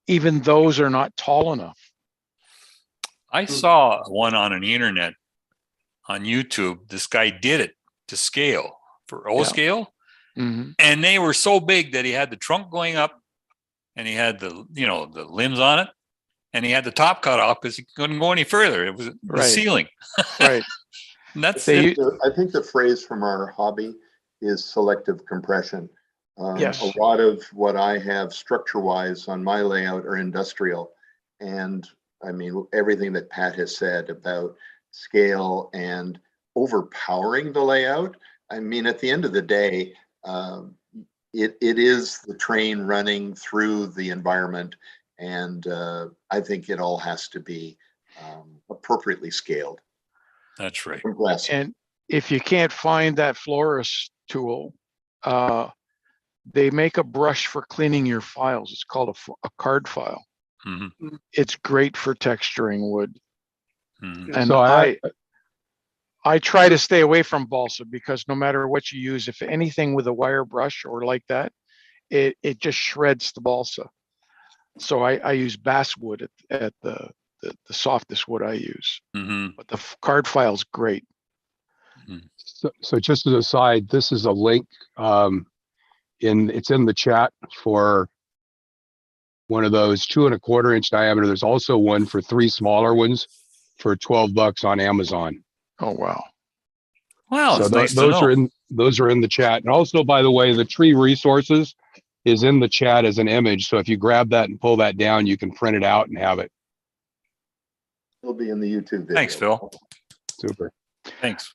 even those are not tall enough. I saw one on the internet on YouTube. This guy did it to scale for O Yeah. scale. Mhm. And they were so big that he had the trunk going up and he had the, the limbs on it, and he had the top cut off because he couldn't go any further. It was the Right. ceiling. Right. And that's They- it. I think the phrase from our hobby is selective compression. Yes. A lot of what I have structure-wise on my layout are industrial. And I mean, everything that Pat has said about scale and overpowering the layout. I mean, at the end of the day, it is the train running through the environment. And I think it all has to be appropriately scaled. That's right. And if you can't find that florist tool, they make a brush for cleaning your files. It's called a card file. Mhm. It's great for texturing wood. Mhm. And So I try to stay away from balsa because no matter what you use, if anything with a wire brush or like that, it just shreds the balsa. So I use basswood at the softest wood I use. Mhm. But the card file's great. So just as a side, this is a link it's in the chat for one of those 2¼ inch diameter. There's also one for 3 smaller ones for $12 on Amazon. Oh wow. Wow, So it's nice to those know. are in the chat. And also, by the way, the tree resources is in the chat as an image. So if you grab that and pull that down, you can print it out and have it. It'll be in the YouTube video. Thanks, Phil. Super. Thanks.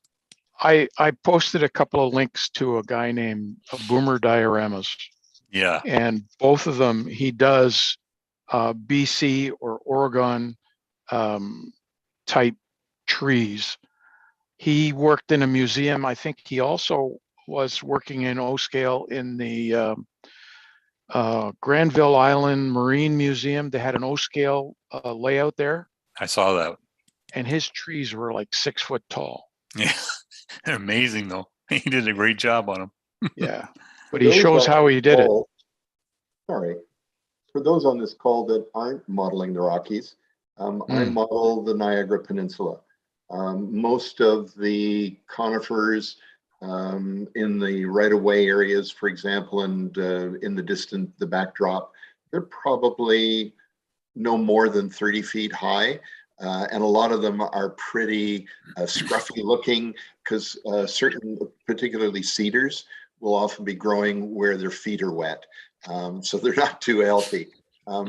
I posted a couple of links to a guy named Boomer Dioramas, Yeah. and both of them he does BC or Oregon type trees. He worked in a museum. I think he also was working in O scale in the Granville Island Marine Museum. They had an O scale layout there, I saw that. and his trees were like 6 foot tall. Yeah. They're amazing though. He did a great job on them. Yeah, but he shows how he did it. Sorry. For those on this call that aren't modeling the Rockies, I model the Niagara Peninsula. Most of the conifers in the right-of-way areas, for example, and in the backdrop, they're probably no more than 30 feet high. And a lot of them are pretty scruffy looking because certain, particularly cedars, will often be growing where their feet are wet. So they're not too healthy.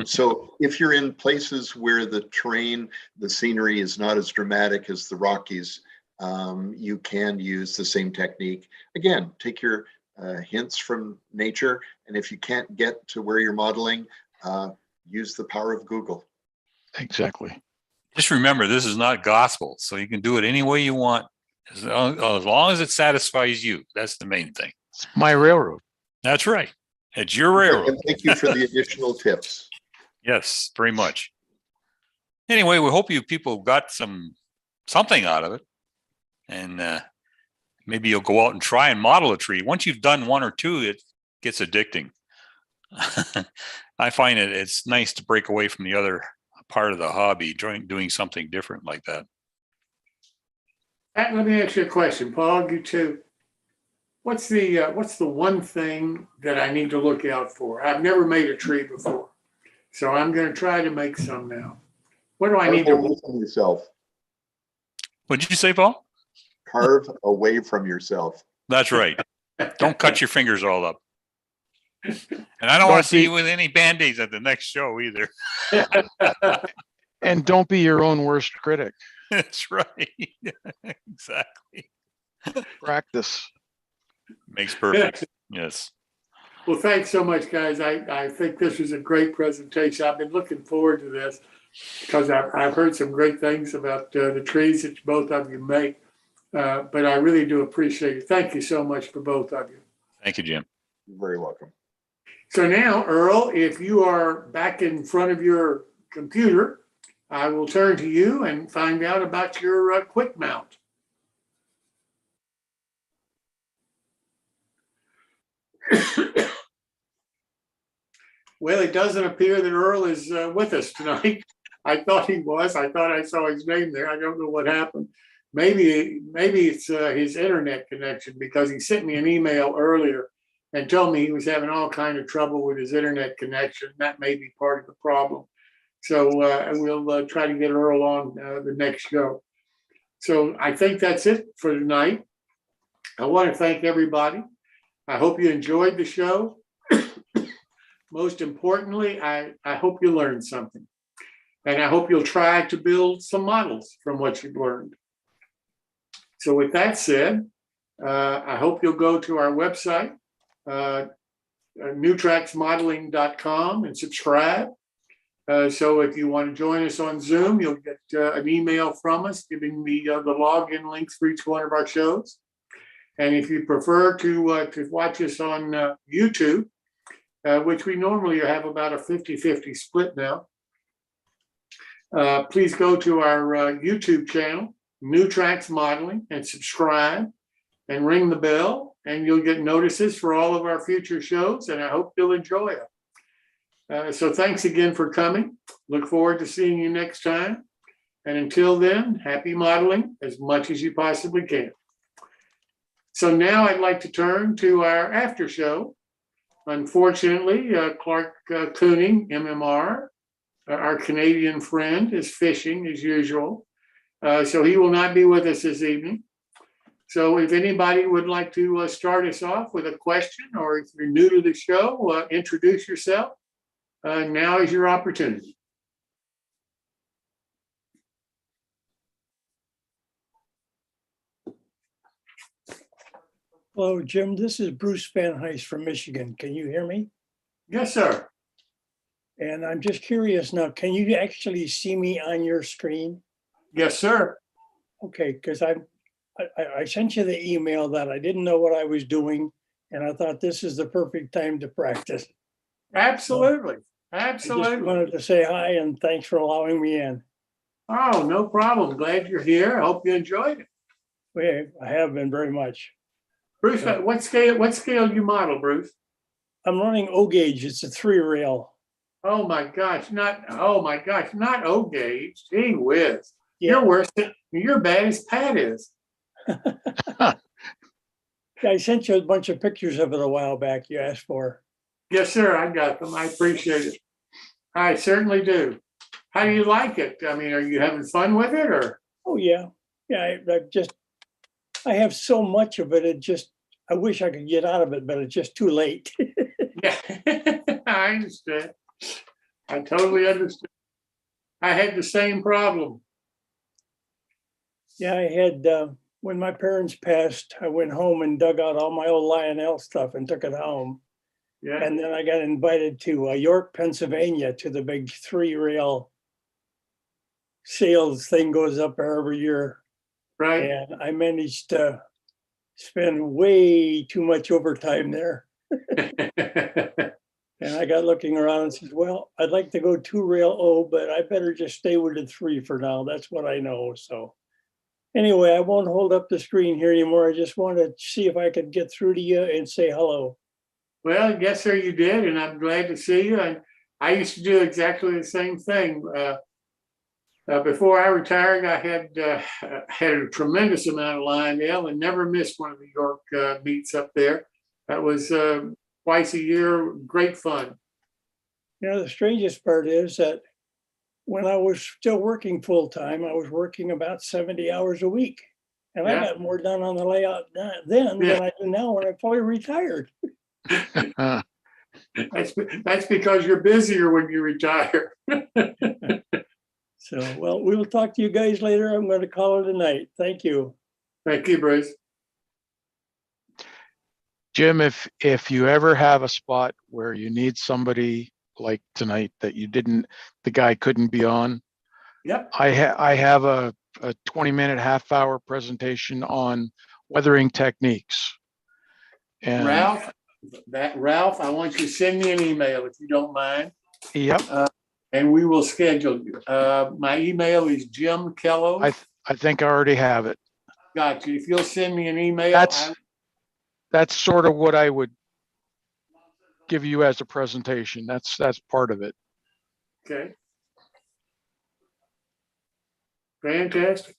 So if you're in places where the terrain, the scenery is not as dramatic as the Rockies, you can use the same technique. Again, take your hints from nature. And if you can't get to where you're modeling, use the power of Google. Exactly. Just remember, this is not gospel, so you can do it any way you want, as long as it satisfies you. That's the main thing. It's my railroad. That's right. It's your railroad. And thank you for the additional tips. Yes, very much. Anyway, we hope you people got something out of it, and maybe you'll go out and try and model a tree. Once you've done one or two, it gets addicting. I find it's nice to break away from the other part of the hobby, doing something different like that. Pat, let me ask you a question. Paul, you too. What's the one thing that I need to look out for? I've never made a tree before, so I'm going to try to make some now. What do I need to Carve away from yourself? What did you say, Paul? Carve away from yourself. That's right. Don't cut your fingers all up. And I don't want to see you with any Band-Aids at the next show either. And don't be your own worst critic. That's right. Exactly. Practice. Makes perfect. Yes. Well, thanks so much, guys. I think this was a great presentation. I've been looking forward to this because I've heard some great things about the trees that both of you make. But I really do appreciate it. Thank you so much for both of you. Thank you, Jim. You're very welcome. So now, Earl, if you are back in front of your computer, I will turn to you and find out about your quick mount. Well, it doesn't appear that Earl is with us tonight. I thought he was. I thought I saw his name there. I don't know what happened. Maybe it's his internet connection, because he sent me an email earlier and told me he was having all kind of trouble with his internet connection. That may be part of the problem. So we'll try to get Earl on the next show. So I think that's it for tonight. I want to thank everybody. I hope you enjoyed the show. Most importantly, I hope you learned something. And I hope you'll try to build some models from what you've learned. So with that said, I hope you'll go to our website, newtracksmodeling.com, and subscribe. So if you want to join us on Zoom, you'll get an email from us giving the login links for each one of our shows. And if you prefer to watch us on YouTube, which we normally have about a 50-50 split now, please go to our YouTube channel, New Tracks Modeling, and subscribe and ring the bell, and you'll get notices for all of our future shows, and I hope you'll enjoy it. So thanks again for coming. Look forward to seeing you next time. And until then, happy modeling as much as you possibly can. So now I'd like to turn to our after show. Unfortunately, Clark Cooning, MMR, our Canadian friend, is fishing as usual. So he will not be with us this evening. So if anybody would like to start us off with a question, or if you're new to the show, introduce yourself. Now is your opportunity. Hello, Jim. This is Bruce Van Heist from Michigan. Can you hear me? Yes, sir. And I'm just curious now, can you actually see me on your screen? Yes, sir. Okay, because I sent you the email that I didn't know what I was doing, and I thought this is the perfect time to practice. Absolutely. I Absolutely. just wanted to say hi and thanks for allowing me in. Oh, no problem. Glad you're here. I hope you enjoyed it. I have been very much. Bruce, what scale do you model, Bruce? I'm running O gauge. It's a 3-rail. Oh my gosh, not O gauge. Gee whiz. Yeah. You're worse than, you're bad as Pat is. I sent you a bunch of pictures of it a while back you asked for. Yes, sir. I got them. I appreciate it. I certainly do. How do you like it? I mean, are you having fun with it, or? Oh yeah. Yeah, I have so much of it. I wish I could get out of it, but it's just too late. Yeah, I understand. I totally understand. I had the same problem. Yeah, I had, when my parents passed, I went home and dug out all my old Lionel stuff and took it home. Yeah. And then I got invited to York, Pennsylvania, to the big 3-rail sales thing goes up there every year. Right. And I managed to spend way too much overtime there. And I got looking around and said, well, I'd like to go 2-rail O, but I better just stay with the 3 for now. That's what I know. So anyway, I won't hold up the screen here anymore. I just want to see if I could get through to you and say hello. Well, yes, sir, you did, and I'm glad to see you. And I used to do exactly the same thing. Before I retired, I had a tremendous amount of Lionel and never missed one of the York meets up there. That was twice a year, great fun. You know, the strangest part is that when I was still working full time, I was working about 70 hours a week. And I got more done on the layout then than I do now when I'm fully retired. That's because you're busier when you retire. So, well, we will talk to you guys later. I'm going to call it a night. Thank you. Thank you, Bruce. Jim, if you ever have a spot where you need somebody like tonight that the guy couldn't be on. Yep. I have a 20-minute, half-hour presentation on weathering techniques. And that, Ralph, I want you to send me an email if you don't mind. Yep. And we will schedule you. My email is Jim Kello. I think I already have it. Got you. If you'll send me an email. That's sort of what I would give you as a presentation. That's part of it. Okay. Fantastic.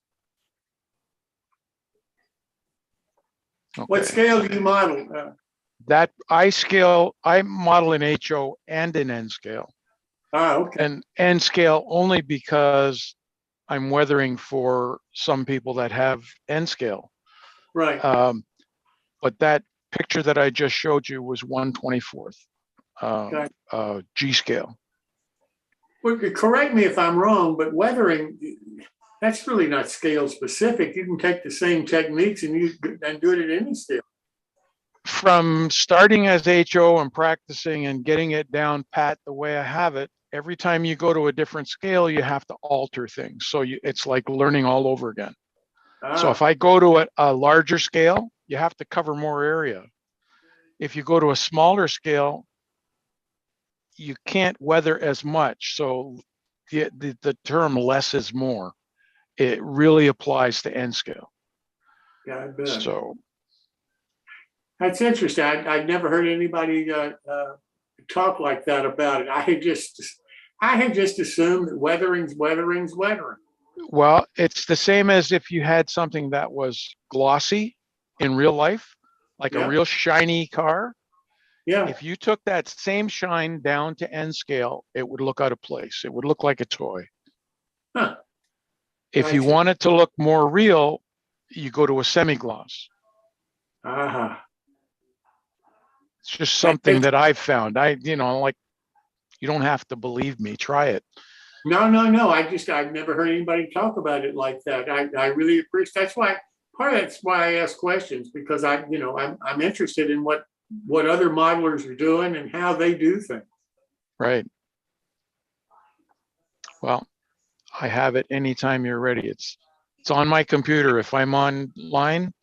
Okay. What scale do you model? That I model in HO and in N scale. Okay. And N scale only because I'm weathering for some people that have N scale. Right. But that picture that I just showed you was 1/24th G scale. Well, correct me if I'm wrong, but weathering, that's really not scale specific. You can take the same techniques and do it at any scale. From starting as HO and practicing and getting it down pat the way I have it, every time you go to a different scale, you have to alter things. So it's like learning all over again. So if I go to a larger scale, you have to cover more area. If you go to a smaller scale, you can't weather as much. So the term less is more. It really applies to N scale. Yeah, I bet. So that's interesting. I'd never heard anybody talk like that about it. I had just assumed that weathering's weathering. well, it's the same as if you had something that was glossy in real life, like a real shiny car. Yeah. If you took that same shine down to N scale, it would look out of place. It would look like a toy. Huh. If you want it to look more real, you go to a semi-gloss. It's just something that I've found. You don't have to believe me. Try it. No. I've never heard anybody talk about it like that. I really appreciate. That's why I ask questions, because I'm interested in what other modelers are doing and how they do things. Right. Well, I have it anytime you're ready. It's on my computer. If I'm online,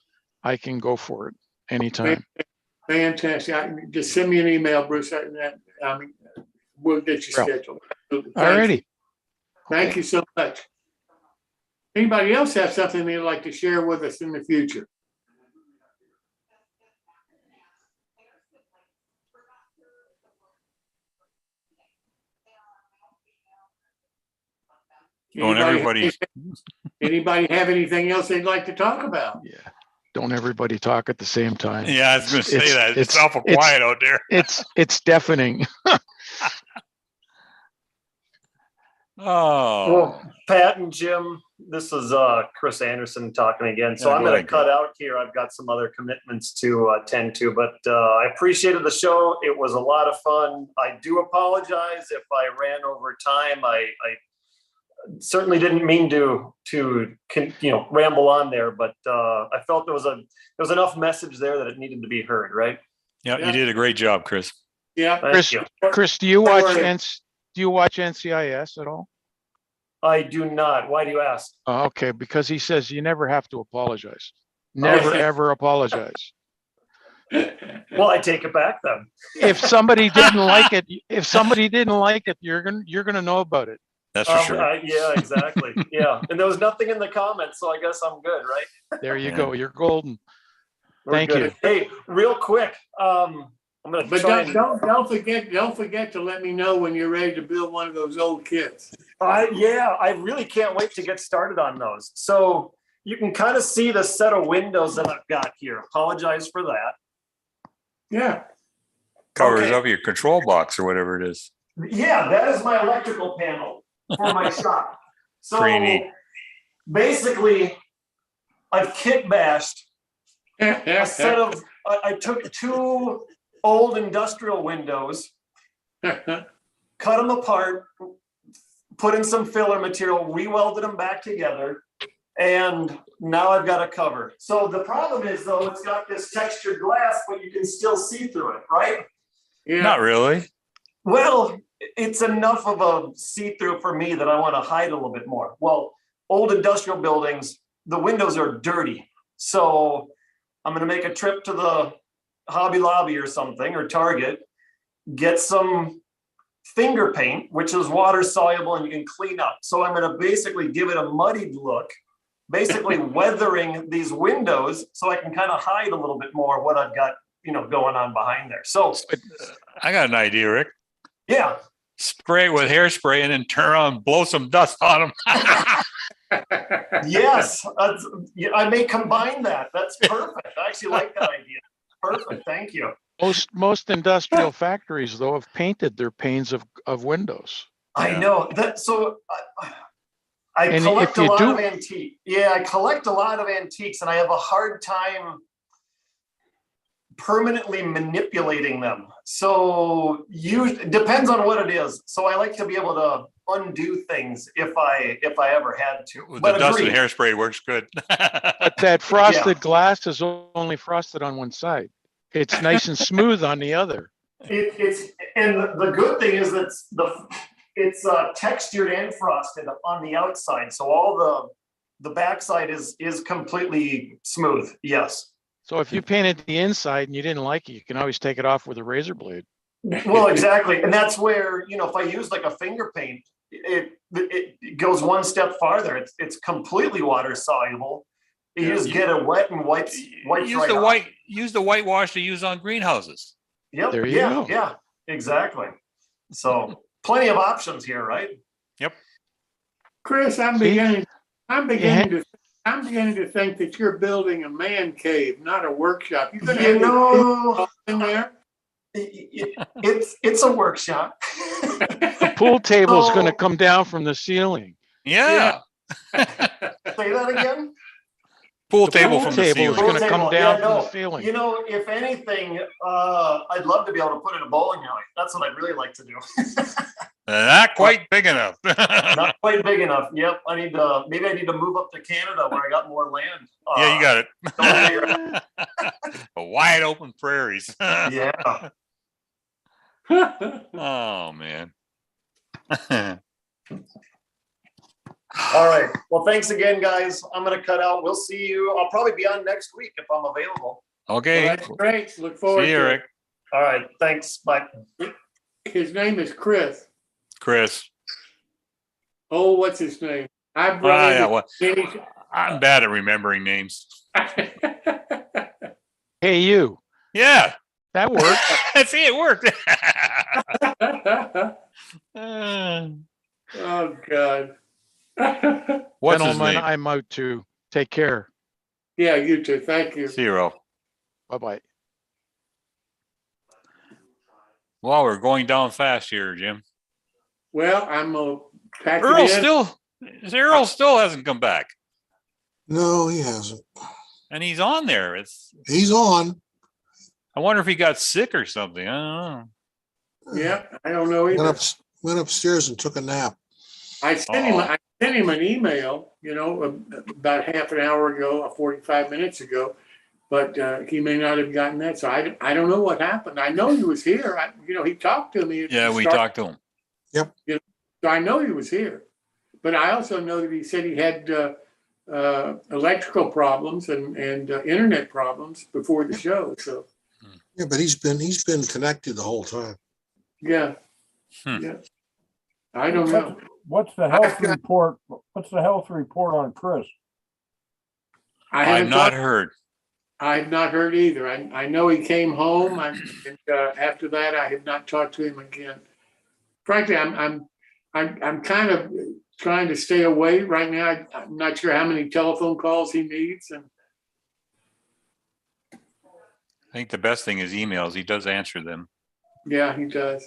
I can go for it anytime. Fantastic. Just send me an email, Bruce. We'll get you scheduled. Alrighty. Thank you so much. Anybody else have something they'd like to share with us in the future? Anybody have anything else they'd like to talk about? Yeah. Don't everybody talk at the same time. Yeah, I was going to say that. It's awful quiet out there. It's deafening. Well, Pat and Jim, this is Chris Anderson talking again. So I'm going to cut out here. I've got some other commitments to attend to, but I appreciated the show. It was a lot of fun. I do apologize if I ran over time. I certainly didn't mean to ramble on there, but I felt there was enough message there that it needed to be heard, right? Yeah, you did a great job, Chris. Yeah, Chris, do you watch NCIS at all? I do not. Why do you ask? Oh, okay, because he says you never have to apologize. Never ever apologize. Well, I take it back then. If somebody didn't like it, you're gonna know about it. That's for sure. Yeah, exactly. Yeah, and there was nothing in the comments, so I guess I'm good, right? There you go. You're golden. Thank you. Hey, real quick, I'm gonna. But don't forget to let me know when you're ready to build one of those old kits. I really can't wait to get started on those. So you can kind of see the set of windows that I've got here. Apologize for that. Yeah. Covers up your control box or whatever it is. Yeah, that is my electrical panel for my shop. So basically, I've kit bashed a set of, I took two old industrial windows, cut them apart, put in some filler material, re-welded them back together, and now I've got a cover. So the problem is, though, it's got this textured glass, but you can still see through it, right? Yeah. Not really. Well, it's enough of a see-through for me that I want to hide a little bit more. Well, old industrial buildings, the windows are dirty. So I'm going to make a trip to the Hobby Lobby or something, or Target, get some finger paint, which is water soluble and you can clean up. So I'm going to basically give it a muddied look, basically weathering these windows so I can kind of hide a little bit more what I've got, going on behind there. So I got an idea, Rick. yeah. Spray it with hairspray and then turn around and blow some dust on them. Yes, I may combine that. That's perfect. I actually like that idea. Perfect. Thank you. Most industrial factories, though, have painted their panes of windows. I know that. So I And collect if a you lot do- of antiques. Yeah, I collect a lot of antiques, and I have a hard time permanently manipulating them. So it depends on what it is. So I like to be able to undo things if I ever had to. With But the dust and agreed. hairspray works good. But that frosted glass is only frosted on one side. It's nice and smooth on the other. It's and the good thing is that it's textured and frosted on the outside, so all the backside is completely smooth. Yes. So if you painted the inside and you didn't like it, you can always take it off with a razor blade. Well, exactly, and that's where if I use like a finger paint, it goes one step farther. It's completely water soluble. You just get it wet and wipes Use right the off. use the whitewash to use on greenhouses. Yep. There you go. Yeah. Exactly. So plenty of options here, right? Yep. Chris, I'm beginning to think that you're building a man cave, not a workshop. You're gonna have in there. It's a workshop. The pool table is going to come down from the ceiling. Yeah. Say that again. Pool The table pool from the table is ceiling. going to come down from the ceiling. If anything, I'd love to be able to put in a bowling alley. That's what I'd really like to do. Not quite big enough. Not quite big enough. Yep. Maybe I need to move up to Canada where I got more land. Yeah, you got it. Wide open prairies. Yeah. Oh man. All right. Well, thanks again, guys. I'm going to cut out. We'll see you. I'll probably be on next week if I'm available. Okay. Well, that's great. Look forward See you, to Rick. All right. Thanks. Bye. it. His name is Chris. Chris. Oh, what's his name? I've Yeah, well, I'm bad at remembering names. Hey, you. Yeah. That worked. See, it worked. Oh God. What's his Gentlemen, name? I'm out too. Take care. Yeah, you too. Thank you. Zero. Bye-bye. Well, we're going down fast here, Jim. Well, I'm gonna pack Earl it in. Earl still hasn't come back. No, he hasn't. And he's on there. He's on. I wonder if he got sick or something. I don't know. Yeah, I don't know either. Went upstairs and took a nap. I sent him an email, about half an hour ago, or 45 minutes ago, but he may not have gotten that. So I don't know what happened. I know he was here. He talked to me. Yeah, we talked to him. Yep. So I know he was here, but I also know that he said he had electrical problems and internet problems before the show. So Yeah, but he's been connected the whole time. yeah, yeah. I don't know. What's the health report? What's the health report on Chris? I've not heard. I've not heard either. I know he came home. And after that, I have not talked to him again. Frankly, I'm kind of trying to stay away right now. I'm not sure how many telephone calls he needs, and I think the best thing is emails. He does answer them. yeah, he does.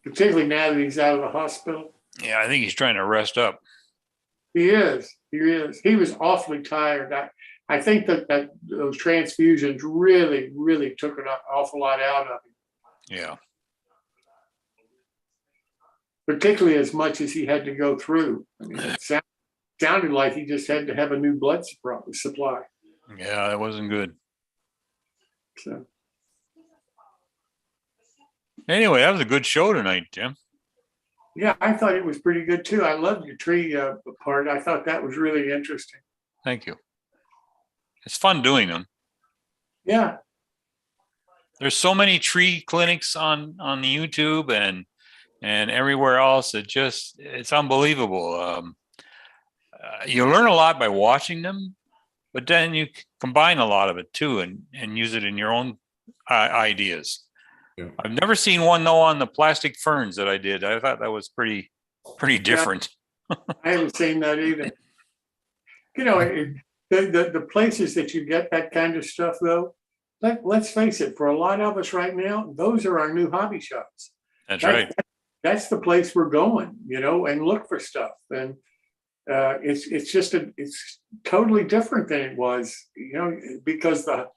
Particularly now that he's out of the hospital. Yeah, I think he's trying to rest up. He is. He is. He was awfully tired. I think that those transfusions really, really took an awful lot out of him. Yeah. Particularly as much as he had to go through. I mean, it sounded like he just had to have a new blood supply. Yeah, that wasn't good. So anyway, that was a good show tonight, Jim. yeah, I thought it was pretty good too. I loved your tree part. I thought that was really interesting. Thank you. It's fun doing them. Yeah, There's so many tree clinics on the YouTube and everywhere else. It's unbelievable. You learn a lot by watching them, but then you combine a lot of it too and use it in your own ideas. Yeah. I've never seen one though on the plastic ferns that I did. I thought that was pretty different. I haven't seen that either. You know, the places that you get that kind of stuff though, let's face it, for a lot of us right now, those are our new hobby shops. That's right. That's the place we're going, you know, and look for stuff. And it's totally different than it was, you know, because the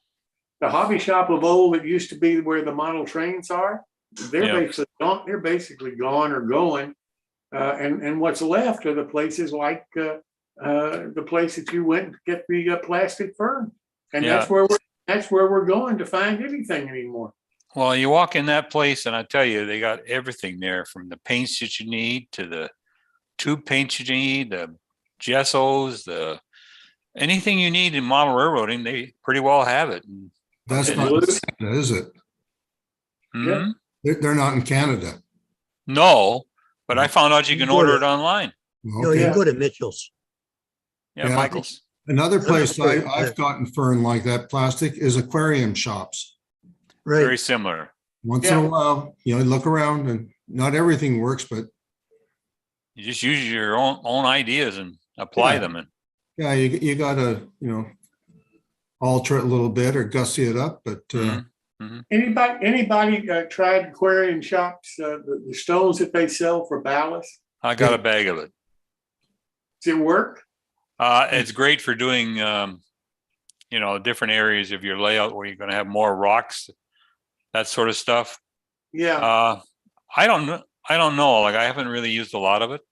hobby shop of old, it used to be where the model trains are. They're basically gone or going. And what's left are the places like the place that you went to get the plastic fern. And that's where we're going to find anything anymore. Well, you walk in that place and I tell you, they got everything there, from the paints that you need to the tube paints you need, the gessos, anything you need in model railroading, they pretty well have it. That's not in Canada, is it? Mhm. They're not in Canada. No, but I found out you can order it online. No, you can go to Mitchell's. Yeah, Michael's. Another place I've gotten fern like that plastic is aquarium shops. Right. Very similar. Once in a while, you know, look around and not everything works, but You just use your own ideas and apply them. And yeah, you gotta, you know, alter it a little bit or gussy it up, but Anybody tried aquarium shops, the stones that they sell for ballast? I got a bag of it. Does it work? It's great for doing, you know, different areas of your layout where you're going to have more rocks, that sort of stuff. Yeah. I don't know. Like, I haven't really used a lot of it.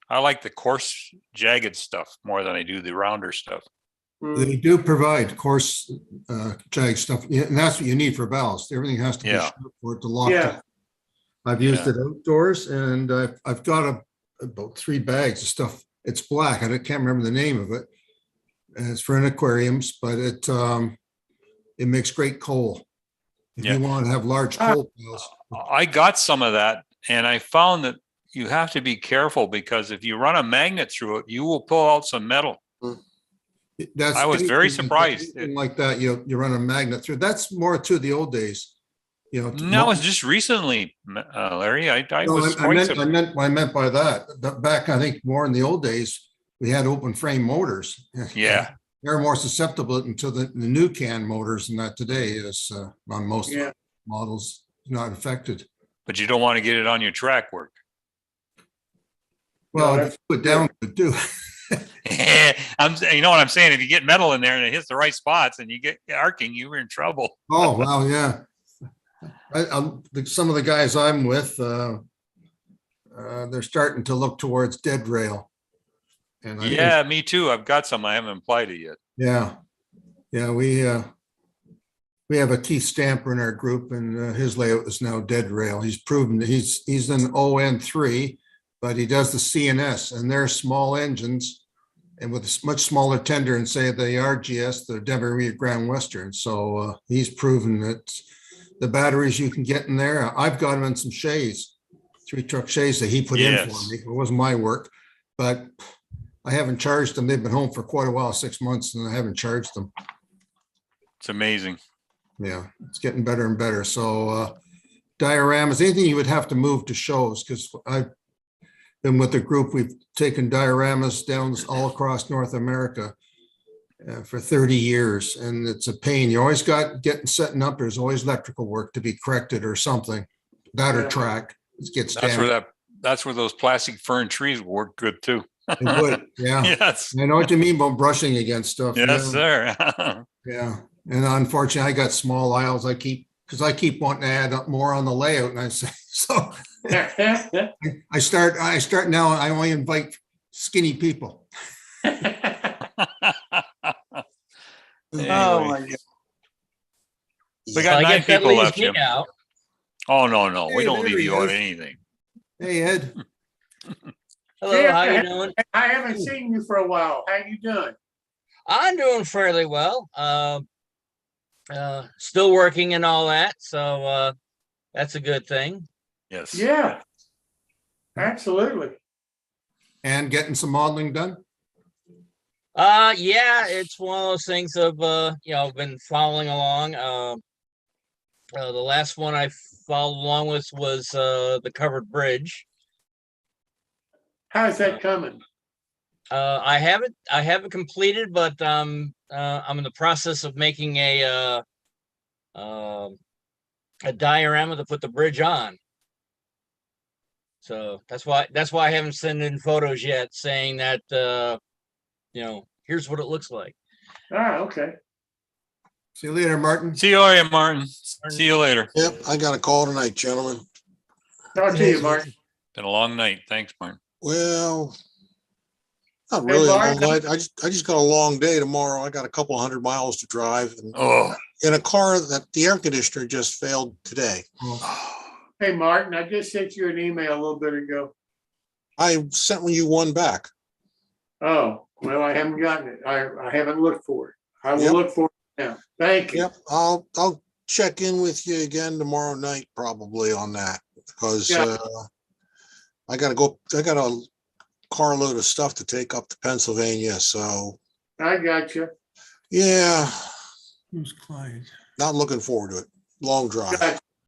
I like the coarse, jagged stuff more than I do the rounder stuff. they do provide coarse jag stuff, and that's what you need for ballast. Everything has to be sharp for it to lock down. I've used it outdoors, and I've got about 3 bags of stuff. It's black. I can't remember the name of it. And it's for an aquariums, but it makes great coal. If you want to have large coal piles. I got some of that, and I found that you have to be careful, because if you run a magnet through it, you will pull out some metal. I was very surprised. Like that, you run a magnet through. That's more to the old days. You know, no, it's just recently, Larry. I meant by that. Back, I think, more in the old days, we had open frame motors. Yeah, they're more susceptible until the new can motors, and that today is on most models not affected. But you don't want to get it on your track work. Well, put down to do. You know what I'm saying? If you get metal in there and it hits the right spots and you get arcing, you were in trouble. Oh, wow, yeah. Some of the guys I'm with, they're starting to look towards dead rail. And me too. I've got some. I haven't applied it yet. Yeah. We have a Keith Stamper in our group, and his layout is now dead rail. He's proven that he's an ON3, but he does the CNS, and they're small engines, and with a much smaller tender than say the RGS, the Denver Rio Grand Western. So he's proven that the batteries you can get in there. I've got them in some Shays, 3-truck Shays that he put in for me. It wasn't my work, but I haven't charged them. They've been home for quite a while, 6 months, and I haven't charged them. It's amazing. Yeah, it's getting better and better. So dioramas, anything you would have to move to shows, because I've been with the group. We've taken dioramas down all across North America for 30 years, and it's a pain. You always got setting up. There's always electrical work to be corrected or something. That or track. It gets that's where those plastic fern trees work good too. It would, yeah. Yes. I know what you mean about brushing against stuff. Yes, sir. Yeah. And unfortunately, I got small aisles. I keep wanting to add up more on the layout, and I say so. I start now. I only invite skinny people. Oh my God. We got 9 people left, Jim. Oh no, we don't leave you out anything. Hey, Ed. Hello, how you doing? I haven't seen you for a while. How you doing? I'm doing fairly well. Still working and all that, so that's a good thing. Yes. Yeah. Absolutely. And getting some modeling done? Yeah, it's one of those things of been following along. The last one I followed along with was the covered bridge. How's that coming? I haven't completed, but I'm in the process of making a diorama to put the bridge on. So that's why I haven't sent in photos yet, saying that here's what it looks like. Ah, okay. See you later, Martin. See you later, Martin. See you later. Yep, I got a call tonight, gentlemen. Talk to you, Mark. Been a long night. Thanks, Martin. Well, not Hey, really a Mark. long night. I just got a long day tomorrow. I got a couple 100 miles to drive Oh, in a car that the air conditioner just failed today. Hey, Martin, I just sent you an email a little bit ago. I sent you one back. Oh, well, I haven't gotten it. I haven't looked for it. I will Yep. look for it now. Thank you. Yep, I'll check in with you again tomorrow night probably on that because Yeah. I got a carload of stuff to take up to Pennsylvania. So I got you. yeah, Who's Clyde? not looking forward to it. Long drive. Got